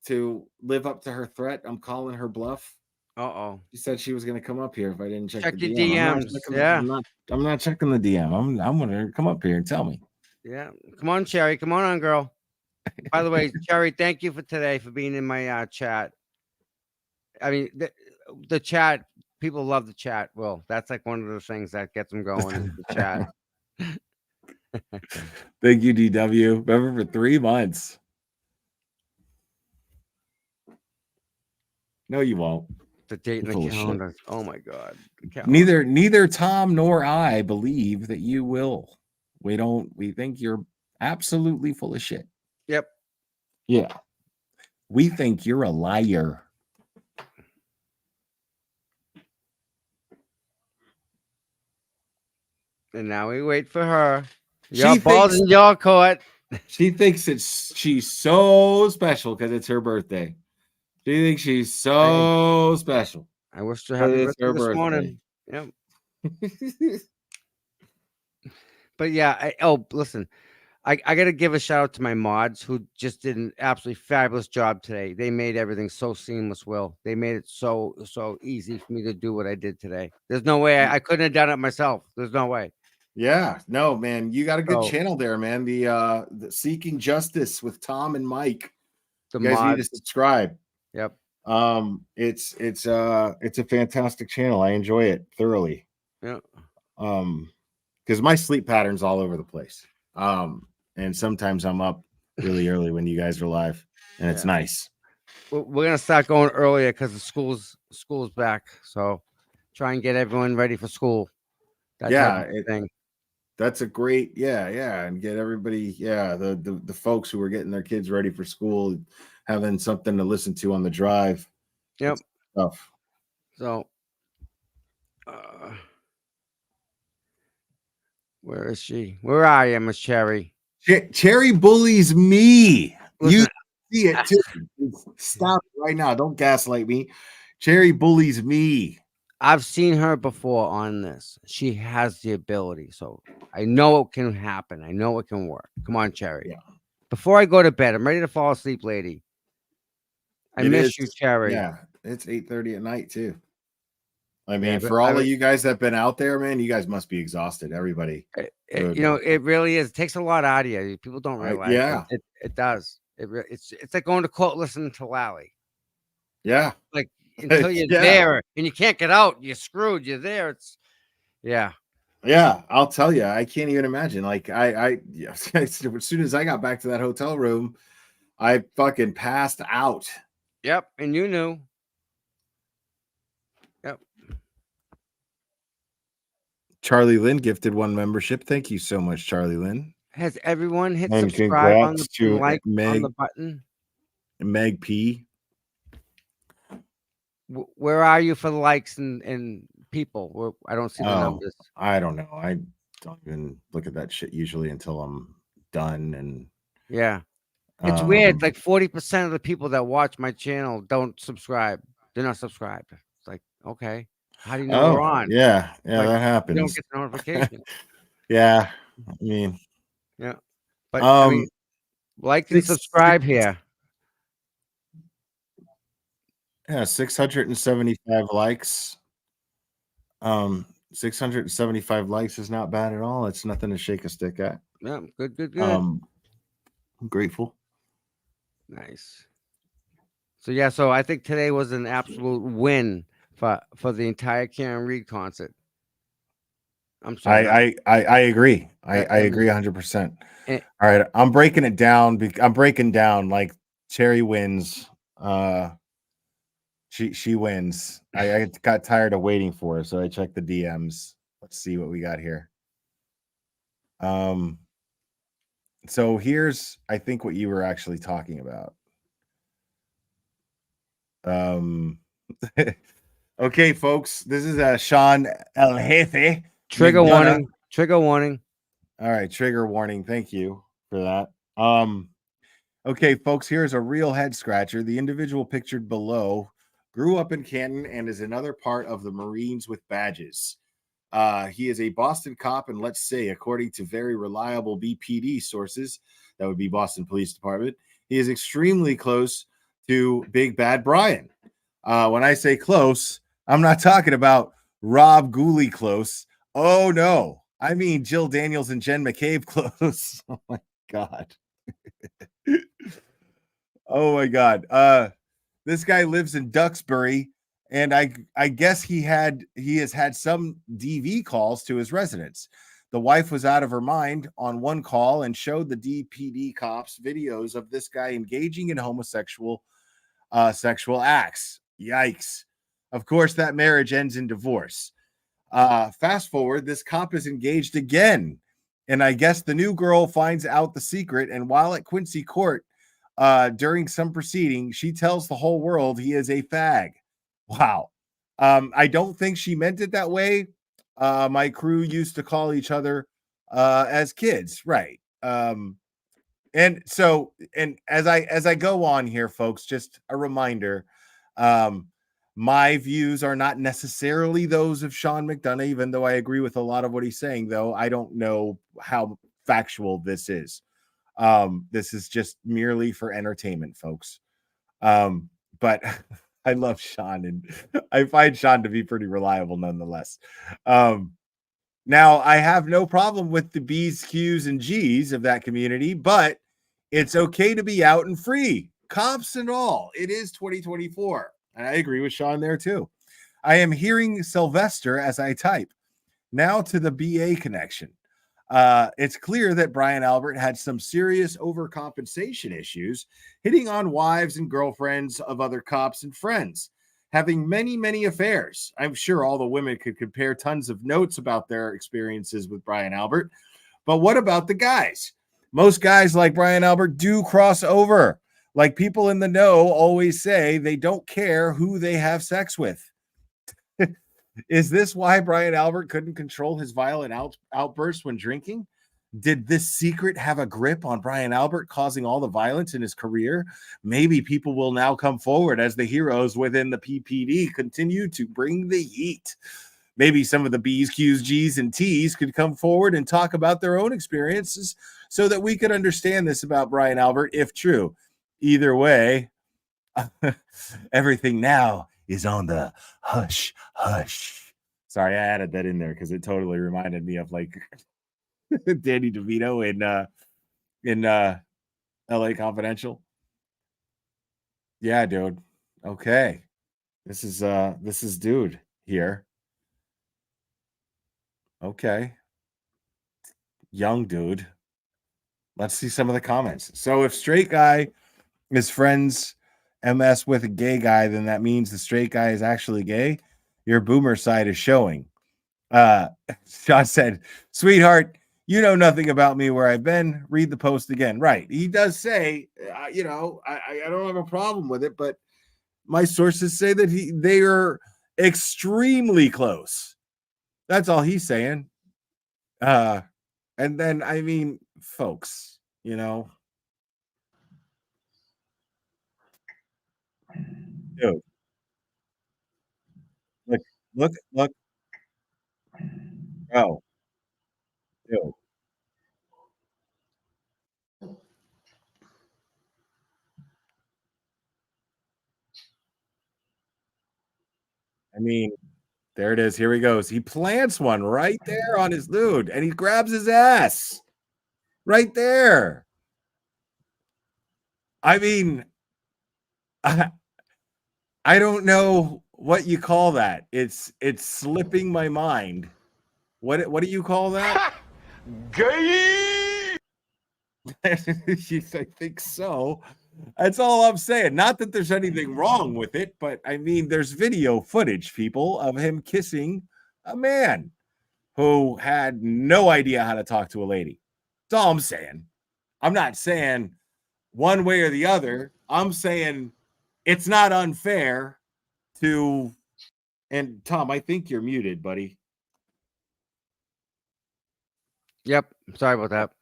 to live up to her threat? I'm calling her bluff. Uh-oh. She said she was going to come up here if I didn't check the your DM. DMs. I'm not checking the DM. I'm going to come up here and tell me. Yeah. Come on, Cherry. Come on, girl. By the way, Cherry, thank you for today, for being in my chat. I mean, the chat, people love the chat. Well, that's like one of the things that gets them going is the chat. Thank you, DW. Remember for 3 months. No, you won't. The date and the calendar. Oh my God. Neither Tom nor I believe that you will. We think you're absolutely full of shit. Yep. Yeah. We think you're a liar. And now we wait for her. Your balls in your court. She thinks she's so special because it's her birthday. She thinks she's so special. I wish her happy birthday this morning. Yep. But yeah, listen, I got to give a shout out to my mods who just did an absolutely fabulous job today. They made everything so seamless, Will. They made it so easy for me to do what I did today. There's no way I couldn't have done it myself. There's no way. Yeah, no, man, you got a good channel there, man. The Seeking Justice with Tom and Mike. You guys need to subscribe. Yep. It's a fantastic channel. I enjoy it thoroughly. Yeah. Because my sleep pattern's all over the place. And sometimes I'm up really early when you guys are live, and it's nice. We're gonna start going earlier because the school's back. So try and get everyone ready for school. That's a great and get everybody the folks who are getting their kids ready for school, having something to listen to on the drive. Yep. Stuff. So where is she? Where are you, Miss Cherry? Cherry bullies me. Listen. You see it too. Stop right now. Don't gaslight me. Cherry bullies me. I've seen her before on this. She has the ability. So I know it can happen. I know it can work. Come on, Cherry. Yeah. Before I go to bed, I'm ready to fall asleep, lady. I miss you, Cherry. Yeah, it's 8:30 at night too. I mean, for all of you guys that have been out there, man, you guys must be exhausted. Everybody. It really is. It takes a lot out of you. People don't realize. It does. It's like going to court listening to Lally. Yeah. Like until you're there and you can't get out, you're screwed. You're there. Yeah, I'll tell you, I can't even imagine. Like yeah, as soon as I got back to that hotel room, I fucking passed out. Yep, and you knew. Yep. Charlie Lynn gifted 1 membership. Thank you so much, Charlie Lynn. Has everyone hit And subscribe on the congrats to like on Meg, the button? Meg P. Where are you for the likes and people? I don't see the numbers. I don't know. I don't even look at that shit usually until I'm done. And yeah, it's weird. Like 40% of the people that watch my channel don't subscribe. They're not subscribed. It's like, okay, how do you know we're on? Yeah, Like, that you happens. don't get the notification. Yeah, I mean, yeah, but I mean, like and subscribe here. Yeah, 675 likes. 675 likes is not bad at all. It's nothing to shake a stick at. Yeah, good. I'm grateful. Nice. So yeah, so I think today was an absolute win for the entire Karen Reed concert. I'm sorry. I agree. I agree 100%. All right, I'm breaking it down. I'm breaking down like Cherry wins. She wins. I got tired of waiting for her, so I checked the DMs. Let's see what we got here. So here's, I think, what you were actually talking about. Okay, folks, this is Sean El Jefe. Trigger warning. Trigger warning. All right, trigger warning. Thank you for that. Okay, folks, here's a real head scratcher. The individual pictured below grew up in Canton and is another part of the Marines with badges. He is a Boston cop, and let's say, according to very reliable BPD sources, that would be Boston Police Department, he is extremely close to Big Bad Brian. When I say close, I'm not talking about Rob Gooley close. Oh, no. I mean Jill Daniels and Jen McCabe close. Oh, my God. Oh, my God. This guy lives in Duxbury, and I guess he has had some DV calls to his residence. The wife was out of her mind on one call and showed the DPD cops videos of this guy engaging in homosexual sexual acts. Yikes. Of course, that marriage ends in divorce. Fast forward, this cop is engaged again, and I guess the new girl finds out the secret, and while at Quincy Court, during some proceeding, she tells the whole world he is a fag. Wow. I don't think she meant it that way. My crew used to call each other as kids, right? And so, and as I go on here, folks, just a reminder, my views are not necessarily those of Sean McDonough, even though I agree with a lot of what he's saying, though I don't know how factual this is. This is just merely for entertainment, folks. But I love Sean, and I find Sean to be pretty reliable nonetheless. Now, I have no problem with the B's, Q's, and G's of that community, but it's okay to be out and free, cops and all. It is 2024, and I agree with Sean there too. I am hearing Sylvester as I type. Now to the BA connection. It's clear that Brian Albert had some serious overcompensation issues, hitting on wives and girlfriends of other cops and friends, having many affairs. I'm sure all the women could compare tons of notes about their experiences with Brian Albert. But what about the guys? Most guys like Brian Albert do cross over. Like people in the know always say, they don't care who they have sex with. Is this why Brian Albert couldn't control his violent outbursts when drinking? Did this secret have a grip on Brian Albert, causing all the violence in his career? Maybe people will now come forward as the heroes within the PPD continue to bring the heat. Maybe some of the B's, Q's, G's, and T's could come forward and talk about their own experiences so that we could understand this about Brian Albert, if true. Either way, everything now is on the hush, hush. Sorry, I added that in there because it totally reminded me of like Danny DeVito in LA Confidential. Yeah, dude. Okay. This is dude here. Okay. Young dude. Let's see some of the comments. So if straight guy is friends MS with a gay guy, then that means the straight guy is actually gay. Your boomer side is showing. Sean said, sweetheart, you know nothing about me where I've been. Read the post again. Right. He does say, I don't have a problem with it, but my sources say that they are extremely close. That's all he's saying. And then, I mean, folks, dude. Look. Oh, dude. I mean, there it is. Here he goes. He plants one right there on his dude, and he grabs his ass right there. I mean, I don't know what you call that. It's slipping my mind. What do you call that? Gay. I think so. That's all I'm saying. Not that there's anything wrong with it, but I mean, there's video footage, people, of him kissing a man who had no idea how to talk to a lady. That's all I'm saying. I'm not saying one way or the other. I'm saying it's not unfair to. And Tom, I think you're muted, buddy. Yep. Sorry about that.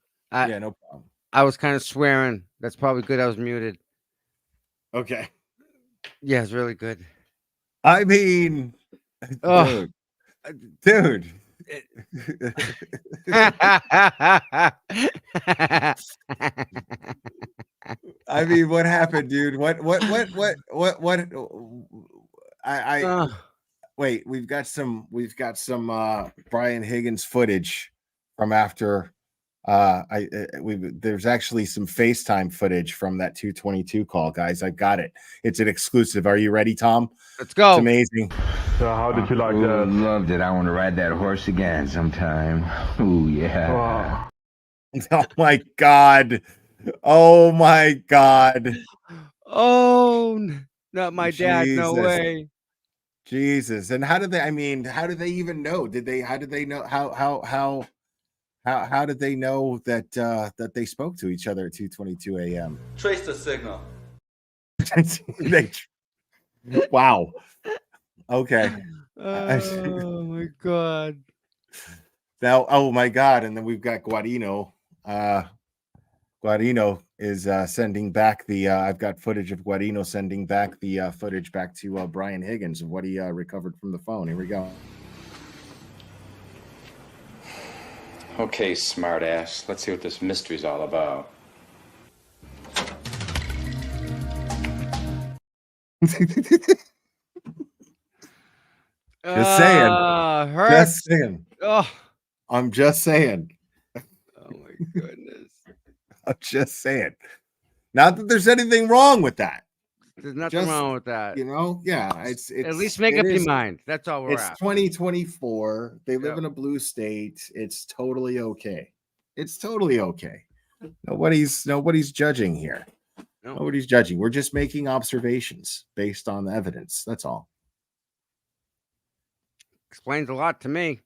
Yeah, no problem. I was kind of swearing. That's probably good. I was muted. Okay. Yeah, it's really good. I mean, dude. I mean, what happened, dude? What? Wait, we've got some Brian Higgins footage from after. There's actually some FaceTime footage from that 222 call, guys. I got it. It's an exclusive. Are you ready, Tom? Let's go. It's amazing. So how did you like that? Loved it. I want to ride that horse again sometime. Oh yeah. Wow. Oh my god. Oh my god. Oh, not my dad. No Jesus. way. Jesus. And how did they even know? How did they know how did they know that that they spoke to each other at 2:22 a.m.? Trace the signal. Wow. Okay. Oh my god. Now, oh my god, and then we've got Guarino. Guarino is sending back the I've got footage of Guarino sending back the footage back to Brian Higgins of what he recovered from the phone. Here we go. Okay, smartass. Let's see what this mystery's all about. Just saying. Hurts. Just saying. Oh. I'm just saying. Oh my goodness. I'm just saying. Not that there's anything wrong with that. There's nothing wrong with that. Yeah, it's at least make up your mind. That's all we're It's after. 2024. They live in a blue state. It's totally okay. It's totally okay. Nobody's judging here. No. Nobody's judging. We're just making observations based on the evidence. That's all. Explains a lot to me.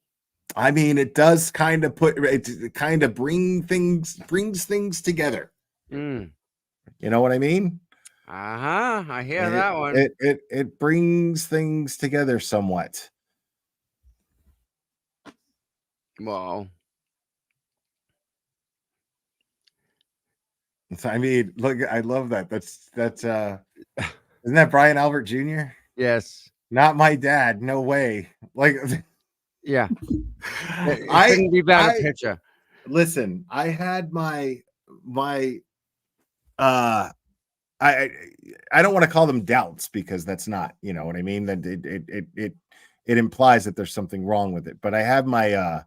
I mean, it does kind of brings things together. Mm. You know what I mean? I hear that one. It brings things together somewhat. Wow. I mean, look, I love that. That's isn't that Brian Albert Jr.? Yes. Not my dad. No way. Like, yeah. It couldn't be better picture. Listen, I had my I don't want to call them doubts because that's not, you know what I mean? That it implies that there's something wrong with it. But I have my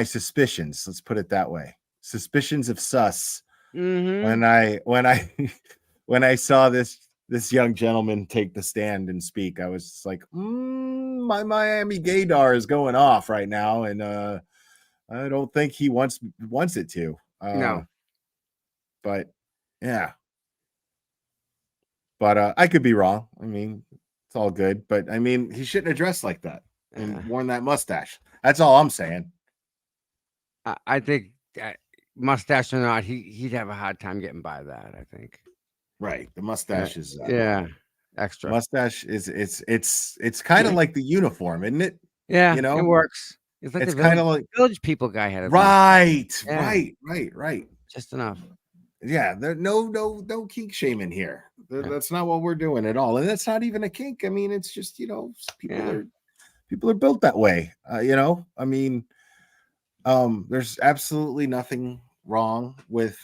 suspicions. Let's put it that way. Suspicions of sus. Mm-hmm. When I saw this young gentleman take the stand and speak, I was just like, my Miami gaydar is going off right now, and I don't think he wants it to. No. But yeah. But I could be wrong. I mean, it's all good. But I mean, he shouldn't have dressed like that and worn that mustache. That's all I'm saying. I think that mustache or not, he'd have a hard time getting by that. I think. Right. The mustache is extra. Mustache is it's kind of like the uniform, isn't it? Yeah, you know, it works. It's like it's the kind of like village people guy had it. Right. Yeah. Right. Just enough. Yeah, there no kink shaming here. That's not what we're doing at all, and that's not even a kink. I mean, it's just people are built that way. I mean, there's absolutely nothing wrong with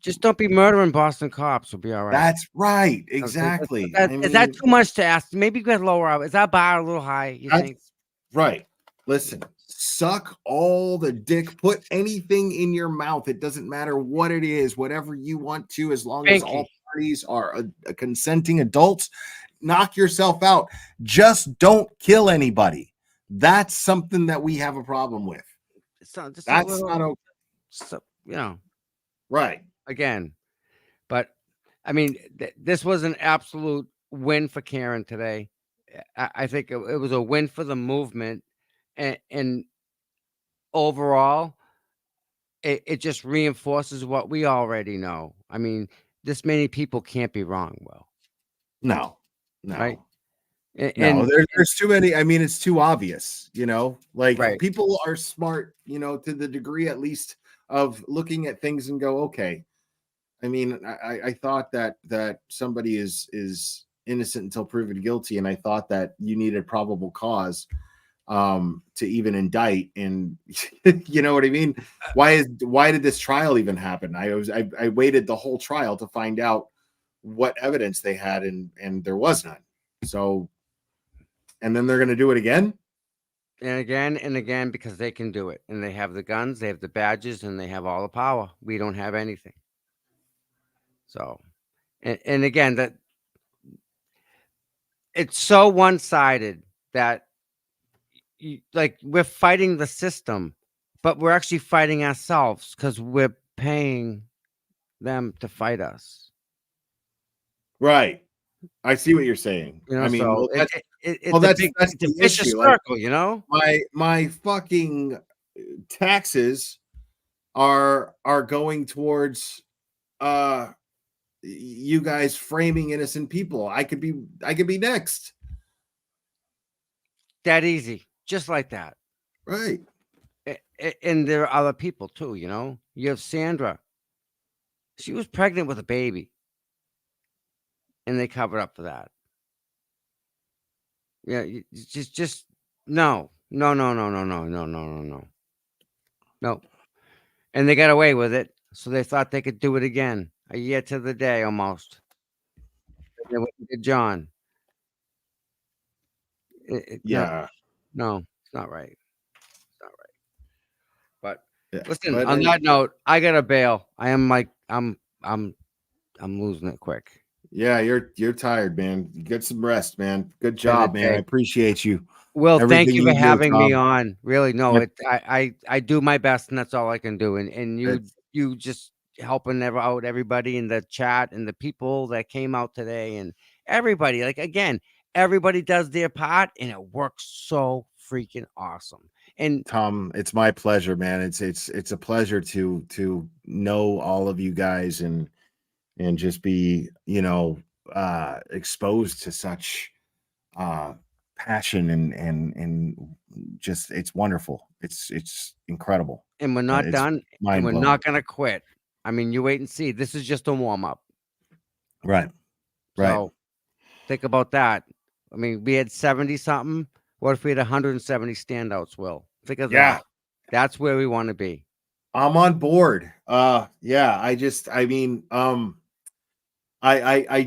just don't be murdering Boston cops. Will be all right. That's right, exactly. Is that too much to ask? Maybe you could lower up. Is that bar a little high? You think? Right. Listen, suck all the dick. Put anything in your mouth. It doesn't matter what it is, whatever you want to, as long as all parties are a consenting adults. Knock yourself out. Just don't kill anybody. That's something that we have a problem with. That's not okay. Right. Again, but I mean, this was an absolute win for Karen today. I think it was a win for the movement. And overall, it just reinforces what we already know. I mean, this many people can't be wrong, Will. No. Right? There's too many. I mean, it's too obvious, Right. People are smart, to the degree at least of looking at things and go, okay. I mean, I thought that somebody is innocent until proven guilty, and I thought that you needed probable cause to even indict, and you know what I mean? Why did this trial even happen? I waited the whole trial to find out what evidence they had, and there was none. So, and then they're going to do it again and again because they can do it, and they have the guns, they have the badges, and they have all the power. We don't have anything. So, and again, that it's so one-sided that we're fighting the system, but we're actually fighting ourselves because we're paying them to fight us. Right. I see what you're saying. I mean, so that's it's the a vicious issue. circle, My fucking taxes are going towards you guys framing innocent people. I could be next. That easy, just like that. Right. And there are other people too, You have Sandra. She was pregnant with a baby. And they covered up for that. Yeah, just no. No. And they got away with it, so they thought they could do it again. A year to the day almost. They went to John. No, it's not right. It's not right. But listen, on that note, I got to bail. I am I'm losing it quick. Yeah, you're tired, man. Get some rest, man. Good job, man. I appreciate you. Well, thank you for having me on. Really, no, I do my best, and that's all I can do. And you just helping out everybody in the chat and the people that came out today, and everybody. Again, everybody does their part, and it works so freaking awesome. And Tom, it's my pleasure, man. It's a pleasure to know all of you guys and just be exposed to such passion and just it's wonderful. It's incredible. And we're not done. And we're not gonna quit. I mean, you wait and see. This is just a warm-up. Right. So think about that. I mean, we had 70 something. What if we had 170 standouts, Will? Think of that. That's where we want to be. I'm on board. I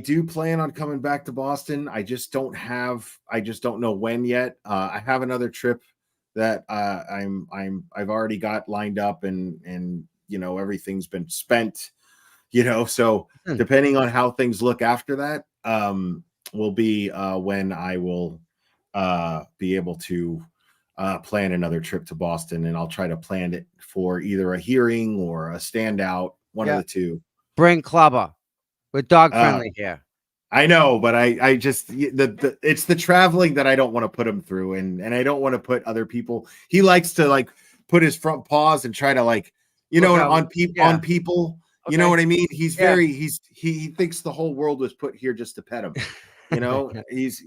do plan on coming back to Boston. I just don't know when yet. I have another trip that I've already got lined up and everything's been spent, so depending on how things look after that, will be when I will be able to plan another trip to Boston, and I'll try to plan it for either a hearing or a standout, one of the two. Bring Clubber. We're dog friendly here. I know, but I just it's the traveling that I don't want to put him through, and I don't want to put other people. He likes to like put his front paws and try to like on people. You know what I mean? He's very he thinks the whole world was put here just to pet him. He's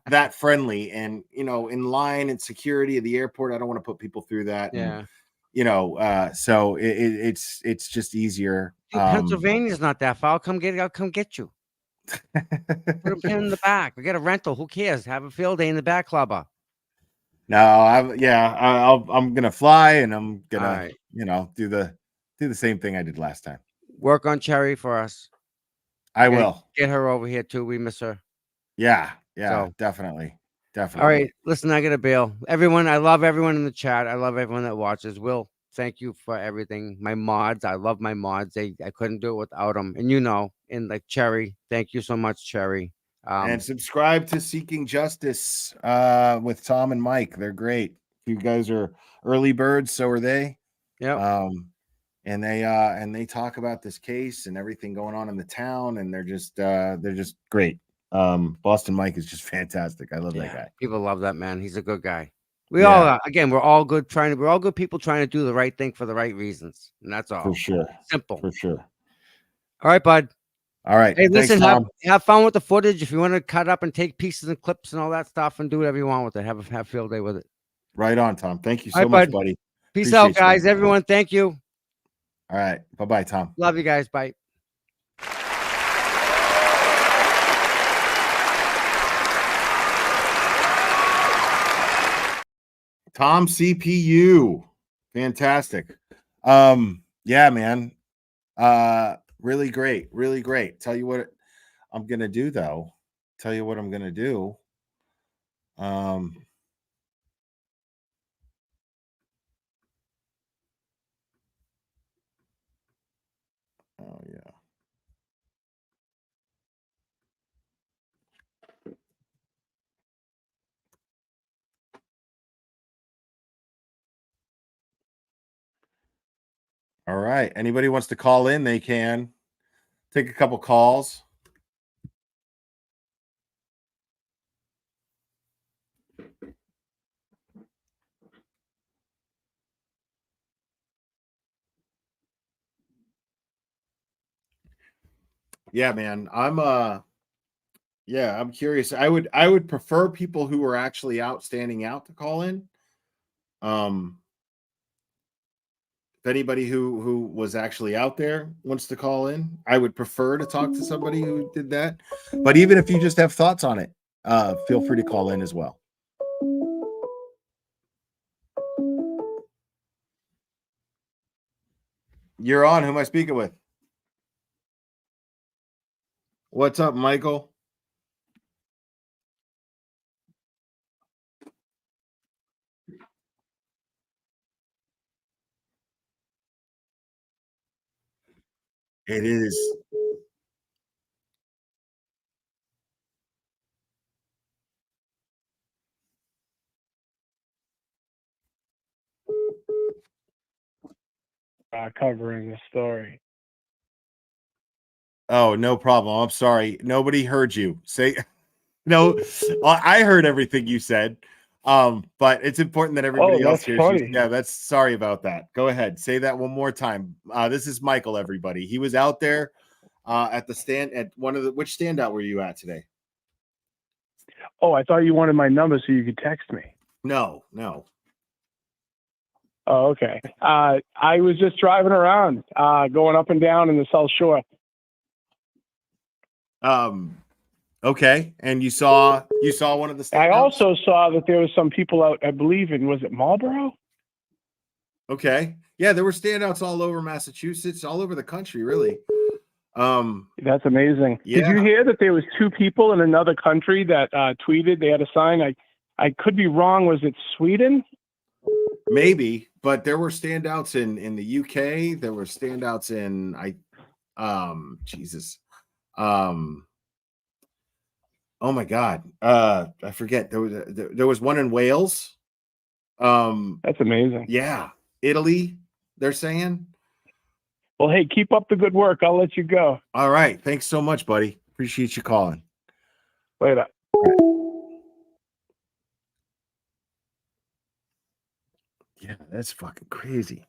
that friendly, and in line and security at the airport, I don't want to put people through that. Yeah. And, so it's just easier. Pennsylvania's not that far. I'll come get you. Put him in the back. We get a rental. Who cares? Have a field day in the back, Clubber. No, I'm gonna fly, and I'm gonna do the same thing I did last time. Work on Cherry for us. I will get her over here too. We miss her. Yeah, definitely. All right, listen, I gotta bail. Everyone, I love everyone in the chat. I love everyone that watches. Will, thank you for everything. My mods, I love my mods. I couldn't do it without them. And like Cherry, thank you so much, Cherry. And subscribe to Seeking Justice with Tom and Mike. They're great. You guys are early birds, so are they. Yeah. And they talk about this case and everything going on in the town, and they're just great. Boston Mike is just fantastic. I love that guy. People love that man. He's a good guy. We're all good people trying to do the right thing for the right reasons. And that's all. For sure. Simple. For sure. All right, bud. All right. Hey, thanks, listen, Tom. have fun with the footage. If you want to cut up and take pieces and clips and all that stuff and do whatever you want with it, have a field day with it. Right on, Tom. Thank you so much, buddy. Peace out, guys. Everyone, thank you. All right. Bye-bye, Tom. Love you guys. Bye. Tom CPU. Fantastic. Yeah, man. Really great. Really great. Tell you what I'm gonna do, though. Tell you what I'm gonna do. Oh yeah. All right. Anybody wants to call in, they can. Take a couple calls. Yeah, man. I'm curious. I would prefer people who are actually standing out to call in. If anybody who was actually out there wants to call in, I would prefer to talk to somebody who did that. But even if you just have thoughts on it, feel free to call in as well. You're on. Who am I speaking with? What's up, Michael? It is. Covering the story. Oh, no problem. I'm sorry. Nobody heard you say. No, I heard everything you said. But it's important that everybody else hears you. Yeah, that's sorry about that. Go ahead. Say that one more time. This is Michael, everybody. He was out there at the stand at which standout were you at today? Oh, I thought you wanted my number so you could text me. No. Oh, okay. I was just driving around, going up and down in the South Shore. Okay. And you saw one of the standouts? I also saw that there was some people out, I believe was it Marlboro? Okay. Yeah, there were standouts all over Massachusetts, all over the country, really. That's amazing. Yeah. Did you hear that there was 2 people in another country that tweeted? They had a sign. I could be wrong. Was it Sweden? Maybe, but there were standouts in the UK. There were standouts in Oh my God. I forget. There was one in Wales. That's amazing. Yeah. Italy, they're saying. Well, hey, keep up the good work. I'll let you go. All right. Thanks so much, buddy. Appreciate you calling. Later. Yeah, that's fucking crazy.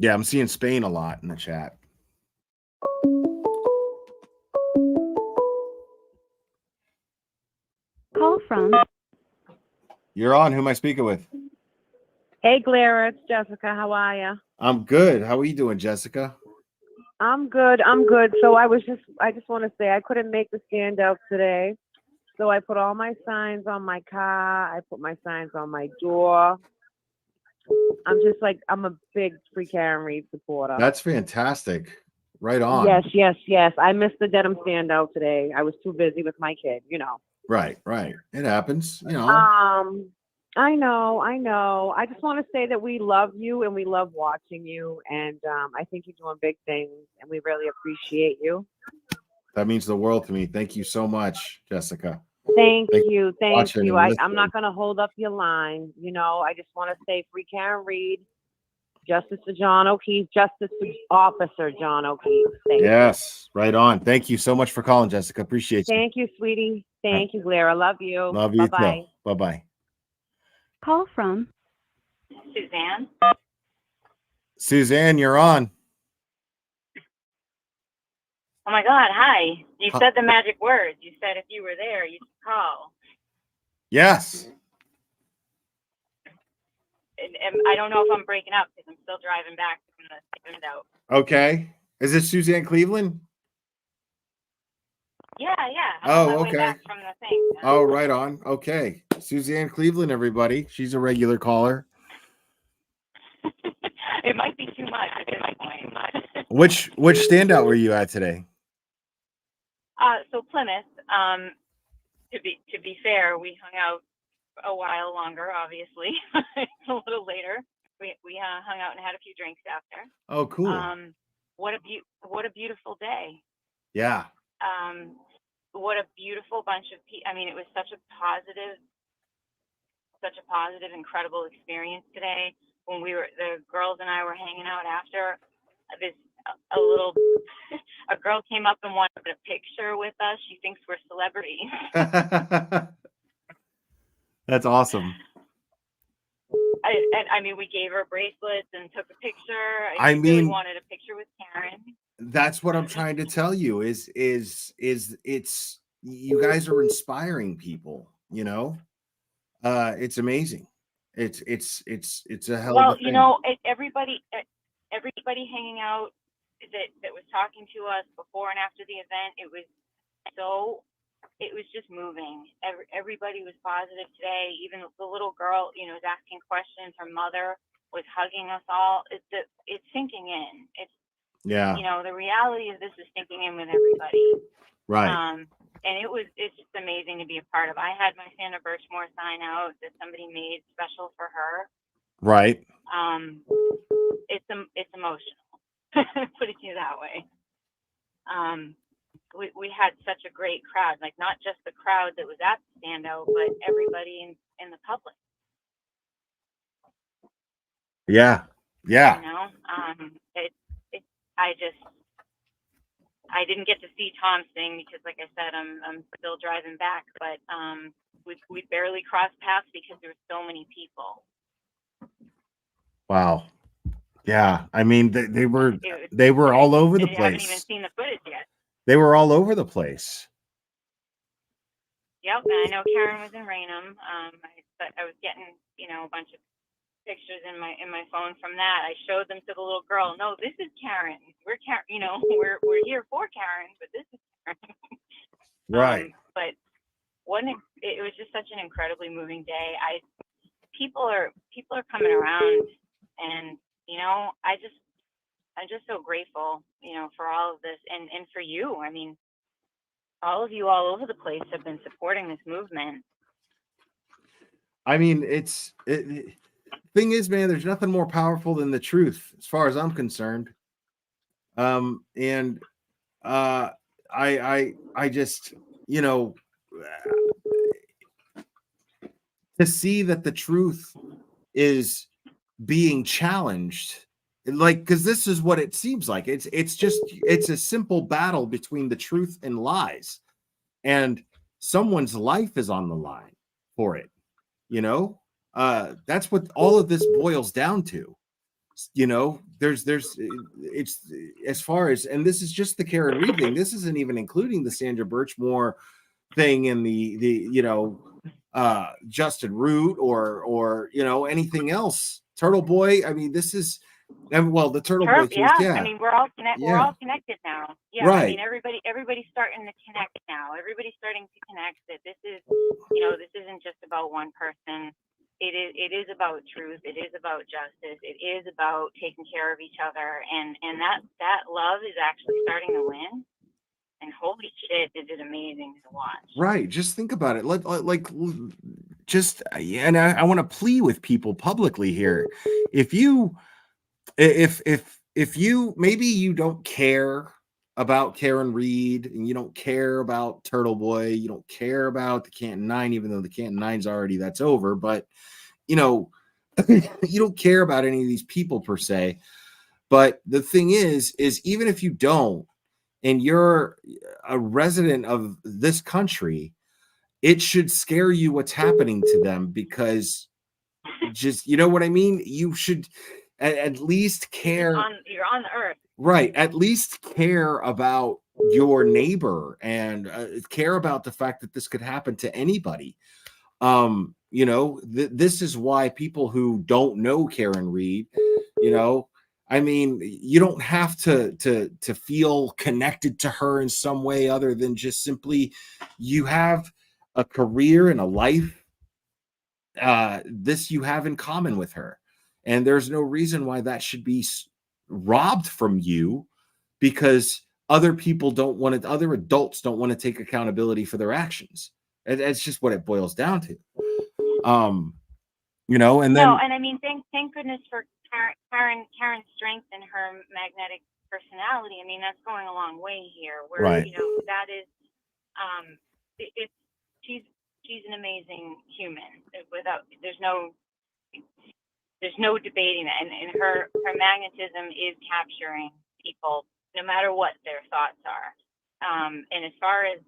Yeah, I'm seeing Spain a lot in the chat. Call from. You're on. Who am I speaking with? Hey, Clara, it's Jessica. How are you? I'm good. How are you doing, Jessica? I'm good. I'm good. So I just want to say I couldn't make the standout today. So I put all my signs on my car. I put my signs on my door. I'm a big Free Karen Reed supporter. That's fantastic. Right on. Yes. I missed the Dedham standout today. I was too busy with my kid, Right. It happens, I know. I just want to say that we love you and we love watching you. And I think you're doing big things and we really appreciate you. That means the world to me. Thank you so much, Jessica. Thank you. watching and I'm not going to hold up your line. I just want to say Free Karen Reed, justice to John O'Keefe, justice to Officer John O'Keefe. Thank you. Yes, right on. Thank you so much for calling, Jessica. Appreciate you. Thank you, sweetie. Thank you, Blair. I love you. Love you Bye-bye. too. Bye-bye. Call from. Suzanne. Suzanne, you're on. Oh my God, hi. You said the magic words. You said if you were there, you'd call. Yes. And I don't know if I'm breaking up because I'm still driving back from the Standout. Okay. Is it Suzanne Cleveland? Yeah. I'm on my way okay. back from the thing. Oh, right on. Okay. Suzanne Cleveland, everybody. She's a regular caller. It might be too much. It might be too much. Which standout were you at today? So Plymouth, to be fair, we hung out a while longer, obviously. It's a little later. We hung out and had a few drinks after. Oh, cool. What a beautiful day. Yeah. What a beautiful bunch of people. I mean, it was such a positive, incredible experience today. When the girls and I were hanging out after, a girl came up and wanted a picture with us. She thinks we're celebrities. That's awesome. I mean, we gave her bracelets and took a picture. I She really mean, wanted a picture with Karen. That's what I'm trying to tell you is it's you guys are inspiring people, it's amazing. It's a hell of a thing. Everybody hanging out that was talking to us before and after the event, it was just moving. Everybody was positive today. Even the little girl, was asking questions. Her mother was hugging us all. It's sinking in. Yeah. The reality of this is sinking in with everybody. Right. And it's just amazing to be a part of. I had my Sandra Birchmore sign out that somebody made special for her. Right. It's emotional. Put it to you that way. We had such a great crowd, like not just the crowd that was at the standout, but everybody in the public. Yeah. I didn't get to see Tom sing because, like I said, I'm still driving back, but we barely crossed paths because there were so many people. Wow. Yeah. I mean, they were all over the place. I haven't even seen the footage yet. They were all over the place. Yep, and I know Karen was in Raynham. I was getting, a bunch of pictures in my phone from that. I showed them to the little girl. No, this is Karen. We're Karen. We're here for Karen, but this is Karen. Right. But it was just such an incredibly moving day. People are coming around, and I'm just so grateful, for all of this and for you. I mean, all of you all over the place have been supporting this movement. I mean, thing is, man, there's nothing more powerful than the truth, as far as I'm concerned. And I just, you know, to see that the truth is being challenged, like, because this is what it seems like. It's a simple battle between the truth and lies, and someone's life is on the line for it. You know, that's what all of this boils down to. You know, it's as far as, and this is just the Karen Reed thing. This isn't even including the Sandra Birchmore thing and the Justin Root or anything else. Turtle Boy. I mean, this is, and well, the Turtle Boy case, yeah. I mean, we're all connected now. Yeah. Right. I mean, everybody's starting to connect now. Everybody's starting to connect that this is, this isn't just about one person. It is about truth. It is about justice. It is about taking care of each other. And that love is actually starting to win. And holy shit, is it amazing to watch. Right. Just think about it. And I want to plea with people publicly here. If you maybe you don't care about Karen Reed and you don't care about Turtle Boy, you don't care about the Canton 9, even though the Canton 9's already, that's over, but you don't care about any of these people per se. But the thing is even if you don't, and you're a resident of this country, it should scare you what's happening to them, because just, you know what I mean? You should at least care. You're on the earth. Right. At least care about your neighbor and care about the fact that this could happen to anybody. This is why people who don't know Karen Reed, I mean, you don't have to feel connected to her in some way other than just simply you have a career and a life. This you have in common with her, and there's no reason why that should be robbed from you because other adults don't want to take accountability for their actions. It's just what it boils down to. And then and I mean, thank goodness for Karen's strength and her magnetic personality. I mean, that's going a long way here. Where right. That is, she's an amazing human. There's no debating that, and her magnetism is capturing people no matter what their thoughts are. And as far as,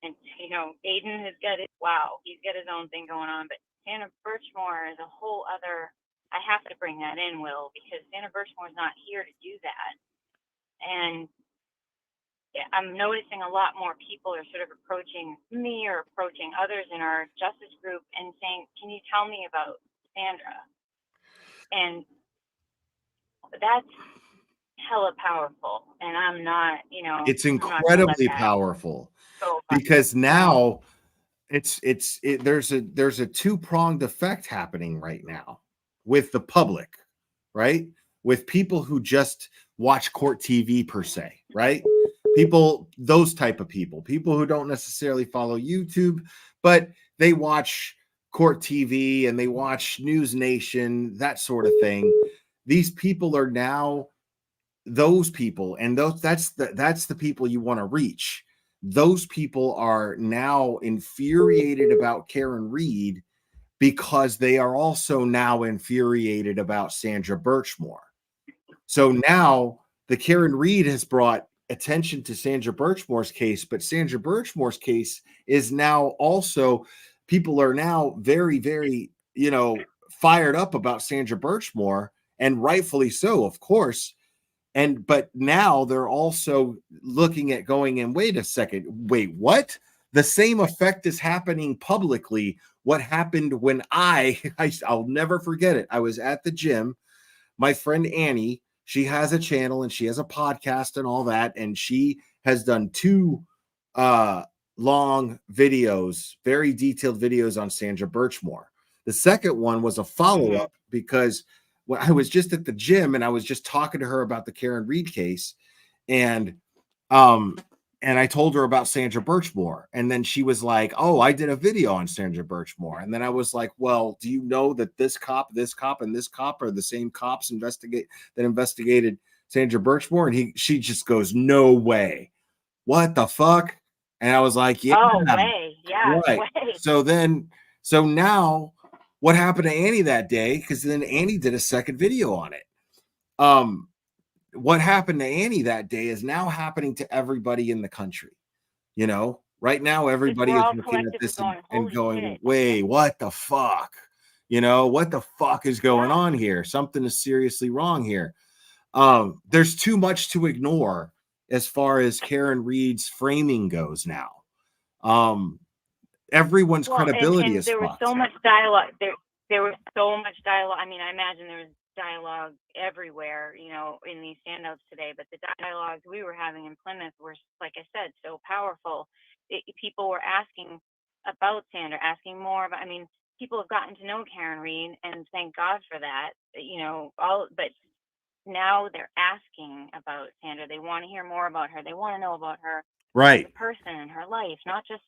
Aiden has got he's got his own thing going on, but Sandra Birchmore is a whole other. I have to bring that in, Will, because Sandra Birchmore is not here to do that. And I'm noticing a lot more people are sort of approaching me or approaching others in our justice group and saying, "Can you tell me about Sandra?" And that's hella powerful. And I'm not, it's incredibly powerful because now there's a two-pronged effect happening right now with the public, right? With people who just watch court TV per se, right? Those type of people who don't necessarily follow YouTube, but they watch court TV and they watch News Nation, that sort of thing. These people are now those people, and that's the people you want to reach. Those people are now infuriated about Karen Reed because they are also now infuriated about Sandra Birchmore. So now the Karen Reed has brought attention to Sandra Birchmore's case, but Sandra Birchmore's case is now also, people are now very, very, fired up about Sandra Birchmore, and rightfully so, of course. But now they're also looking at going, and wait a second, wait, what? The same effect is happening publicly. What happened when I'll never forget it. I was at the gym. My friend Annie, she has a channel and she has a podcast and all that. And she has done 2 long videos, very detailed videos on Sandra Birchmore. The second one was a follow-up because when I was just at the gym and I was just talking to her about the Karen Reed case. And and I told her about Sandra Birchmore, and then she was like, "Oh, I did a video on Sandra Birchmore," and then I was like, "Well, do you know that this cop, and this cop are the same cops that investigated Sandra Birchmore?" And she just goes, "No way, what the fuck?" And I was like, "Yeah, Oh, way. Yeah, right." way. So now, what happened to Annie that day? Because then Annie did a second video on it. What happened to Annie that day is now happening to everybody in the country. Right now, everybody is looking at this and going, "Wait, what the fuck? What the fuck is going on here? Something is seriously wrong here." There's too much to ignore as far as Karen Reed's framing goes now. Everyone's credibility and is there was fucked. so much dialogue. There was so much dialogue. I mean, I imagine there was dialogue everywhere, in these standouts today. But the dialogues we were having in Plymouth were, like I said, so powerful. People were asking about Sandra, asking more about. I mean, people have gotten to know Karen Reed, and thank God for that. But now they're asking about Sandra. They want to hear more about her. They want to know about her, right, as a person and her life, not just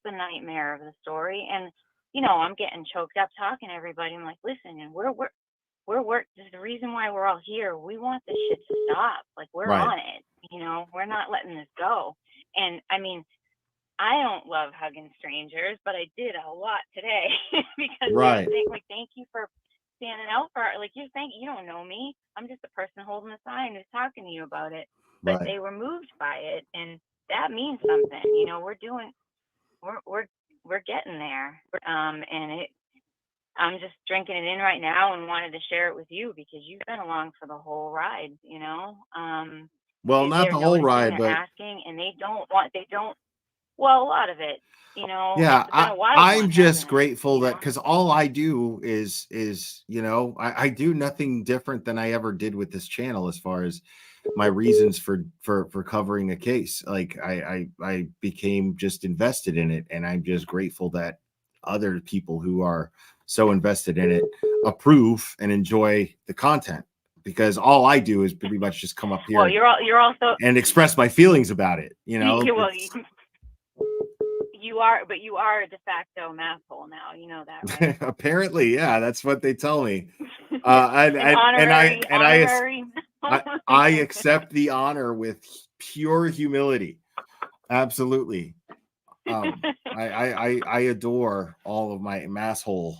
the nightmare of the story. And I'm getting choked up talking to everybody. I'm like, listen, and we're this is the reason why we're all here. We want this shit to stop. Like, we're right on it. We're not letting this go. And I mean, I don't love hugging strangers, but I did a lot today because right. Thank you for standing out for, like, you don't know me. I'm just a person holding a sign who's talking to you about it. But Right. they were moved by it, and that means something. We're getting there. I'm just drinking it in right now and wanted to share it with you because you've been along for the whole ride. Well, not they're the whole noticing, ride, they're but asking, and well, a lot of it. yeah, it's been a wild I'm one, just hasn't it? grateful that, because all I do is I do nothing different than I ever did with this channel as far as my reasons for covering a case. Like I became just invested in it, and I'm just grateful that other people who are so invested in it approve and enjoy the content, because all I do is pretty much just come up here Well, you're also and express my feelings about it. well, you are a de facto math hole now. You know that, right? Apparently, yeah, that's what they tell me. Honorary. I accept the honor with pure humility. Absolutely. I adore all of my masshole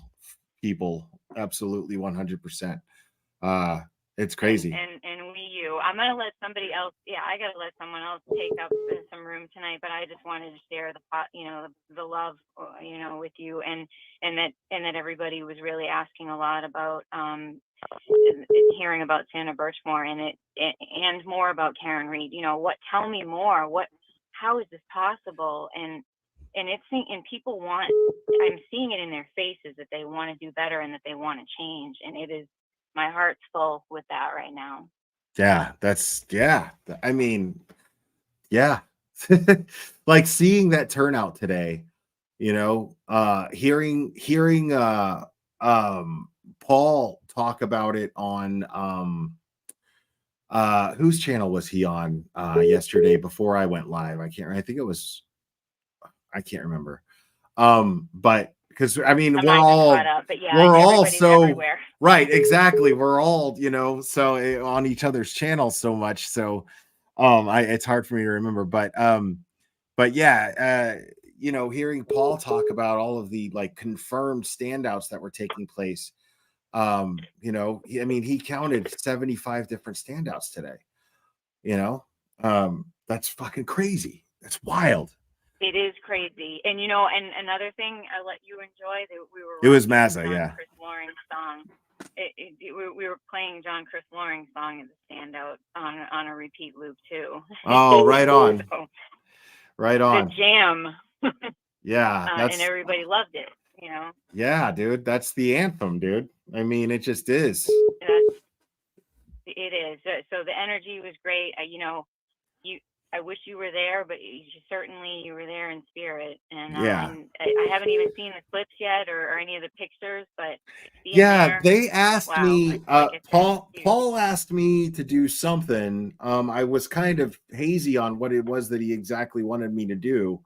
people. Absolutely, 100%. It's crazy. And I'm gonna let somebody else. Yeah, I gotta let someone else take up some room tonight. But I just wanted to share the love, with you, and that everybody was really asking a lot about hearing about Sandra Birchmore and more about Karen Reed. Tell me more. How is this possible? And people want. I'm seeing it in their faces that they want to do better and that they want to change. And it is. My heart's full with that right now. Yeah, I mean, yeah. Like seeing that turnout today, hearing Paul talk about it on whose channel was he on yesterday before I went live? I can't remember. But because I mean, we're all so everywhere. Right, exactly. We're all, so on each other's channels so much. So it's hard for me to remember. But yeah, hearing Paul talk about all of the like confirmed standouts that were taking place. He counted 75 different standouts today. That's fucking crazy. That's wild. It is crazy. And and another thing I let you enjoy that it was Mazza, yeah. Chris Loring's song. We were playing Chris Loring's song in the standout on a repeat loop too. Oh, right on. So, right on. The jam. Yeah. And everybody loved it, Yeah, dude. That's the anthem, dude. I mean, it just is. It is. So the energy was great. I wish you were there, but certainly you were there in spirit. And Yeah. I haven't even seen the clips yet or any of the pictures, but Yeah, they asked wow, me, like I said, Paul asked me to do something. I was kind of hazy on what it was that he exactly wanted me to do.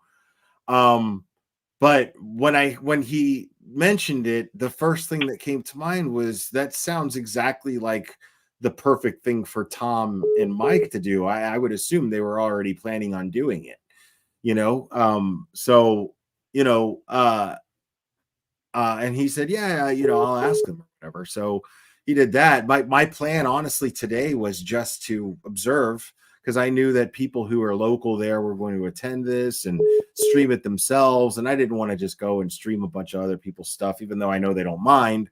But when he mentioned it, the first thing that came to mind was that sounds exactly like the perfect thing for Tom and Mike to do. I would assume they were already planning on doing it, you know? So, you know, and he said, yeah, you know, I'll ask him or whatever. So he did that. My plan, honestly, today was just to observe, because I knew that people who are local there were going to attend this and stream it themselves. And I didn't want to just go and stream a bunch of other people's stuff, even though I know they don't mind.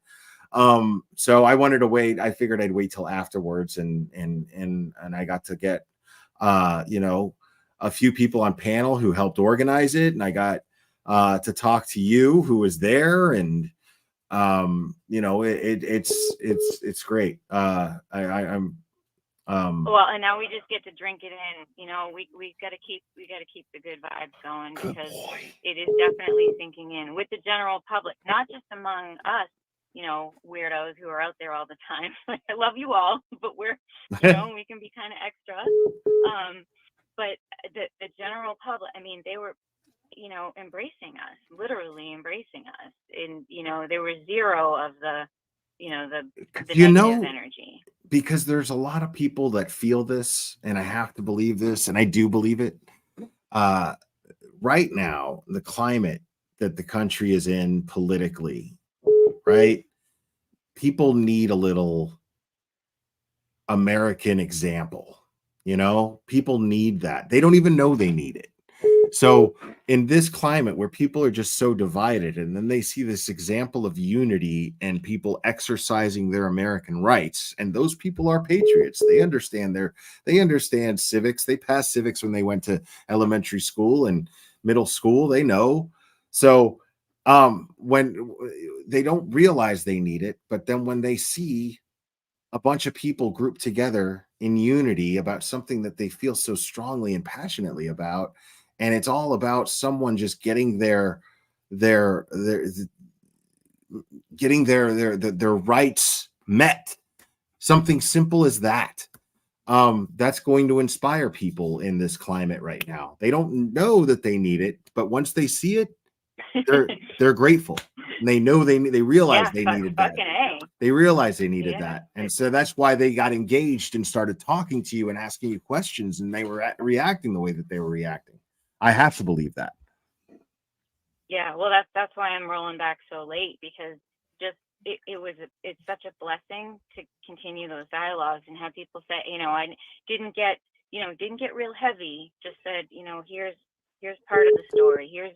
So I wanted to wait. I figured I'd wait till afterwards, and I got to get you know, a few people on panel who helped organize it, and I got to talk to you who was there, and you know, it's great. I'm well, and now we just get to drink it in. You know, we got to keep the good vibes going, because it is definitely sinking in with the general public, not just among us, you know, weirdos who are out there all the time. I love you all, but we're, you know, we can be kind of extra. But the general public, I mean, they were, you know, embracing us, literally embracing us. And, you know, there was zero of the, you know, the you negative know, energy. because there's a lot of people that feel this, and I have to believe this, and I do believe it. Right now, the climate that the country is in politically, right? People need a little American example. You know, people need that. They don't even know they need it. So in this climate where people are just so divided, and then they see this example of unity and people exercising their American rights, and those people are patriots. They understand civics. They passed civics when they went to elementary school and middle school. They know. So when they don't realize they need it, but then when they see a bunch of people grouped together in unity about something that they feel so strongly and passionately about, and it's all about someone just getting their rights met, something simple as that, that's going to inspire people in this climate right now. They don't know that they need it, but once they see it, they're grateful, and they know they realize they needed that. They realized they needed that, and so that's why they got engaged and started talking to you and asking you questions, and they were reacting the way that they were reacting. I have to believe that. Yeah, well, that's why I'm rolling back so late, because just it's such a blessing to continue those dialogues and have people say, you know, I didn't get real heavy. Just said, you know, here's part of the story. Here's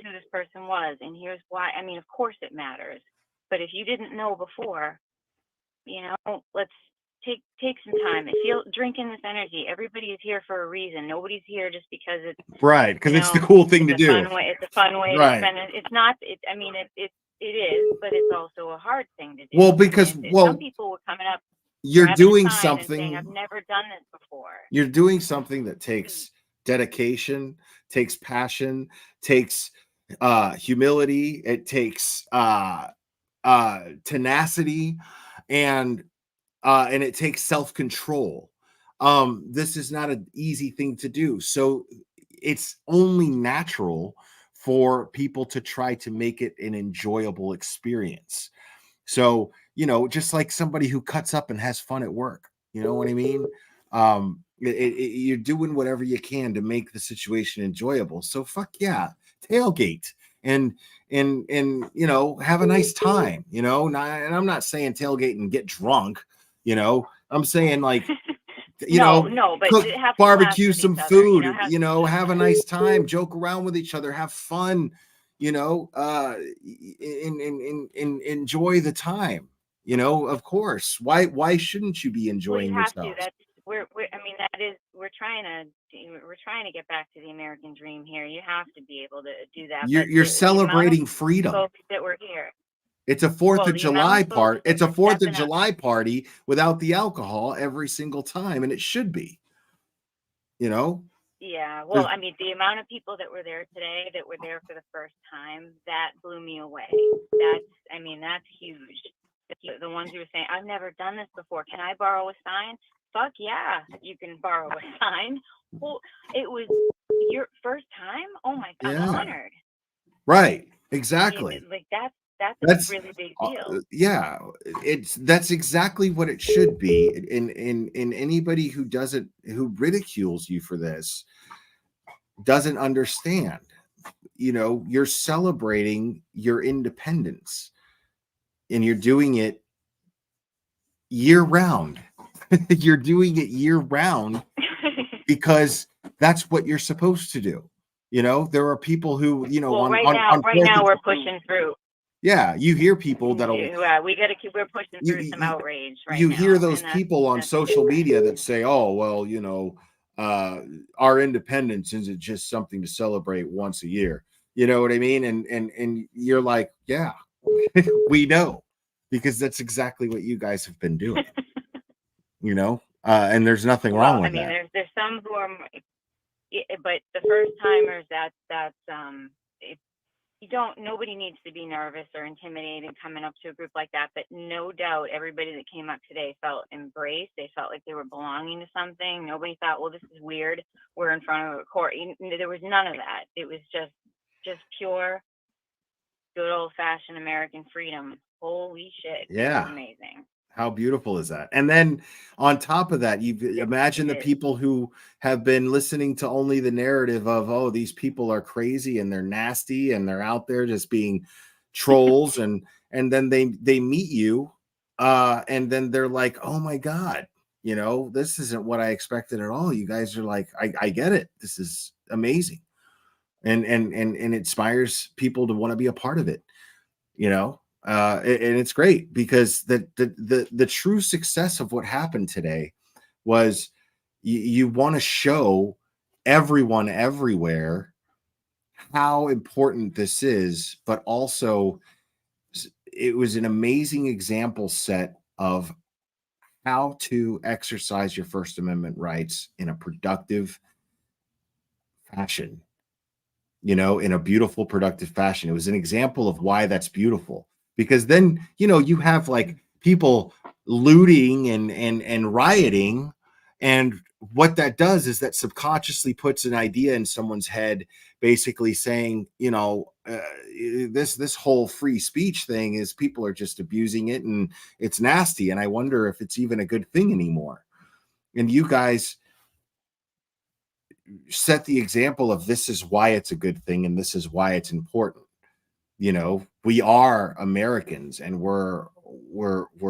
who this person was, and here's why. I mean, of course it matters, but if you didn't know before, you know, let's take some time and drink in this energy. Everybody is here for a reason. Nobody's here just because it's right, because it's the cool thing to do. It's a fun way to spend it. It's not. I mean, it is, but it's also a hard thing to do. Well, because some people were coming up. You're doing something. Saying, I've never done this before. You're doing something that takes dedication, takes passion, takes humility. It takes tenacity, and it takes self-control. This is not an easy thing to do. So it's only natural for people to try to make it an enjoyable experience. So, you know, just like somebody who cuts up and has fun at work, you know what I mean? You're doing whatever you can to make the situation enjoyable. So fuck yeah, tailgate and you know, have a nice time, you know. And I'm not saying tailgate and get drunk, you know. I'm saying, like, you know, but cook, have barbecue some food, you know, have a nice time, joke around with each other, have fun, you know, enjoy the time, you know. Of course, why shouldn't you be enjoying yourself? I mean, we're trying to get back to the American dream here. You have to be able to do that. You're celebrating freedom. Folks that were here. It's a 4th of July part. It's a 4th of July party without the alcohol every single time, and it should be. You know? Yeah. Well, I mean, the amount of people that were there today that were there for the first time, that blew me away. That's huge. The ones who were saying, I've never done this before. Can I borrow a sign? Fuck yeah, you can borrow a sign. Well, it was your first time? Oh my, I'm honored. Right. Exactly. Like that's a really big deal. Yeah, that's exactly what it should be. In anybody who ridicules you for this doesn't understand. You know, you're celebrating your independence and you're doing it year round. You're doing it year round because that's what you're supposed to do. You know, there are people who, you know, well, right now we're pushing through. Yeah, you hear people that'll. We're pushing through some outrage right now. You hear those people on social media that say, "Oh, well, you know, our independence isn't just something to celebrate once a year." You know what I mean? And you're like, "Yeah, we know," because that's exactly what you guys have been doing. You know, and there's nothing wrong with that. There's some who are, but the first timers, nobody needs to be nervous or intimidated coming up to a group like that. But no doubt, everybody that came up today felt embraced. They felt like they were belonging to something. Nobody thought, well, this is weird. We're in front of a court. There was none of that. It was just pure, good old fashioned American freedom. Holy shit. Yeah. It was amazing. How beautiful is that? And then on top of that, you imagine the people who have been listening to only the narrative of, oh, these people are crazy and they're nasty and they're out there just being trolls. and then they meet you and then they're like, oh my God, you know, this isn't what I expected at all. You guys are like, I get it. This is amazing. And it inspires people to want to be a part of it, you know? And it's great because the true success of what happened today was you want to show everyone everywhere how important this is, but also it was an amazing example set of how to exercise your First Amendment rights in a productive fashion, you know, in a beautiful, productive fashion. It was an example of why that's beautiful. Because then, you know, you have like people looting and rioting, and what that does is that subconsciously puts an idea in someone's head, basically saying, you know, this whole free speech thing is people are just abusing it and it's nasty, and I wonder if it's even a good thing anymore. And you guys set the example of this is why it's a good thing and this is why it's important. You know, we are Americans and we're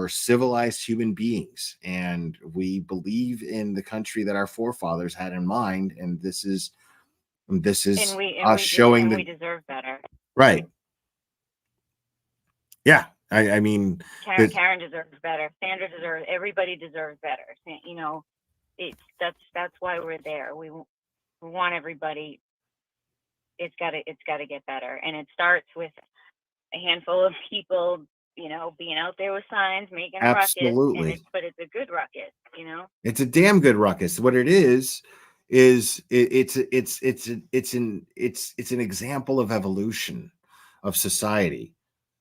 civilized human beings, and we believe in the country that our forefathers had in mind. And this is us showing that we deserve better. Right. Yeah. I mean, Karen deserves better. Sandra deserves. Everybody deserves better. You know, that's why we're there. We want everybody. It's got to get better, and it starts with a handful of people, you know, being out there with signs, making a absolutely ruckus. But it's a good ruckus, you know. It's a damn good ruckus. What it is it's an example of evolution of society.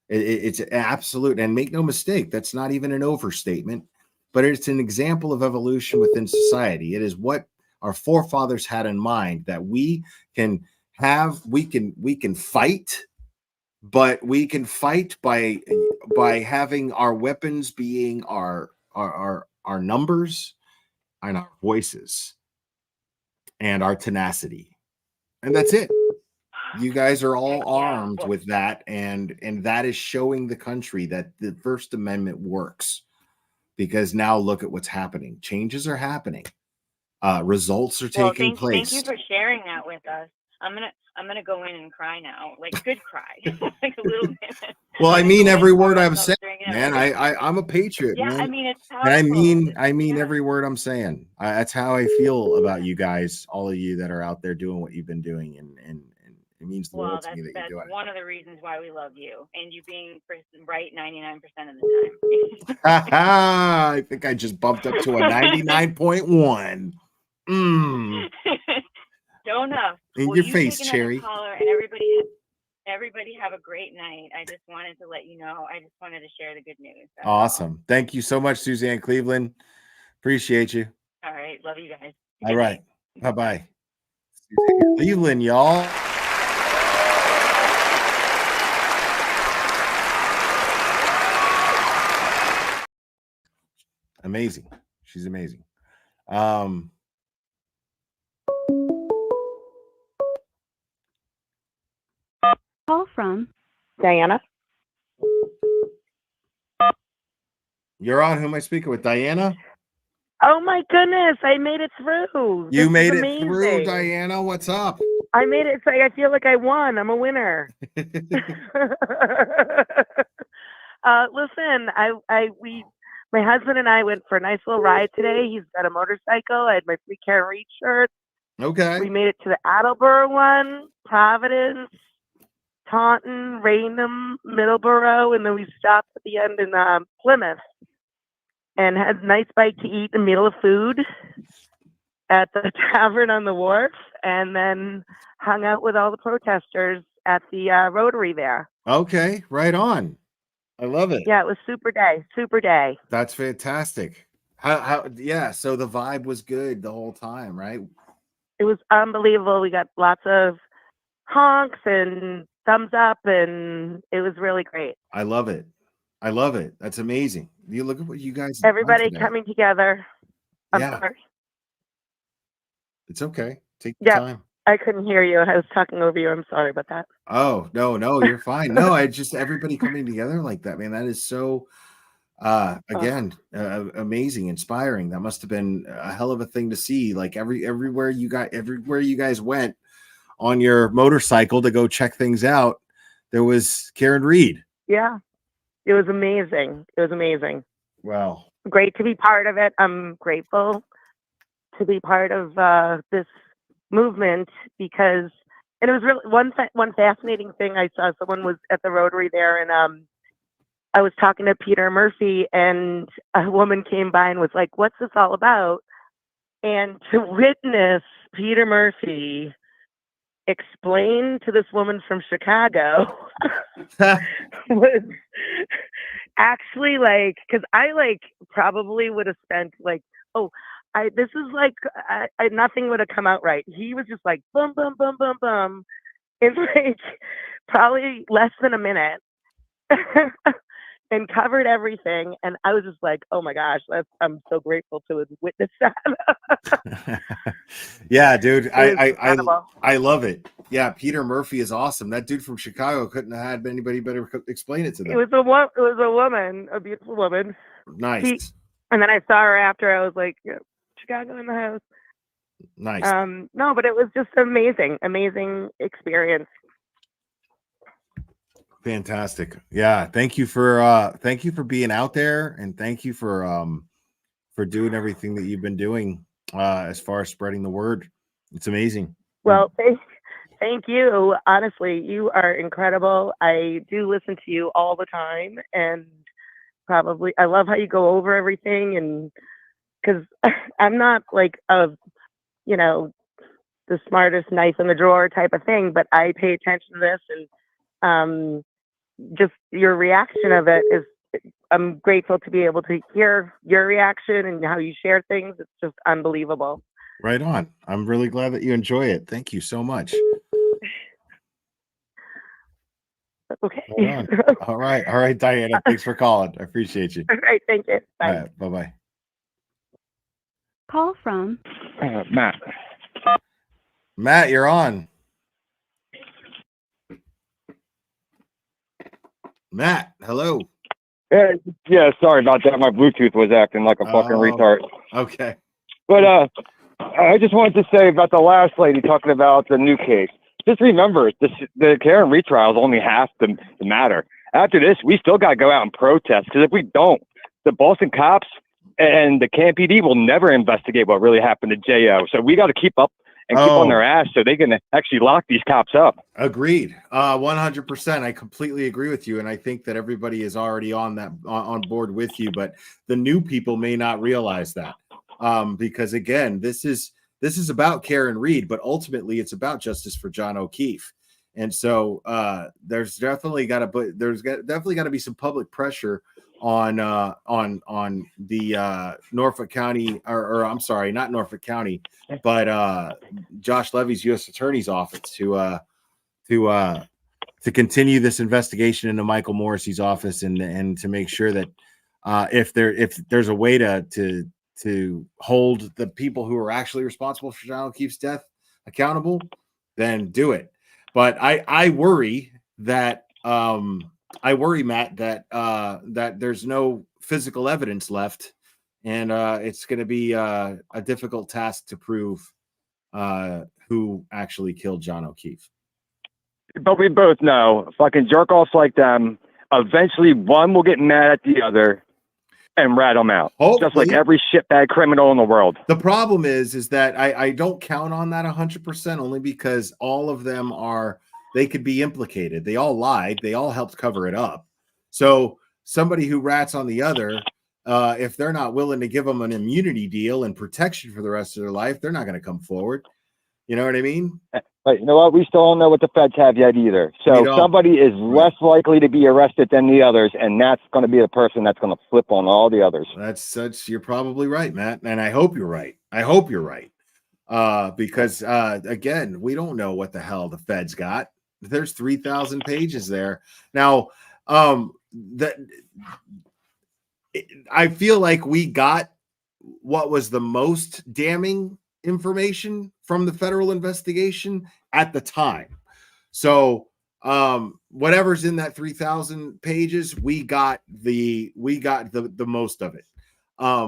It's absolute, and make no mistake, that's not even an overstatement, but it's an example of evolution within society. It is what our forefathers had in mind, that we can fight, but we can fight by having our weapons being our numbers and our voices and our tenacity, and that's it. You guys are all armed with that, and that is showing the country that the First Amendment works, because now look at what's happening. Changes are happening. Results are taking place. Thank you for sharing that with us. I'm gonna go in and cry now, like good cry, like a little bit. Well, I mean every word I'm saying, man. I'm a patriot, yeah, man. I mean, it's powerful. And I mean every word I'm saying. That's how I feel about you guys, all of you that are out there doing what you've been doing, and it means the world to me that you're doing it. That's one of the reasons why we love you, and you being right 99% of the time. I think I just bumped up to a 99.1. Mm. Don't know. In Well, your you face, take another Cherry. caller, and everybody have a great night. I just wanted to let you know. I just wanted to share the good news. That's all. Awesome. Thank you so much, Suzanne Cleveland. Appreciate you. All right. Love you guys. All Good right. night. Bye-bye. Suzanne Cleveland, y'all. Amazing. She's amazing. Call from Diana. You're on. Who am I speaking with? Diana? Oh my goodness, I made it through. You This made is it through, amazing. Diana. What's up? I made it. So I feel like I won. I'm a winner. Listen, my husband and I went for a nice little ride today. He's got a motorcycle. I had my free Karen Reed shirt. Okay. We made it to the Attleboro one, Providence, Taunton, Raynham, Middleborough, and then we stopped at the end in Plymouth and had a nice bite to eat, a meal of food at the tavern on the wharf, and then hung out with all the protesters at the Rotary there. Okay, right on. I love it. Yeah, it was super day. That's fantastic. How yeah, so the vibe was good the whole time, right? It was unbelievable. We got lots of honks and thumbs up, and it was really great. I love it. I love it. That's amazing. You look at what you guys have done Everybody today. coming together. I'm Yeah. sorry. It's okay. Take your Yeah, time. I couldn't hear you. I was talking over you. I'm sorry about that. Oh, no, you're fine. No, I just everybody coming together like that, man. That is so amazing, inspiring. That must have been a hell of a thing to see. Like everywhere you guys went on your motorcycle to go check things out, there was Karen Reed. Yeah, it was amazing. It was amazing. Wow. Great to be part of it. I'm grateful to be part of this movement because, and it was really one fascinating thing I saw. Someone was at the Rotary there, and I was talking to Peter Murphy, and a woman came by and was like, "What's this all about?" And to witness Peter Murphy explain to this woman from Chicago was actually like, because I probably would have spent this is nothing would have come out right. He was just like boom, boom, boom, boom, boom. It's like probably less than a minute. And covered everything, and I was just like, "Oh my gosh, I'm so grateful to have witnessed that." Yeah, dude, incredible. I love it. Yeah, Peter Murphy is awesome. That dude from Chicago couldn't have had anybody better explain it to them. It was a woman, a beautiful woman. Nice. And then I saw her after. I was like, yeah, Chicago in the house. Nice. No, but it was just amazing experience. Fantastic. Yeah. Thank you for being out there, and thank you for doing everything that you've been doing as far as spreading the word. It's amazing. Well, thank you. Honestly, you are incredible. I do listen to you all the time, and I love how you go over everything, and because I'm not like the smartest knife in the drawer type of thing, but I pay attention to this, and just your reaction of it is, I'm grateful to be able to hear your reaction and how you share things. It's just unbelievable. Right on. I'm really glad that you enjoy it. Thank you so much. Okay. Right on. All right, Diana. Thanks for calling. I appreciate you. All right. Thank you. Bye. All right, bye-bye. Call from Matt. Matt, you're on. Matt, hello. Yeah, sorry about that. My Bluetooth was acting like a fucking retard. Okay. But I just wanted to say about the last lady talking about the new case. Just remember, the Karen retrial is only half the matter. After this, we still got to go out and protest, because if we don't, the Boston cops and the Camp PD will never investigate what really happened to J.O. So we got to keep up and keep on their ass so they can actually lock these cops up. Agreed. 100%. I completely agree with you. And I think that everybody is already on board with you, but the new people may not realize that. Because again, this is this is about Karen Reed, but ultimately it's about justice for John O'Keefe. And so there's definitely got to be some public pressure on the Norfolk County, or I'm sorry, not Norfolk County, but Josh Levy's U.S. Attorney's Office to continue this investigation into Michael Morrissey's office and to make sure that if there's a way to hold the people who are actually responsible for John O'Keefe's death accountable, then do it. But I worry that Matt, that there's no physical evidence left, and it's going to be a difficult task to prove who actually killed John O'Keefe. But we both know fucking jerk offs like them, eventually one will get mad at the other and rat them out. Hopefully. Just like every shitbag criminal in the world. The problem is that I don't count on that 100%, only because all of them they could be implicated. They all lied. They all helped cover it up. So somebody who rats on the other, if they're not willing to give them an immunity deal and protection for the rest of their life, they're not going to come forward. You know what I mean? But you know what? We still don't know what the feds have yet either. So somebody is less likely to be arrested than the others, and that's going to be the person that's going to flip on all the others. You're probably right, Matt, and I hope you're right. Because again, we don't know what the hell the feds got. There's 3,000 pages there. Now, I feel like we got what was the most damning information from the federal investigation at the time. So whatever's in that 3,000 pages, we got the most of it.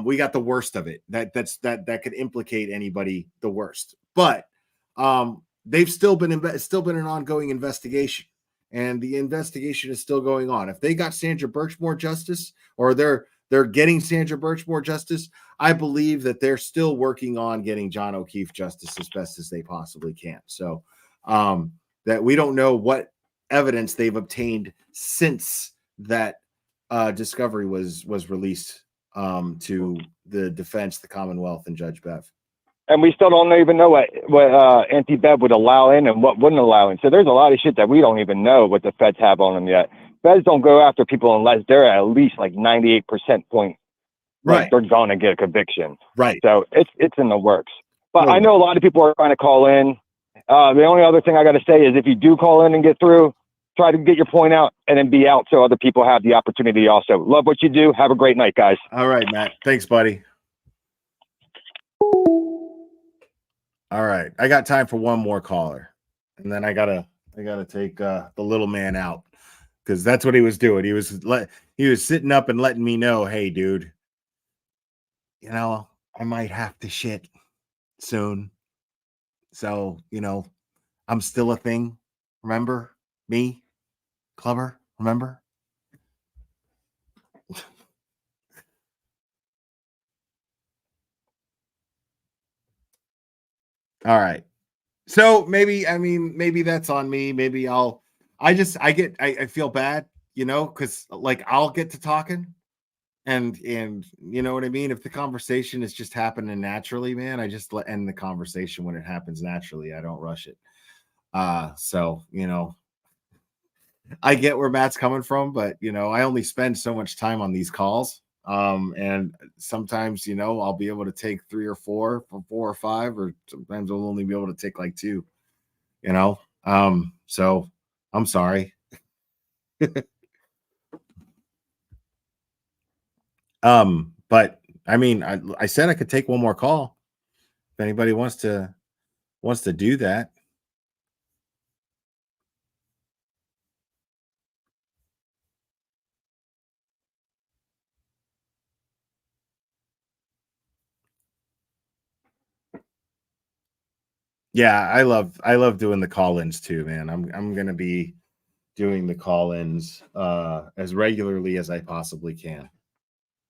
We got the worst of it. That could implicate anybody the worst. But they've still been an ongoing investigation, and the investigation is still going on. If they got Sandra Birchmore justice, or they're getting Sandra Birchmore justice, I believe that they're still working on getting John O'Keefe justice as best as they possibly can. So that we don't know what evidence they've obtained since that discovery was released to the defense, the Commonwealth, and Judge Bev. And we still don't even know what Auntie Bev would allow in and what wouldn't allow in. So there's a lot of shit that we don't even know what the feds have on them yet. Feds don't go after people unless they're at least like 98% point. Right. They're going to get a conviction. Right. So it's in the works. But I know a lot of people are trying to call in. The only other thing I got to say is if you do call in and get through, try to get your point out and then be out so other people have the opportunity also. Love what you do. Have a great night, guys. All right, Matt. Thanks, buddy. All right. I got time for one more caller. And then I gotta take the little man out, because that's what he was doing. He was sitting up and letting me know, hey, dude, you know, I might have to shit soon. So, you know, I'm still a thing. Remember me, Clubber? Remember? All right. So maybe that's on me. Maybe I feel bad, you know, because like I'll get to talking and you know what I mean? If the conversation is just happening naturally, man, I just end the conversation when it happens naturally. I don't rush it. So, you know, I get where Matt's coming from, but you know, I only spend so much time on these calls. And sometimes, you know, I'll be able to take 3 or 4 or 5, or sometimes I'll only be able to take like 2, you know? So I'm sorry. But I mean, I said I could take one more call if anybody wants to do that. Yeah, I love doing the call-ins too, man. I'm gonna be doing the call-ins as regularly as I possibly can,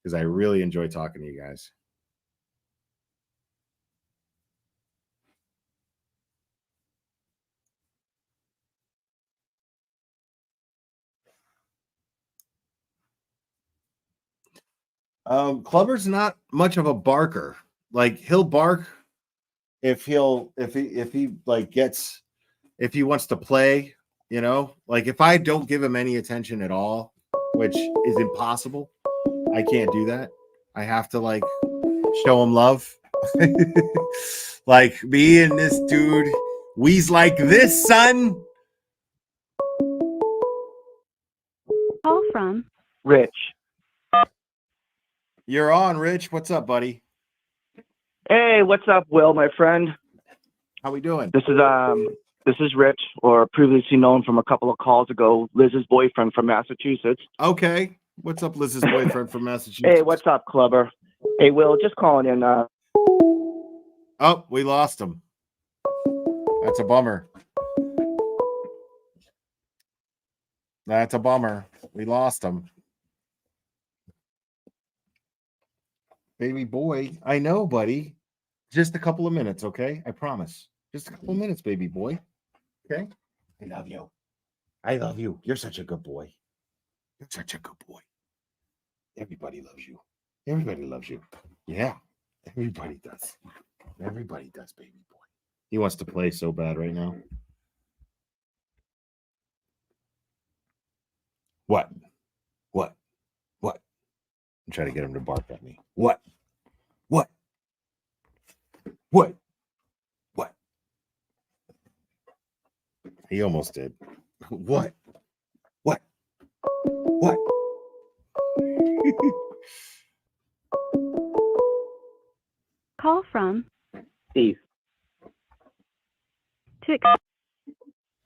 because I really enjoy talking to you guys. Clubber's not much of a barker. Like he'll bark if he like gets, if he wants to play, you know, like if I don't give him any attention at all, which is impossible, I can't do that. I have to like show him love. Like me and this dude, we's like this, son. Call from Rich. You're on, Rich. What's up, buddy? Hey, what's up, Will, my friend? How we doing? This is Rich, or previously known from a couple of calls ago, Liz's boyfriend from Massachusetts. Okay. What's up, Liz's boyfriend from Massachusetts? Hey, what's up, Clubber? Hey, Will, just calling in. Oh, we lost him. That's a bummer. That's a bummer. We lost him. Baby boy. I know, buddy. Just a couple of minutes, okay? I promise. Just a couple of minutes, baby boy. Okay? I love you. I love you. You're such a good boy. You're such a good boy. Everybody loves you. Everybody loves you. Yeah. Everybody does. Everybody does, baby boy. He wants to play so bad right now. What? What? What? I'm trying to get him to bark at me. What? What? What? What? He almost did. What? What? What? Call from Steve.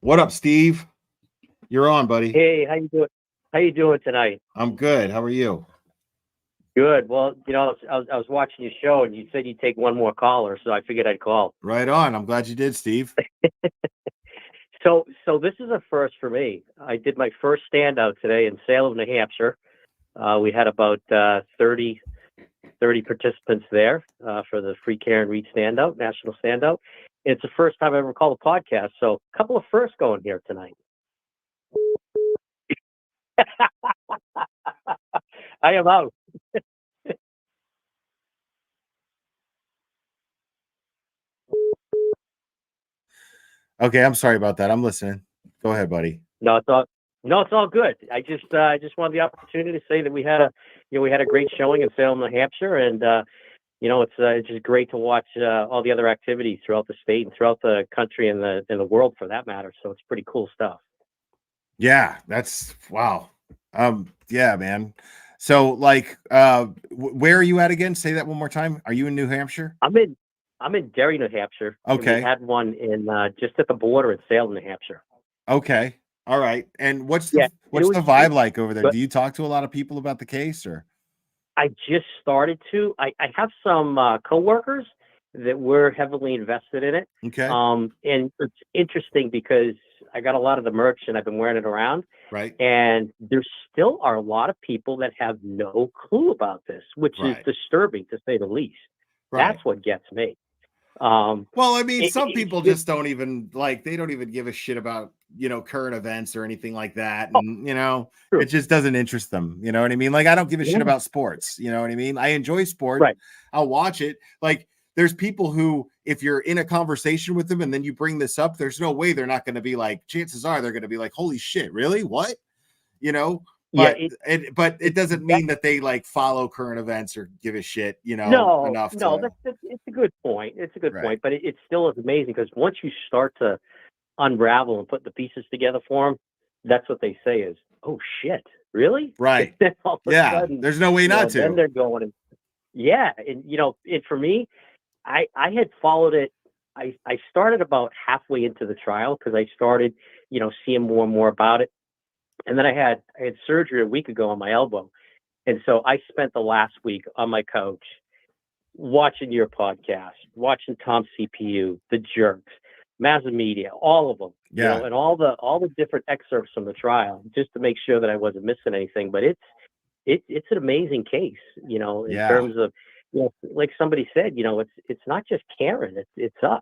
What up, Steve? You're on, buddy. Hey, how you doing? How you doing tonight? I'm good. How are you? Good. Well, you know, I was watching your show, and you said you'd take one more caller, so I figured I'd call. Right on. I'm glad you did, Steve. So this is a first for me. I did my first standout today in Salem, New Hampshire. We had about 30 participants there for the Free Care and Read Standout, National Standout. It's the first time I ever called a podcast, so a couple of firsts going here tonight. I am out. Okay, I'm sorry about that. I'm listening. Go ahead, buddy. No, it's all good. I just wanted the opportunity to say that we had a great showing in Salem, New Hampshire, and it's just great to watch all the other activities throughout the state and throughout the country and the world for that matter. So it's pretty cool stuff. Yeah, that's wow. Yeah, man. So like where are you at again? Say that one more time. Are you in New Hampshire? I'm in Derry, New Hampshire. Okay. And we had one in just at the border in Salem, New Hampshire. Okay. All right. And what's the vibe like over there? But do you talk to a lot of people about the case or? I just started to. I have some coworkers that were heavily invested in it. Okay. And it's interesting because I got a lot of the merch and I've been wearing it around. Right. And there still are a lot of people that have no clue about this, which is disturbing to say the least. Right. That's what gets me. Well, I mean, some people just don't even they don't even give a shit about, current events or anything like that. And, it just doesn't interest them. You know what I mean? Like, I don't give a shit about sports. You know what I mean? I enjoy sport. Right. I'll watch it. Like, there's people who, if you're in a conversation with them and then you bring this up, there's no way they're not going to be like, chances are they're going to be like, holy shit, really? What? But it doesn't mean that they like follow current events or give a shit, enough. It's a good point. It's a good point, but it still is amazing because once you start to unravel and put the pieces together for them, that's what they say is, oh shit, really? Right. Sudden, there's no way not to. Then they're going, and for me, I had followed it. I started about halfway into the trial because I started, seeing more and more about it. And then I had surgery a week ago on my elbow. And so I spent the last week on my couch watching your podcast, watching Tom CPU, The Jerks, Mazza Media, all of them, and all the different excerpts from the trial, just to make sure that I wasn't missing anything. But it's an amazing case, in terms of, like somebody said, it's not just Karen, it's us.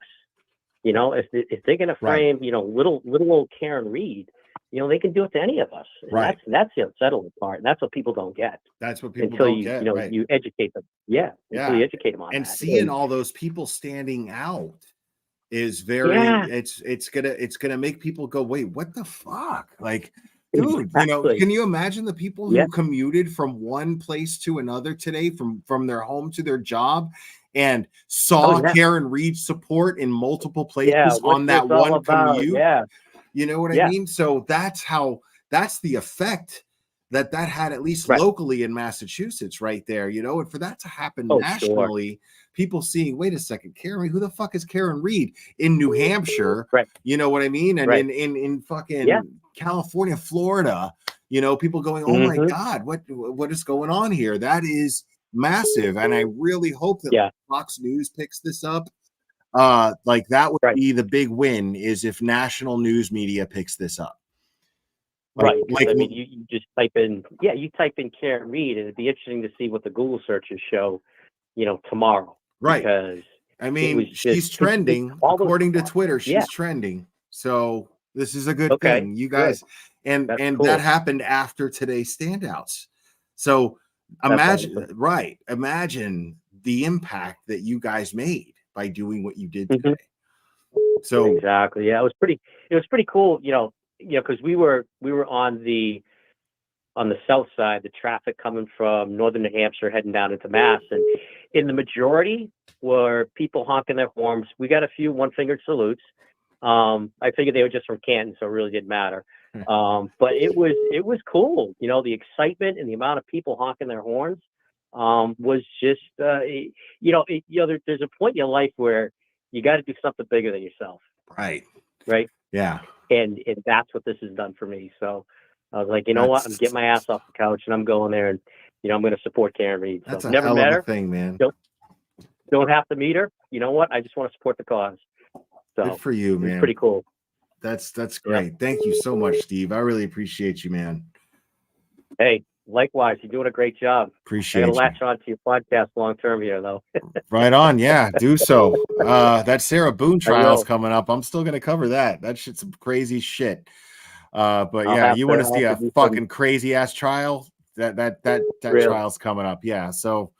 If they're going to frame, little old Karen Reed they can do it to any of us. And Right. That's the unsettling part. And that's what people don't get. That's what people until don't you, get. you know, right. you educate them. Yeah. Until you educate them on And that. seeing And- all those people standing out is very Yeah. it's gonna make people go, wait, what the fuck? Like, dude, Exactly. can you imagine the people Yeah. who commuted from one place to another today, from their home to their job, and saw yeah. Karen Reed support in multiple places Yeah, what's on that this all one about? commute? Yeah. You know what I Yeah. mean? So that's the effect that had, at least Right. locally in Massachusetts, right there, and for that to happen Oh, sure. nationally, people seeing, wait a second, Karen, who the fuck is Karen Reed in New Hampshire? Right. You know what I mean? And Right. in fucking Yeah. California, Florida, people going, oh my God, what is going on here? That is massive. And I really hope that Fox News picks this up. Like that would be the big win, is if national news media picks this up. Right. I mean, you just type in, you type in Karen Reed, and it'd be interesting to see what the Google searches show, tomorrow. Right. Because I mean, she's trending according to Twitter. She's trending. So this is a good thing. You guys, and cool. that happened after today's standouts. So imagine the impact that you guys made by doing what you did today. So exactly. Yeah, it was pretty cool, because we were on the south side, the traffic coming from northern New Hampshire heading down into Mass, and in the majority were people honking their horns. We got a few one-fingered salutes. I figured they were just from Canton, so it really didn't matter. But it was cool. The excitement and the amount of people honking their horns was just there's a point in your life where you got to do something bigger than yourself. Right. Yeah. And that's what this has done for me. So I was like, what? I'm getting my ass off the couch and I'm going there, and I'm going to support Karen Reed. So that's a never hell met of her. a thing, man. Don't have to meet her. You know what? I just want to support the cause. So good for you, man. It's pretty cool. That's great. Thank you so much, Steve. I really appreciate you, man. Hey, likewise, you're doing a great job. Appreciate I got to you. latch on to your podcast long term here, though. Right on. Yeah, do so. That Sarah Boone trial's will. coming up. I'm still going to cover that. That shit's some crazy shit. But I'll yeah, have you to- want to I'll see have a to do fucking crazy ass trial? That Really? trial's coming up. Yeah. So,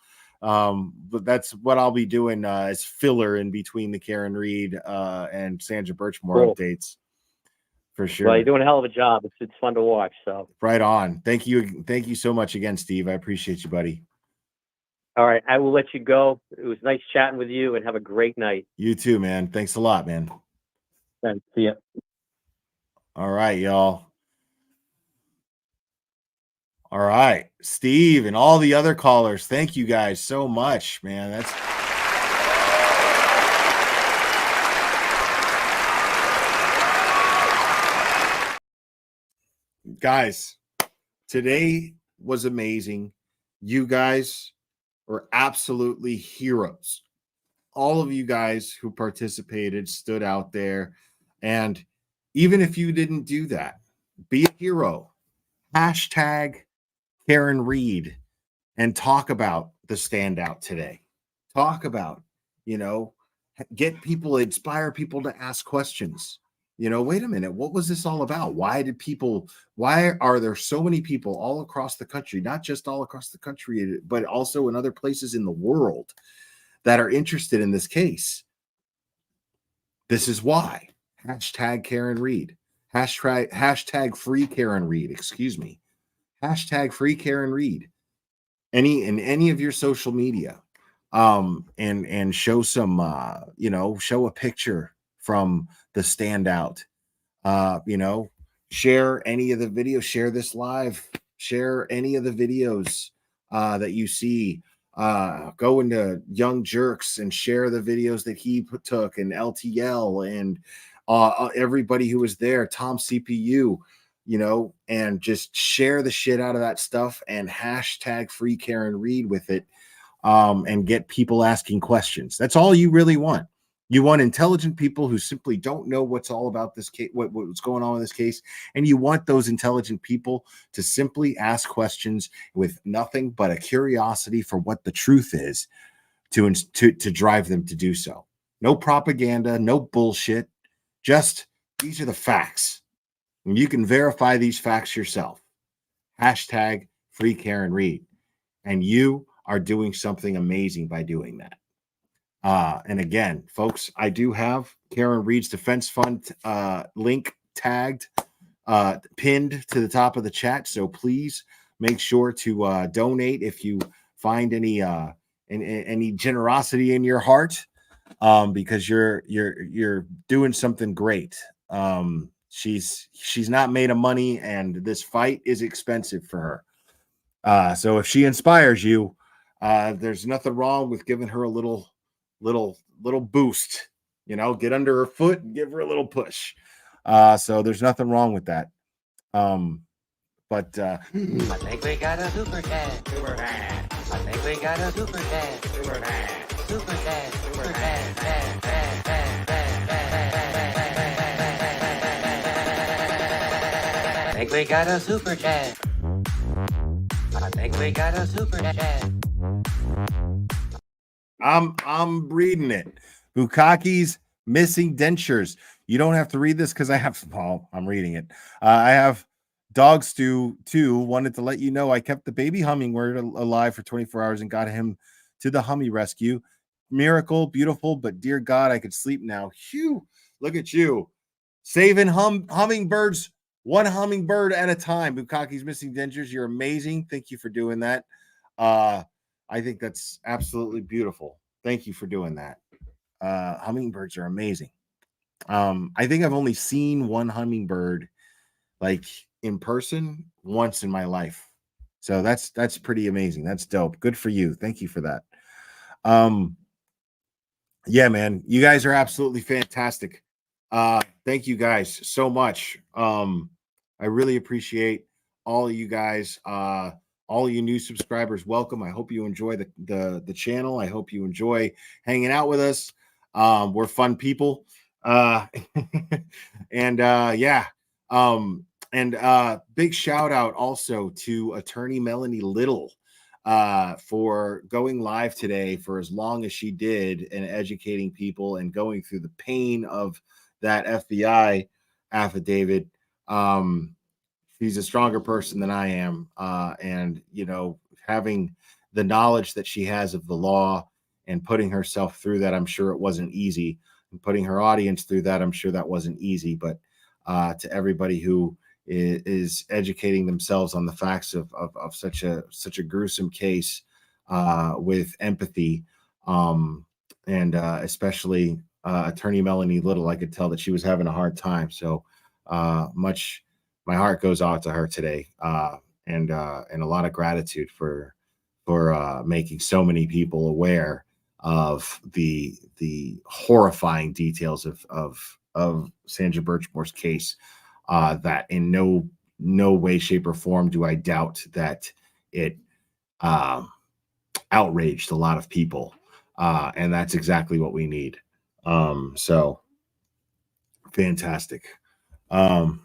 but that's what I'll be doing as filler in between the Karen Reed and Sandra Birchmore Cool. updates. For sure. Well, you're doing a hell of a job. It's fun to watch. So Right on. Thank you so much again, Steve. I appreciate you, buddy. all right, I will let you go. It was nice chatting with you, and have a great night. You too, man. Thanks a lot, man. And see ya. All right, y'all. All right, Steve and all the other callers. Thank you guys so much, man. That's guys. Today was amazing. You guys were absolutely heroes. All of you guys who participated stood out there. And even if you didn't do that, be a hero. Hashtag Karen Reed and talk about the standout today. Talk about, get people, inspire people to ask questions. Wait a minute, what was this all about? Why are there so many people all across the country, not just all across the country, but also in other places in the world that are interested in this case? This is why. Hashtag Karen Reed. Hashtag free Karen Reed. Excuse me. Hashtag free Karen Reed. Any of your social media. And show some show a picture from the standout. Share any of the videos, share this live, share any of the videos that you see. Go into Young Jerks and share the videos that he took, and LTL and everybody who was there, Tom CPU, and just share the shit out of that stuff and hashtag free Karen Reed with it, and get people asking questions. That's all you really want. You want intelligent people who simply don't know what's all about this case, what's going on in this case. And you want those intelligent people to simply ask questions with nothing but a curiosity for what the truth is to drive them to do so. No propaganda, no bullshit. Just these are the facts. And you can verify these facts yourself. Hashtag free Karen Reed. And you are doing something amazing by doing that. And again, folks, I do have Karen Reed's Defense Fund link tagged, pinned to the top of the chat. So please make sure to donate if you find any generosity in your heart, because you're doing something great. She's not made of money, and this fight is expensive for her. So if she inspires you, there's nothing wrong with giving her a little boost. Get under her foot and give her a little push. So there's nothing wrong with that. But I think we got a super chat. Super fan. I think we got a super chat. Super fan. Super chat. Super fan. I think we got a super chat. I think we got a super chat. I'm reading it. Bukaki's missing dentures. You don't have to read this because I have. Well, I'm reading it. I have Dog Stew 2 wanted to let you know I kept the baby hummingbird alive for 24 hours and got him to the Hummy rescue. Miracle, beautiful, but dear God, I could sleep now. Phew, look at you. Saving hummingbirds, one hummingbird at a time. Bukaki's missing dentures. You're amazing. Thank you for doing that. I think that's absolutely beautiful. Thank you for doing that. Hummingbirds are amazing. I think I've only seen one hummingbird like in person once in my life. So that's pretty amazing. That's dope. Good for you. Thank you for that. Yeah, man, you guys are absolutely fantastic. Thank you guys so much. I really appreciate all of you guys. All of you new subscribers, welcome. I hope you enjoy the channel. I hope you enjoy hanging out with us. We're fun people. And big shout out also to attorney Melanie Little for going live today for as long as she did and educating people and going through the pain of that FBI affidavit. She's a stronger person than I am. And, having the knowledge that she has of the law and putting herself through that, I'm sure it wasn't easy. And putting her audience through that, I'm sure that wasn't easy. But to everybody who is educating themselves on the facts of such a gruesome case with empathy, and especially attorney Melanie Little, I could tell that she was having a hard time. So my heart goes out to her today, and a lot of gratitude for making so many people aware of the horrifying details of Sandra Birchmore's case. That in no way, shape, or form do I doubt that it outraged a lot of people, and that's exactly what we need. So fantastic. Oh,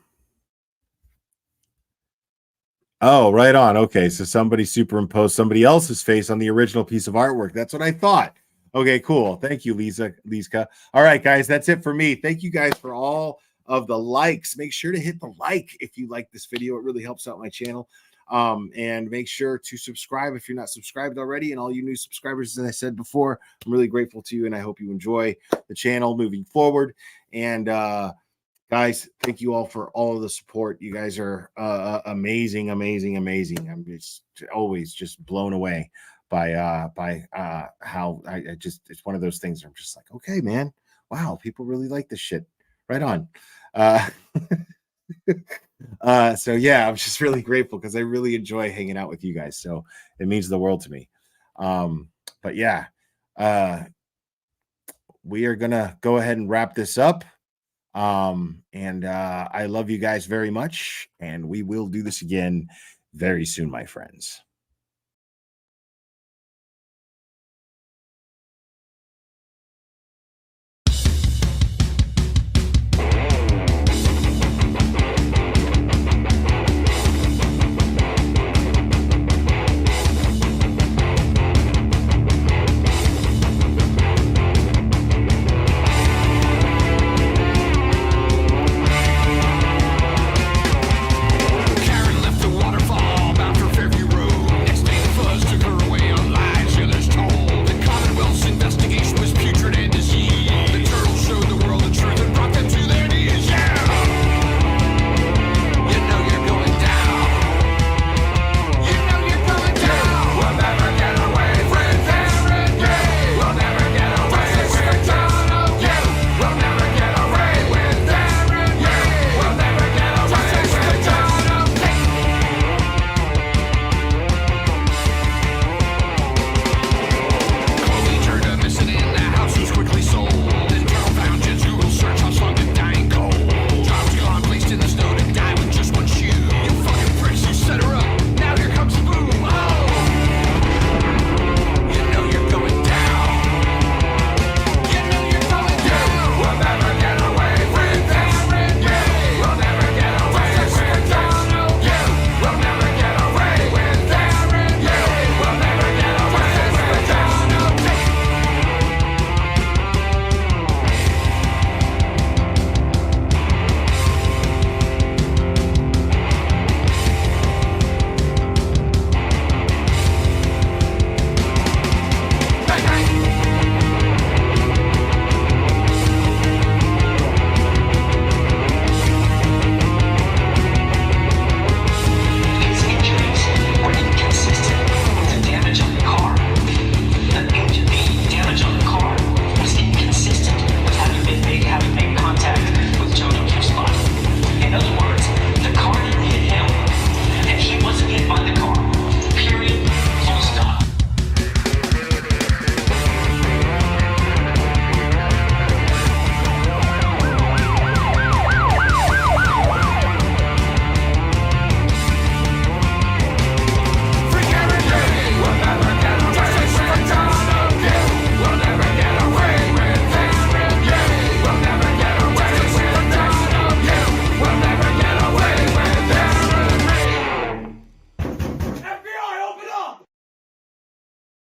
right on. Okay, so somebody superimposed somebody else's face on the original piece of artwork. That's what I thought. Okay, cool. Thank you, Lisa. All right, guys, that's it for me. Thank you guys for all of the likes. Make sure to hit the like if you like this video. It really helps out my channel. And make sure to subscribe if you're not subscribed already. And all you new subscribers, as I said before, I'm really grateful to you, and I hope you enjoy the channel moving forward. And guys, thank you all for all of the support. You guys are amazing. I'm just always just blown away by how I just, it's one of those things where I'm just like, okay, man, wow, people really like this shit. Right on. So yeah, I'm just really grateful because I really enjoy hanging out with you guys. So it means the world to me. But yeah, we are gonna go ahead and wrap this up. And I love you guys very much, and we will do this again very soon, my friends.